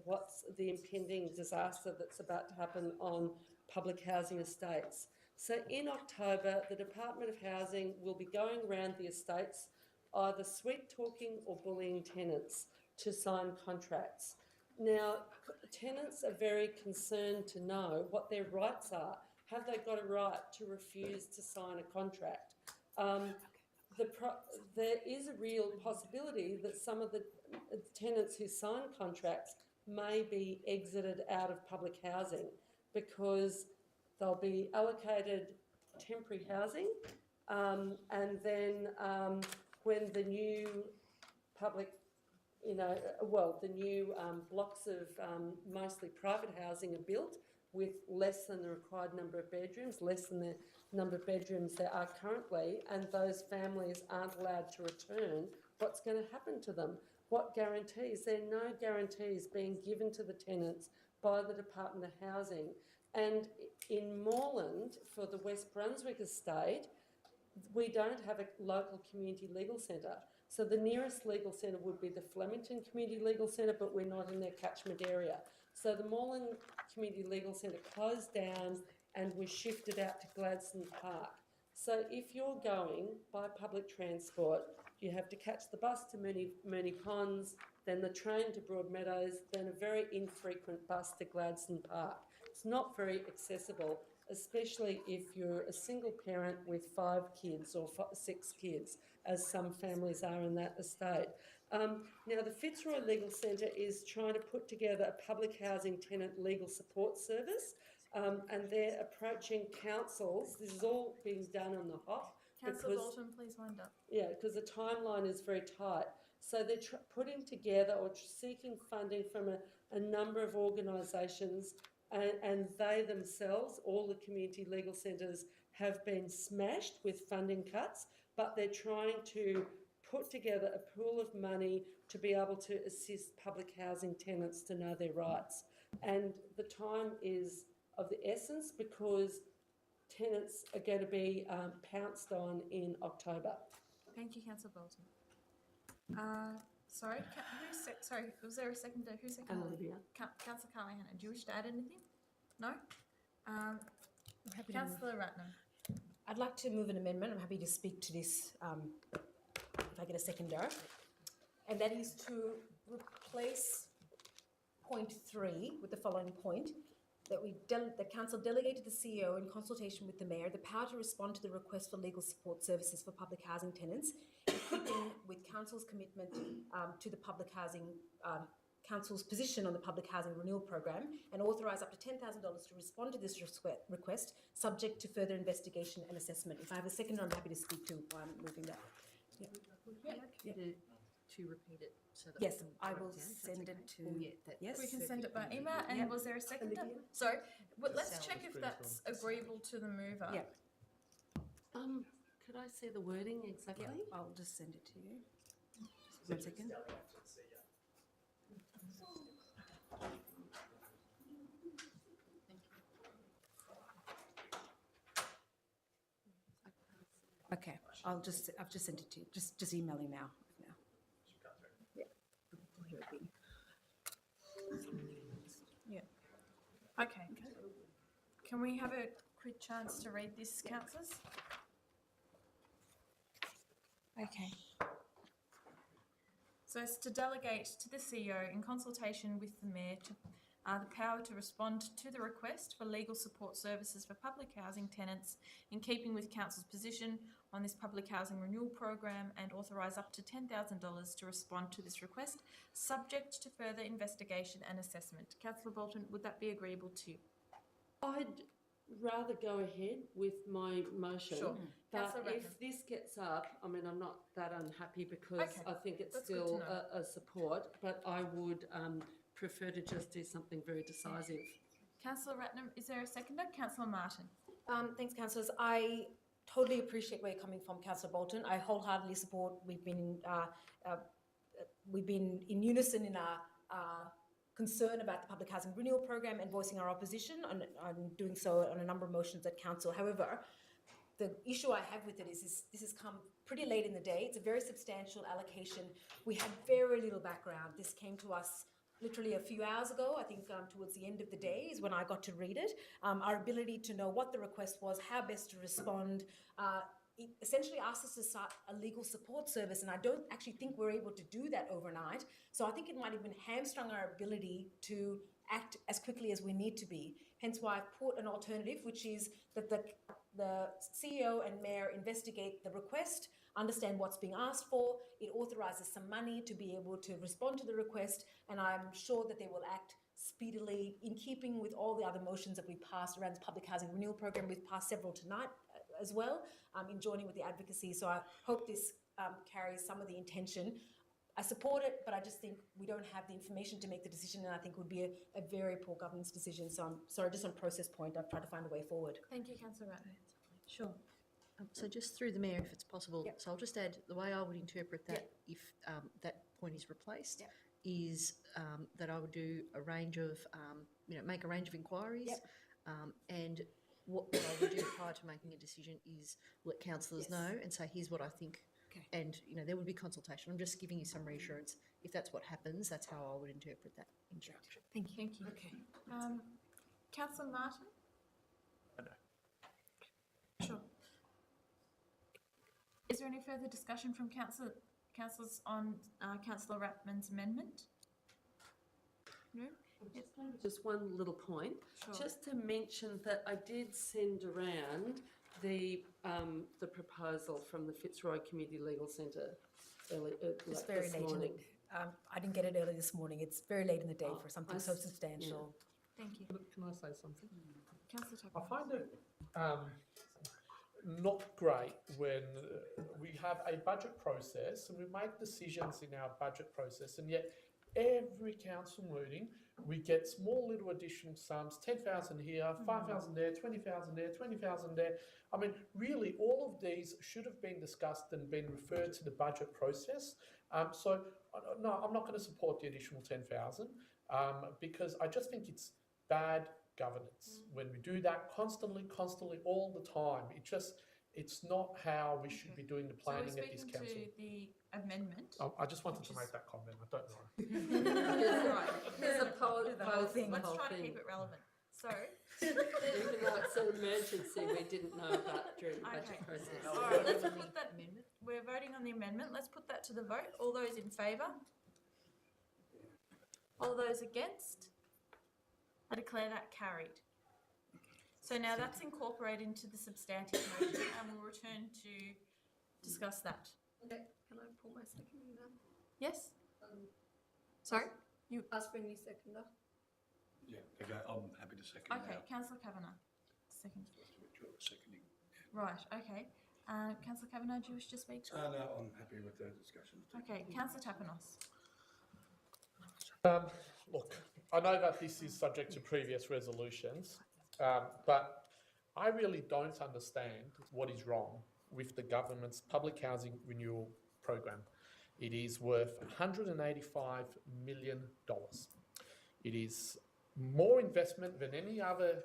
Speaker 8: what's the impending disaster that's about to happen on public housing estates. So in October, the Department of Housing will be going around the estates, either sweet talking or bullying tenants to sign contracts. Now, tenants are very concerned to know what their rights are. Have they got a right to refuse to sign a contract? There is a real possibility that some of the tenants who sign contracts may be exited out of public housing because they'll be allocated temporary housing, and then when the new public, the new blocks of mostly private housing are built with less than the required number of bedrooms, less than the number of bedrooms there are currently, and those families aren't allowed to return, what's going to happen to them? What guarantees? There are no guarantees being given to the tenants by the Department of Housing. And in Moreland, for the West Brunswick estate, we don't have a local community legal centre. So the nearest legal centre would be the Flemington Community Legal Centre, but we're not in their catchment area. So the Moreland Community Legal Centre closed down and was shifted out to Gladstone Park. So if you're going by public transport, you have to catch the bus to Moonee Ponds, then the train to Broadmeadows, then a very infrequent bus to Gladstone Park. It's not very accessible, especially if you're a single parent with 5 kids or 6 kids, as some families are in that estate. Now, the Fitzroy Legal Centre is trying to put together a public housing tenant legal support service, and they're approaching councils. This is all being done on the hop.
Speaker 6: Councillor Bolton, please wind up.
Speaker 8: Yeah, because the timeline is very tight. So they're putting together or seeking funding from a number of organisations, and they themselves, all the community legal centres, have been smashed with funding cuts, but they're trying to put together a pool of money to be able to assist public housing tenants to know their rights. And the time is of the essence because tenants are going to be pounced on in October.
Speaker 6: Thank you, Councillor Bolton. Sorry, was there a seconder? Who seconded?
Speaker 9: Olivia.
Speaker 6: Councillor Callahan, do you wish to add anything? No?
Speaker 7: I'm happy to
Speaker 6: Councillor Ratnam.
Speaker 7: I'd like to move an amendment. I'm happy to speak to this if I get a seconder. And that is to replace point 3 with the following point, that the council delegated the CEO in consultation with the mayor the power to respond to the request for legal support services for public housing tenants, in keeping with council's commitment to the public housing council's position on the public housing renewal program, and authorise up to $10,000 to respond to this request, subject to further investigation and assessment. If I have a seconder, I'm happy to speak to why I'm moving that. Yeah.
Speaker 9: To repeat it so that
Speaker 7: Yes,
Speaker 9: we can
Speaker 7: I
Speaker 9: write
Speaker 7: will
Speaker 9: it down.
Speaker 7: send
Speaker 9: That's
Speaker 7: it
Speaker 9: okay.
Speaker 7: to. Yes,
Speaker 6: We can send it by email. And
Speaker 7: Yep.
Speaker 6: was there a seconder?
Speaker 7: Olivia?
Speaker 6: Sorry, let's check if that's agreeable to the mover.
Speaker 7: Yeah.
Speaker 8: Could I see the wording exactly?
Speaker 7: Yeah, I'll just send it to you. Just 1 second. Okay, I've just sent it to you. Just emailing now. Yeah.
Speaker 6: Yeah. Okay. Can we have a quick chance to read this, councillors? Okay. So it's to delegate to the CEO in consultation with the Mayor the power to respond to the request for legal support services for public housing tenants in keeping with Council's position on this public housing renewal program, and authorise up to $10,000 to respond to this request, subject to further investigation and assessment. Councillor Bolton, would that be agreeable to you?
Speaker 8: I'd rather go ahead with my motion.
Speaker 6: Sure.
Speaker 8: But
Speaker 6: Councillor
Speaker 8: if
Speaker 6: Ratnam.
Speaker 8: this gets up, I mean, I'm not that unhappy because
Speaker 6: Okay,
Speaker 8: I think it's
Speaker 6: that's good
Speaker 8: still
Speaker 6: to know.
Speaker 8: a support, but I would prefer to just do something very decisive.
Speaker 6: Councillor Ratnam, is there a seconder? Councillor Martin.
Speaker 7: Thanks, councillors. I totally appreciate where you're coming from, Councillor Bolton. I wholeheartedly support. We've been in unison in our concern about the public housing renewal program and voicing our opposition on doing so on a number of motions at council. However, the issue I have with it is this has come pretty late in the day. It's a very substantial allocation. We had very little background. This came to us literally a few hours ago. I think towards the end of the day is when I got to read it. Our ability to know what the request was, how best to respond, it essentially asked us to start a legal support service, and I don't actually think we're able to do that overnight. So I think it might have been hamstrung our ability to act as quickly as we need to be. Hence why I've put an alternative, which is that the CEO and Mayor investigate the request, understand what's being asked for. It authorises some money to be able to respond to the request, and I'm sure that they will act speedily in keeping with all the other motions that we passed around the public housing renewal program. We've passed several tonight as well, in joining with the advocacy. So I hope this carries some of the intention. I support it, but I just think we don't have the information to make the decision, and I think it would be a very poor governance decision. So I'm sorry, just on process point, I've tried to find a way forward.
Speaker 6: Thank you, Councillor Ratner.
Speaker 17: Sure. So just through the Mayor, if it's possible,
Speaker 7: Yep.
Speaker 17: so I'll just add the way I would interpret that if that point is replaced is that I would do a range of, make a range of inquiries, and what I would do prior to making a decision is let councillors know and say, here's what I think.
Speaker 7: Okay.
Speaker 17: And, there would be consultation. I'm just giving you some reassurance. If that's what happens, that's how I would interpret that instruction.
Speaker 6: Thank you. Okay. Councillor Martin? Sure. Is there any further discussion from councillors on Councillor Ratman's amendment? No?
Speaker 8: Just one little point, just to mention that I did send around the proposal from the Fitzroy Community Legal Centre
Speaker 7: It's very
Speaker 8: this
Speaker 7: late
Speaker 8: morning.
Speaker 7: I didn't get it early this morning. It's very late in the day for something so substantial.
Speaker 6: Thank you.
Speaker 10: Can I say something?
Speaker 6: Councillor
Speaker 10: I
Speaker 6: Tucker.
Speaker 10: find it not great when we have a budget process and we make decisions in our budget process, and yet every council meeting we get small little additional sums, 10,000 here, 5,000 there, 20,000 there, 20,000 there. I mean, really, all of these should have been discussed and been referred to the budget process. So, no, I'm not going to support the additional 10,000 because I just think it's bad governance when we do that constantly, all the time. It's not how we should be doing the planning at this council.
Speaker 6: To the amendment.
Speaker 10: I just wanted to make that comment. I don't know.
Speaker 8: There's a poll thing.
Speaker 6: Let's try to keep it relevant. So,
Speaker 8: Even though it's an emergency, we didn't know about during the budget process.
Speaker 6: All right, let's put that. We're voting on the amendment. Let's put that to the vote. All those in favour? All those against? I declare that carried. So now that's incorporated into the substantive motion, and we'll return to discuss that.
Speaker 15: Okay, can I pull my second now?
Speaker 6: Yes? Sorry?
Speaker 15: You asked for a new seconder.
Speaker 11: Yeah, okay, I'm happy to second
Speaker 6: Okay,
Speaker 11: now.
Speaker 6: Councillor Kavanagh. Second.
Speaker 11: Seconding.
Speaker 6: Right, okay. Councillor Kavanagh, do you wish to speak?
Speaker 11: No, I'm happy with the discussion.
Speaker 6: Okay, Councillor Tapanos.
Speaker 10: Look, I know that this is subject to previous resolutions, but I really don't understand what is wrong with the government's public housing renewal program. It is worth $185 million. It is more investment than any other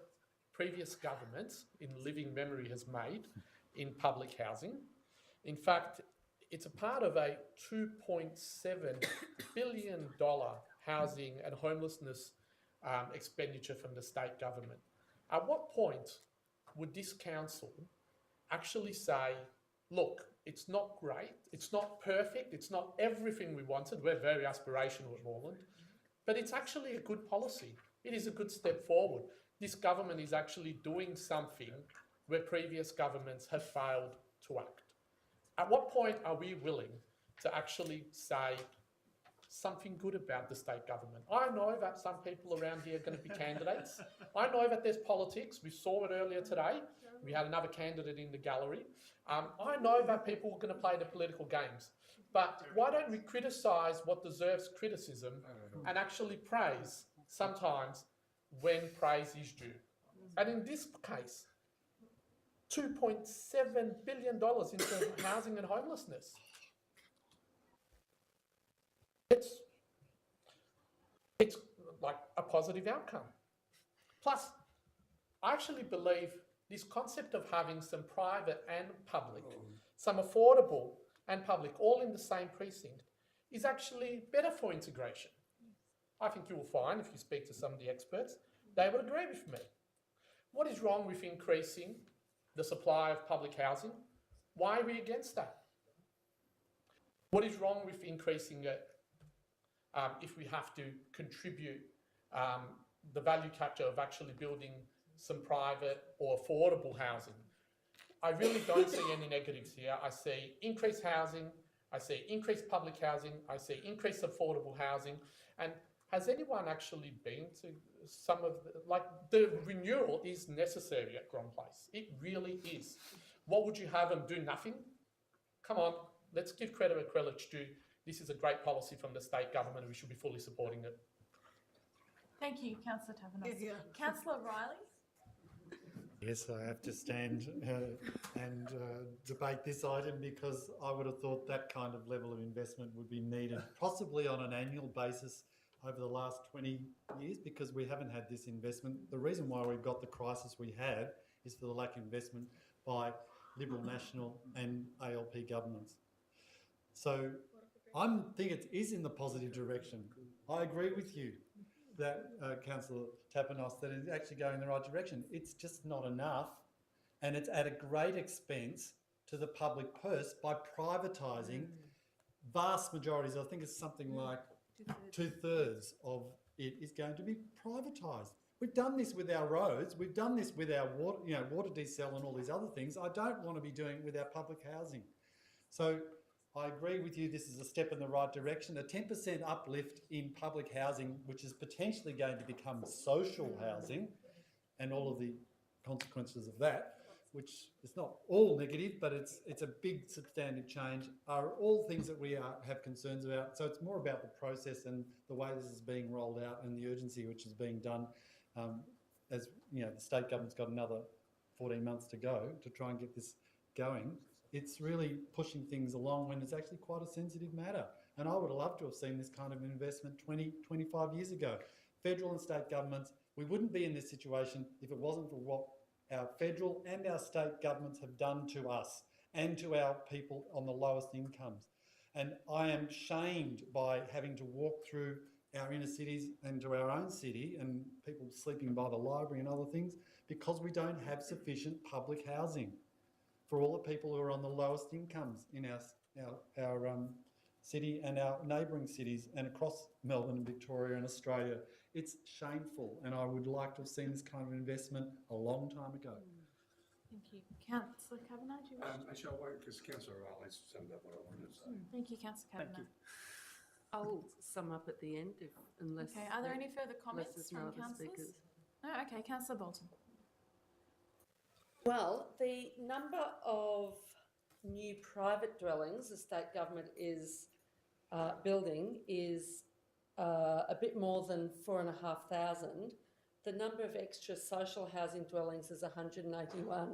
Speaker 10: previous government in living memory has made in public housing. In fact, it's a part of a $2.7 billion housing and homelessness expenditure from the state government. At what point would this council actually say, look, it's not great, it's not perfect, it's not everything we wanted, we're very aspirational at Moreland, but it's actually a good policy. It is a good step forward. This government is actually doing something where previous governments have failed to act. At what point are we willing to actually say something good about the state government? I know that some people around here are going to be candidates. I know that there's politics. We saw it earlier today. We had another candidate in the gallery. I know that people are going to play the political games. But why don't we criticise what deserves criticism and actually praise sometimes when praise is due? And in this case, $2.7 billion into housing and homelessness. It's like a positive outcome. Plus, I actually believe this concept of having some private and public, some affordable and public, all in the same precinct, is actually better for integration. I think you will find, if you speak to some of the experts, they would agree with me. What is wrong with increasing the supply of public housing? Why are we against that? What is wrong with increasing it if we have to contribute the value capture of actually building some private or affordable housing? I really don't see any negatives here. I see increased housing, I see increased public housing, I see increased affordable housing. And has anyone actually been to some of the renewal is necessary at Grand Place. It really is. What would you have them do nothing? Come on, let's give credit where credit's due. This is a great policy from the state government and we should be fully supporting it.
Speaker 6: Thank you, Councillor Tavernos. Councillor Riley?
Speaker 2: Yes, I have to stand and debate this item because I would have thought that kind of level of investment would be needed, possibly on an annual basis over the last 20 years, because we haven't had this investment. The reason why we've got the crisis we have is for the lack of investment by Liberal, National and ALP governments. So I think it is in the positive direction. I agree with you that Councillor Tapanos, that it's actually going in the right direction. It's just not enough, and it's at a great expense to the public purse by privatising vast majorities. I think it's something like two-thirds of it is going to be privatised. We've done this with our roads. We've done this with our water, water decel and all these other things. I don't want to be doing it with our public housing. So I agree with you, this is a step in the right direction. A 10% uplift in public housing, which is potentially going to become social housing, and all of the consequences of that, which is not all negative, but it's a big substantive change, are all things that we have concerns about. So it's more about the process and the way this is being rolled out and the urgency which is being done. As you know, the state government's got another 14 months to go to try and get this going. It's really pushing things along when it's actually quite a sensitive matter. And I would have loved to have seen this kind of investment 20, 25 years ago. Federal and state governments, we wouldn't be in this situation if it wasn't for what our federal and our state governments have done to us and to our people on the lowest incomes. And I am shamed by having to walk through our inner cities and to our own city and people sleeping by the library and other things because we don't have sufficient public housing for all the people who are on the lowest incomes in our city and our neighbouring cities and across Melbourne and Victoria and Australia. It's shameful, and I would like to have seen this kind of investment a long time ago.
Speaker 6: Thank you. Councillor Kavanagh, do you wish to...
Speaker 11: Actually, I'll wait because Councillor Riley's summed up what I wanted to say.
Speaker 6: Thank you, Councillor Kavanagh.
Speaker 8: I'll sum up at the end unless...
Speaker 6: Okay, are there any further comments
Speaker 8: there's
Speaker 6: from
Speaker 8: no other
Speaker 6: councillors?
Speaker 8: speakers.
Speaker 6: No, okay, Councillor Bolton.
Speaker 8: Well, the number of new private dwellings the state government is building is a bit more than 4,500. The number of extra social housing dwellings is 181.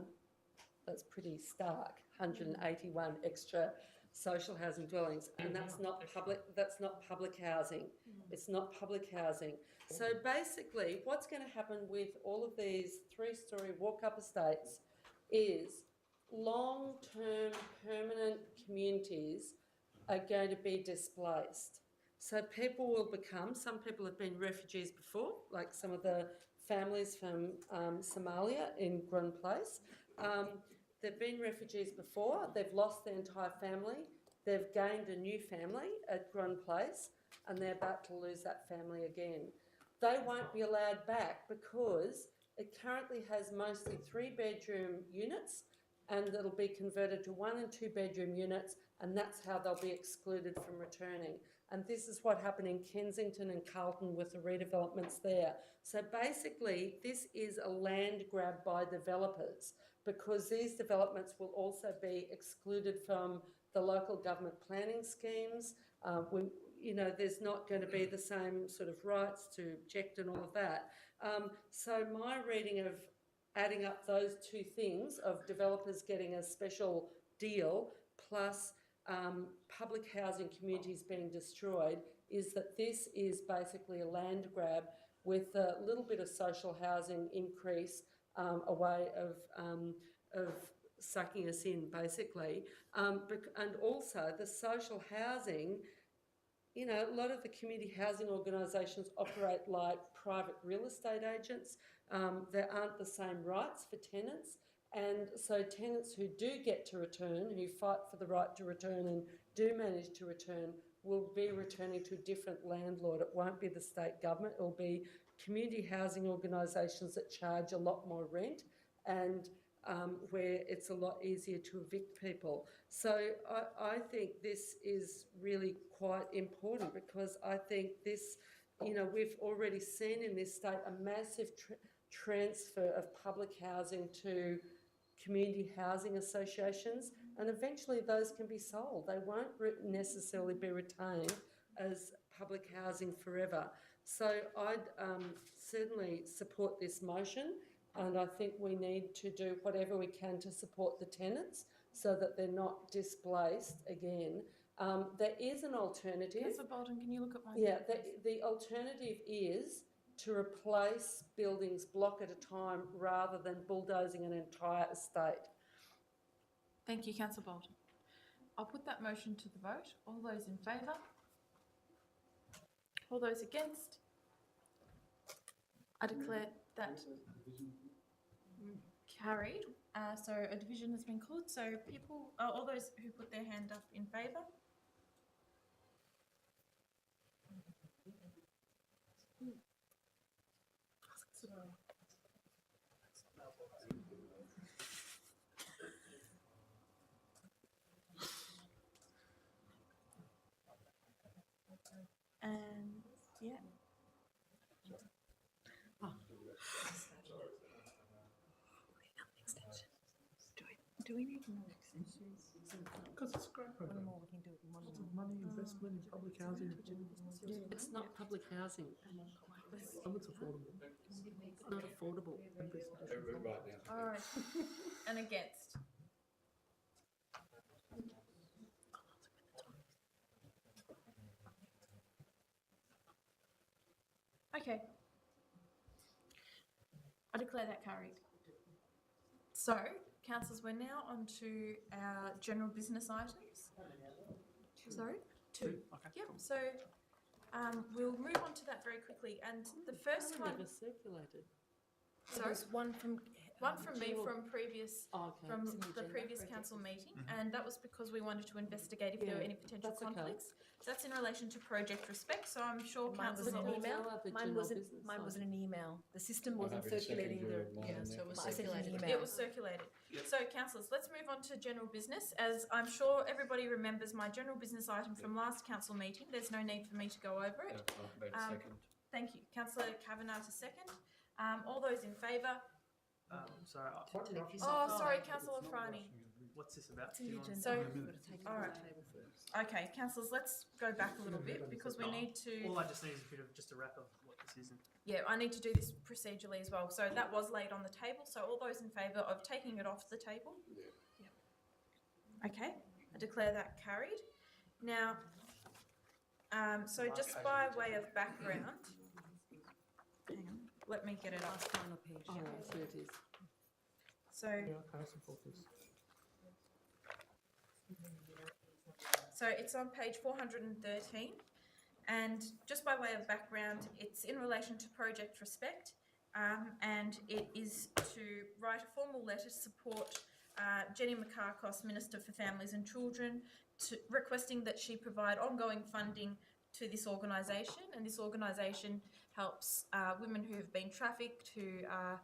Speaker 8: That's pretty stark. 181 extra social housing dwellings, and that's not public. That's not public housing. It's not public housing. So basically, what's going to happen with all of these three-storey walk-up estates is long-term permanent communities are going to be displaced. So people will become, some people have been refugees before, like some of the families from Somalia in Grand Place. They've been refugees before, they've lost their entire family, they've gained a new family at Grand Place, and they're about to lose that family again. They won't be allowed back because it currently has mostly 3-bedroom units, and it'll be converted to 1- and 2-bedroom units, and that's how they'll be excluded from returning. And this is what happened in Kensington and Carlton with the redevelopments there. So basically, this is a land grab by developers because these developments will also be excluded from the local government planning schemes. There's not going to be the same sort of rights to object and all of that. So my reading of adding up those two things of developers getting a special deal plus public housing communities being destroyed is that this is basically a land grab with a little bit of social housing increase, a way of sucking us in, basically. And also the social housing, a lot of the community housing organisations operate like private real estate agents. There aren't the same rights for tenants. And so tenants who do get to return, who fight for the right to return and do manage to return, will be returning to a different landlord. It won't be the state government. It will be community housing organisations that charge a lot more rent and where it's a lot easier to evict people. So I think this is really quite important, because I think this, we've already seen in this state a massive transfer of public housing to community housing associations, and eventually those can be sold. They won't necessarily be retained as public housing forever. So I'd certainly support this motion, and I think we need to do whatever we can to support the tenants so that they're not displaced again. There is an alternative.
Speaker 6: Councillor Bolton, can you look at my...
Speaker 8: Yeah, the alternative is to replace buildings block at a time rather than bulldozing an entire estate.
Speaker 6: Thank you, Councillor Bolton. I'll put that motion to the vote. All those in favour? All those against? I declare that carried. So a division has been called. So all those who put their hand up in favour? And yeah.
Speaker 17: Do we need more extensions?
Speaker 10: Because it's great.
Speaker 17: One more, we can do it in one more.
Speaker 10: Money investment in public housing.
Speaker 8: It's not public housing.
Speaker 10: It's affordable.
Speaker 8: It's not affordable.
Speaker 6: All right. And against? Okay. I declare that carried. So, councillors, we're now on to our general business items. Sorry? Two.
Speaker 12: Okay.
Speaker 6: Yep. So, we'll move on to that very quickly. And the first one...
Speaker 8: Never circulated.
Speaker 6: Sorry?
Speaker 9: There's one from
Speaker 6: me from previous from the previous council meeting, and that was because we wanted to investigate if there were any potential conflicts. That's in relation to Project Respect. So I'm sure
Speaker 9: Mine was
Speaker 6: council
Speaker 9: an email. Mine was in an email. The system wasn't circulating.
Speaker 17: So it was
Speaker 9: I sent an
Speaker 17: circulated.
Speaker 9: email.
Speaker 6: It was circulated. So, councillors, let's move on to general business. As I'm sure everybody remembers my general business item from last council meeting, there's no need for me to go over it. Thank you. Councillor Kavanagh to second. All those in favour? Sorry, Councillor Franny.
Speaker 12: What's this about?
Speaker 6: So, all right. Okay, councillors, let's go back a little bit because we need to...
Speaker 12: All I just need is a bit of just a wrap of what this is.
Speaker 6: Yeah, I need to do this procedurally as well. So that was laid on the table. So all those in favour of taking it off the table? Yeah. Okay, I declare that carried. Now, so just by way of background, hang on, let me get it up.
Speaker 9: Final page.
Speaker 8: Oh, here it is.
Speaker 6: So,
Speaker 10: Yeah, I support this.
Speaker 6: so it's on page 413, and just by way of background, it's in relation to Project Respect, and it is to write a formal letter to support Jenny McCarkos, Minister for Families and Children, requesting that she provide ongoing funding to this organisation, and this organisation helps women who have been trafficked, who are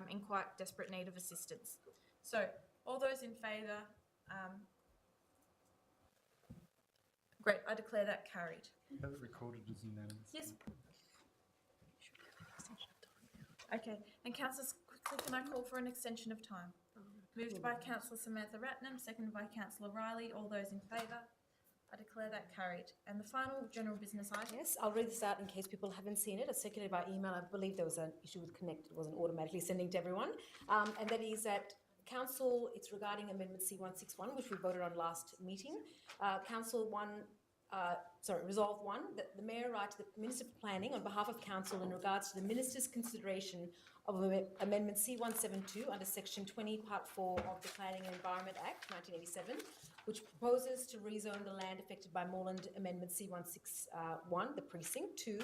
Speaker 6: in quite desperate need of assistance. So, all those in favour? Great, I declare that carried.
Speaker 2: Have it recorded as unanimous.
Speaker 6: Yes. Okay, and councillors, quickly can I call for an extension of time? Moved by Councillor Samantha Ratnam, seconded by Councillor Riley. All those in favour? I declare that carried. And the final general business item?
Speaker 9: Yes, I'll read this out in case people haven't seen it. It's circulated by email. I believe there was an issue with Connect. It wasn't automatically sending to everyone. And that is that Council, it's regarding Amendment C161, which we voted on last meeting. Resolve 1, that the Mayor write to the Minister for Planning on behalf of Council in regards to the Minister's consideration of Amendment C172 under Section 20, Part 4 of the Planning and Environment Act 1987, which proposes to rezone the land affected by Moreland Amendment C161, the precinct, to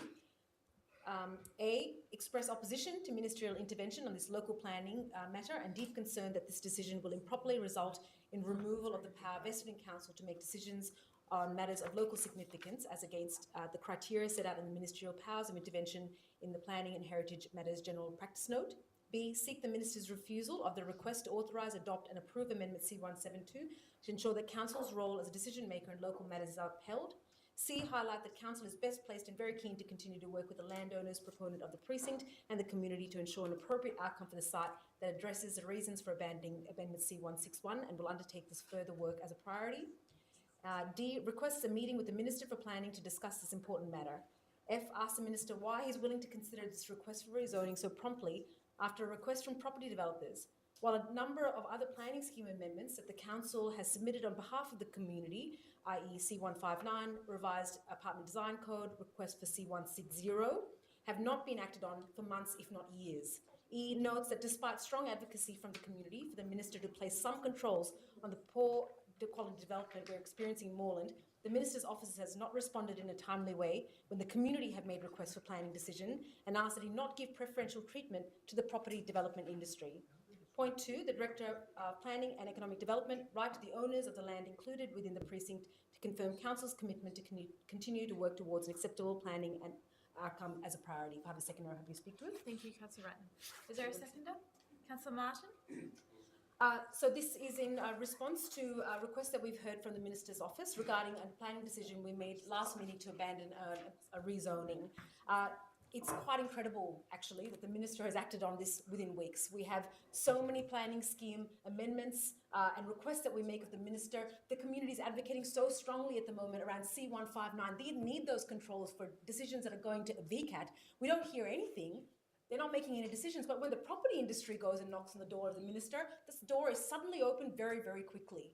Speaker 9: A, express opposition to ministerial intervention on this local planning matter and deep concern that this decision will improperly result in removal of the power vested in Council to make decisions on matters of local significance as against the criteria set out in the Ministerial Powers of Intervention in the Planning and Heritage Matters General Practice Note.
Speaker 7: B, seek the Minister's refusal of the request to authorise, adopt and approve Amendment C172 to ensure that Council's role as a decision maker in local matters is upheld. C, highlight that Council is best placed and very keen to continue to work with the landowners, proponent of the precinct and the community to ensure an appropriate outcome for the site that addresses the reasons for abandoning Amendment C161 and will undertake this further work as a priority. D, requests a meeting with the Minister for Planning to discuss this important matter. F, asks the Minister why he's willing to consider this request for rezoning so promptly after a request from property developers. While a number of other planning scheme amendments that the Council has submitted on behalf of the community, i.e. C159, Revised Apartment Design Code, request for C160, have not been acted on for months, if not years. E notes that despite strong advocacy from the community for the Minister to place some controls on the poor quality development we're experiencing in Moreland, the Minister's office has not responded in a timely way when the community have made requests for planning decision and asked that he not give preferential treatment to the property development industry. Point 2, the Director of Planning and Economic Development write to the owners of the land included within the precinct to confirm Council's commitment to continue to work towards an acceptable planning and outcome as a priority. If I have a seconder, I'm happy to speak to it.
Speaker 6: Thank you, Councillor Ratnam. Is there a seconder? Councillor Martin?
Speaker 7: So this is in response to a request that we've heard from the Minister's office regarding a planning decision we made last meeting to abandon a rezoning. It's quite incredible, actually, that the Minister has acted on this within weeks. We have so many planning scheme amendments and requests that we make of the Minister. The community is advocating so strongly at the moment around C159. They need those controls for decisions that are going to VCAT. We don't hear anything. They're not making any decisions, but when the property industry goes and knocks on the door of the Minister, this door is suddenly opened very, very quickly.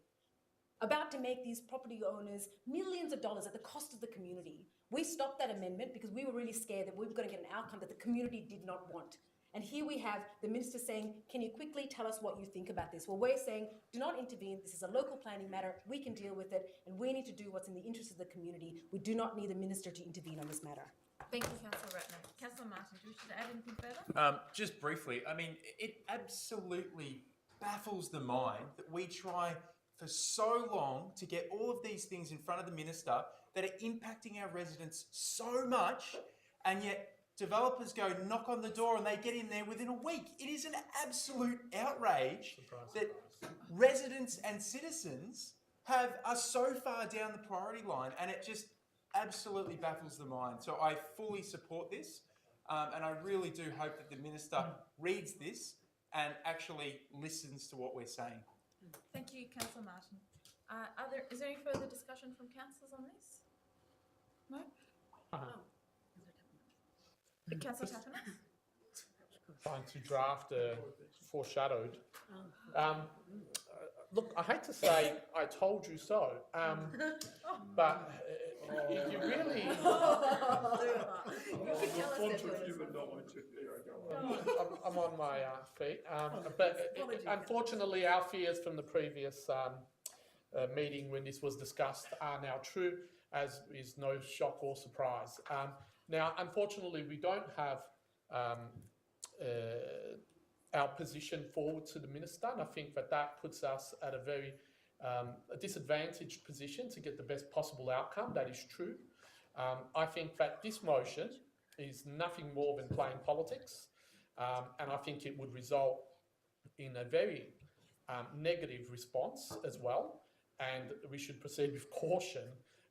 Speaker 7: About to make these property owners millions of dollars at the cost of the community. We stopped that amendment because we were really scared that we were going to get an outcome that the community did not want. And here we have the Minister saying, can you quickly tell us what you think about this? Well, we're saying, do not intervene. This is a local planning matter. We can deal with it, and we need to do what's in the interest of the community. We do not need the Minister to intervene on this matter.
Speaker 6: Thank you, Councillor Ratnam. Councillor Martin, do you wish to add anything further?
Speaker 13: Just briefly, I mean, it absolutely baffles the mind that we try for so long to get all of these things in front of the Minister that are impacting our residents so much, and yet developers go knock on the door and they get in there within a week. It is an absolute outrage that residents and citizens are so far down the priority line, and it just absolutely baffles the mind. So I fully support this, and I really do hope that the Minister reads this and actually listens to what we're saying.
Speaker 6: Thank you, Councillor Martin. Is there any further discussion from councillors on this? No? Councillor Tappanas?
Speaker 10: Trying to draft a foreshadowed. Look, I hate to say I told you so, but you really... I'm on my feet. But unfortunately, our fears from the previous meeting when this was discussed are now true, as is no shock or surprise. Now, unfortunately, we don't have our position forward to the Minister, and I think that puts us at a very disadvantaged position to get the best possible outcome. That is true. I think that this motion is nothing more than playing politics, and I think it would result in a very negative response as well, and we should proceed with caution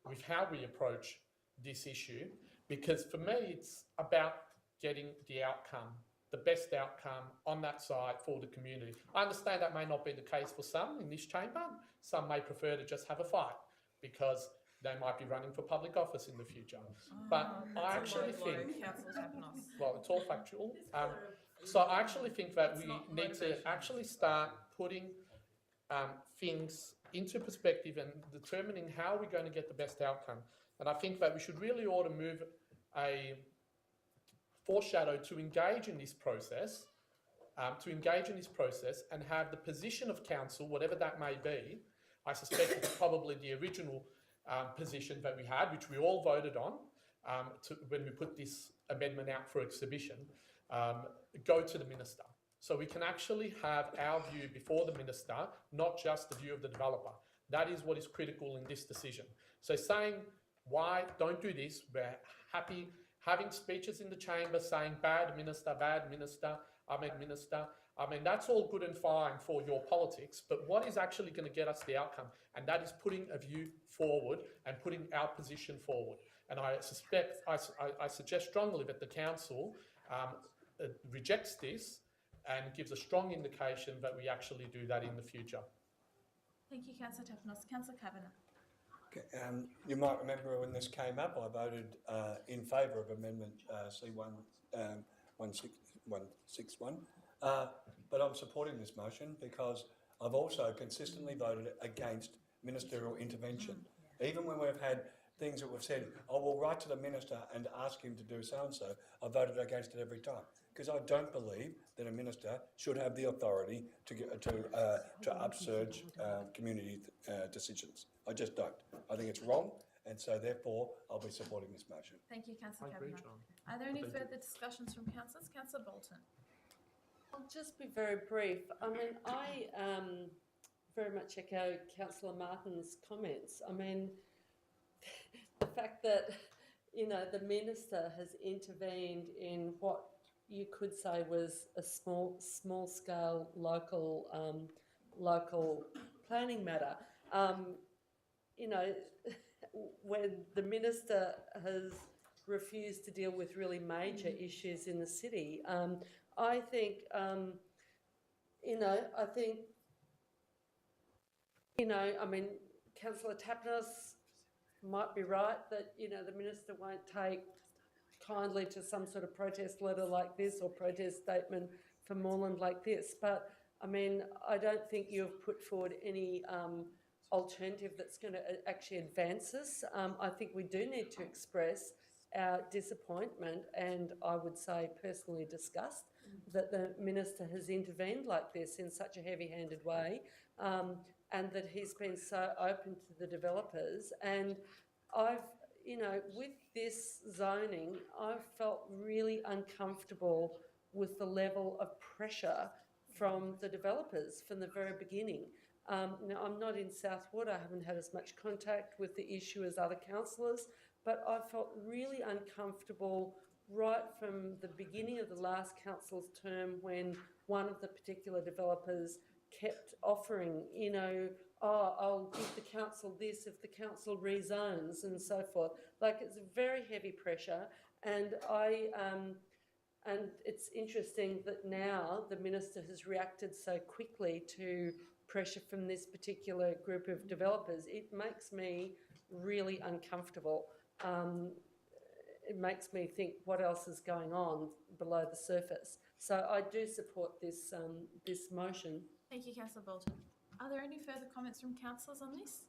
Speaker 10: with how we approach this issue, because for me it's about getting the outcome, the best outcome on that side for the community. I understand that may not be the case for some in this chamber. Some may prefer to just have a fight because they might be running for public office in the future. But I actually think, well, it's all factual. So I actually think that we need to actually start putting things into perspective and determining how we're going to get the best outcome. And I think that we should really ought to move a foreshadow to engage in this process, and have the position of council, whatever that may be. I suspect it's probably the original position that we had, which we all voted on when we put this amendment out for exhibition, go to the Minister. So we can actually have our view before the Minister, not just the view of the developer. That is what is critical in this decision. So saying, why don't do this, we're happy having speeches in the chamber saying bad minister, I mean, Minister, I mean, that's all good and fine for your politics, but what is actually going to get us the outcome? And that is putting a view forward and putting our position forward. And I suggest strongly that the council rejects this and gives a strong indication that we actually do that in the future.
Speaker 6: Thank you, Councillor Tapanos. Councillor Kavanagh.
Speaker 11: Okay, you might remember when this came up, I voted in favour of Amendment C161, but I'm supporting this motion because I've also consistently voted against ministerial intervention. Even when we've had things that we've said, oh, we'll write to the minister and ask him to do so-and-so, I voted against it every time. Because I don't believe that a minister should have the authority to upsurge community decisions. I just don't. I think it's wrong, and so therefore I'll be supporting this motion.
Speaker 6: Thank you, Councillor Kavanagh. Are there any further discussions from councillors? Councillor Bolton.
Speaker 8: I'll just be very brief. I mean, I very much echo Councillor Martin's comments. I mean, the fact that, you know, the minister has intervened in what you could say was a small scale local planning matter. You know, when the minister has refused to deal with really major issues in the city, I think, you know, I mean, Councillor Tapanos might be right that, you know, the minister won't take kindly to some sort of protest letter like this or protest statement from Moreland like this. But, I mean, I don't think you've put forward any alternative that's going to actually advance us. I think we do need to express our disappointment and I would say personally disgust that the minister has intervened like this in such a heavy-handed way, and that he's been so open to the developers. And I've, you know, with this zoning, I've felt really uncomfortable with the level of pressure from the developers from the very beginning. Now, I'm not in Southwood, I haven't had as much contact with the issue as other councillors, but I felt really uncomfortable right from the beginning of the last council's term when one of the particular developers kept offering, you know, oh, I'll give the council this if the council rezones and so forth. Like, it's very heavy pressure, and and it's interesting that now the minister has reacted so quickly to pressure from this particular group of developers. It makes me really uncomfortable. It makes me think what else is going on below the surface. So I do support this this motion.
Speaker 6: Thank you, Councillor Bolton. Are there any further comments from councillors on this?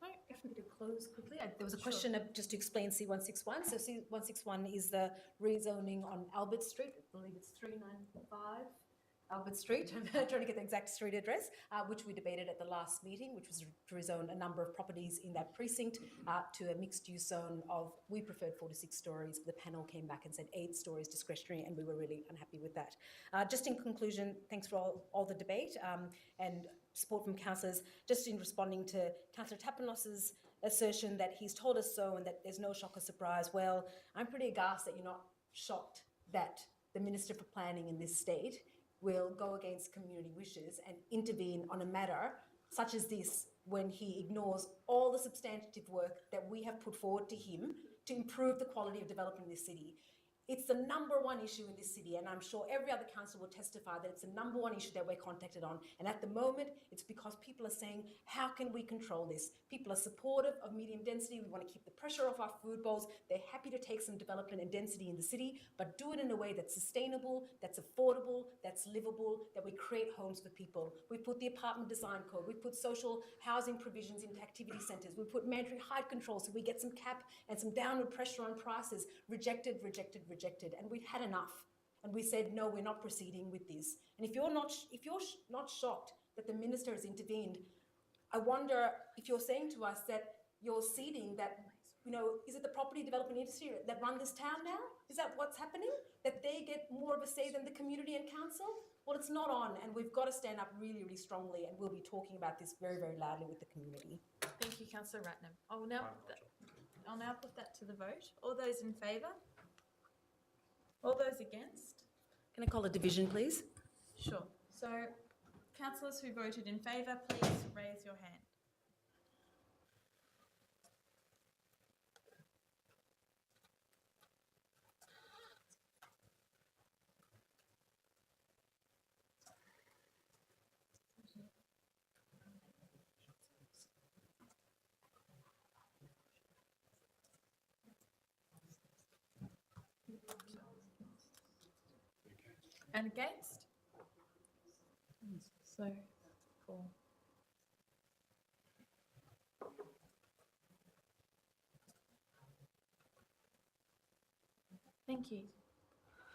Speaker 6: No?
Speaker 7: If we could close quickly. There was a question just to explain C161. So C161 is the rezoning on Albert Street. I believe it's 395 Albert Street. I'm trying to get the exact street address, which we debated at the last meeting, which was to rezone a number of properties in that precinct to a mixed-use zone of, we preferred 4 to 6 stories. The panel came back and said 8 stories discretionary, and we were really unhappy with that. Just in conclusion, thanks for all the debate and support from councillors. Just in responding to Councillor Tapanos's assertion that he's told us so and that there's no shock or surprise, well, I'm pretty aghast that you're not shocked that the Minister for Planning in this state will go against community wishes and intervene on a matter such as this when he ignores all the substantive work that we have put forward to him to improve the quality of development in this city. It's the #1 issue in this city, and I'm sure every other council will testify that it's the #1 issue that we're contacted on. And at the moment, it's because people are saying, how can we control this? People are supportive of medium density. We want to keep the pressure off our food bowls. They're happy to take some development and density in the city, but do it in a way that's sustainable, that's affordable, that's livable, that we create homes for people. We put the apartment design code. We put social housing provisions into activity centres. We put mandatory height control so we get some cap and some downward pressure on prices. Rejected, and we'd had enough. And we said, no, we're not proceeding with this. And if you're not shocked that the minister has intervened, I wonder if you're saying to us that you're ceding that, you know, is it the property development industry that run this town now? Is that what's happening? That they get more of a say than the community and council? Well, it's not on, and we've got to stand up really, really strongly, and we'll be talking about this very, very loudly with the community.
Speaker 6: Thank you, Councillor Ratnam. I'll now put that to the vote. All those in favour? All those against?
Speaker 7: Can I call a division, please?
Speaker 6: Sure. So, councillors who voted in favour, please raise your hand. And against? So, 4. Thank you.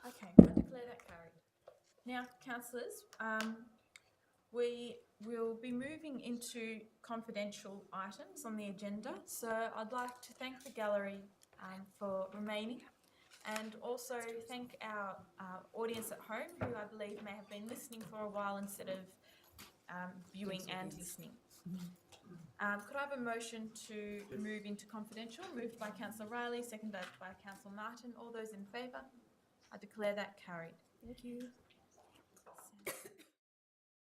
Speaker 6: Okay, I declare that carried. Now, councillors, we will be moving into confidential items on the agenda. So I'd like to thank the gallery for remaining, and also thank our audience at home, who I believe may have been listening for a while instead of viewing and listening. Could I have a motion to move into confidential? Moved by Councillor Riley, seconded by Councillor Martin. All those in favour? I declare that carried. Thank you.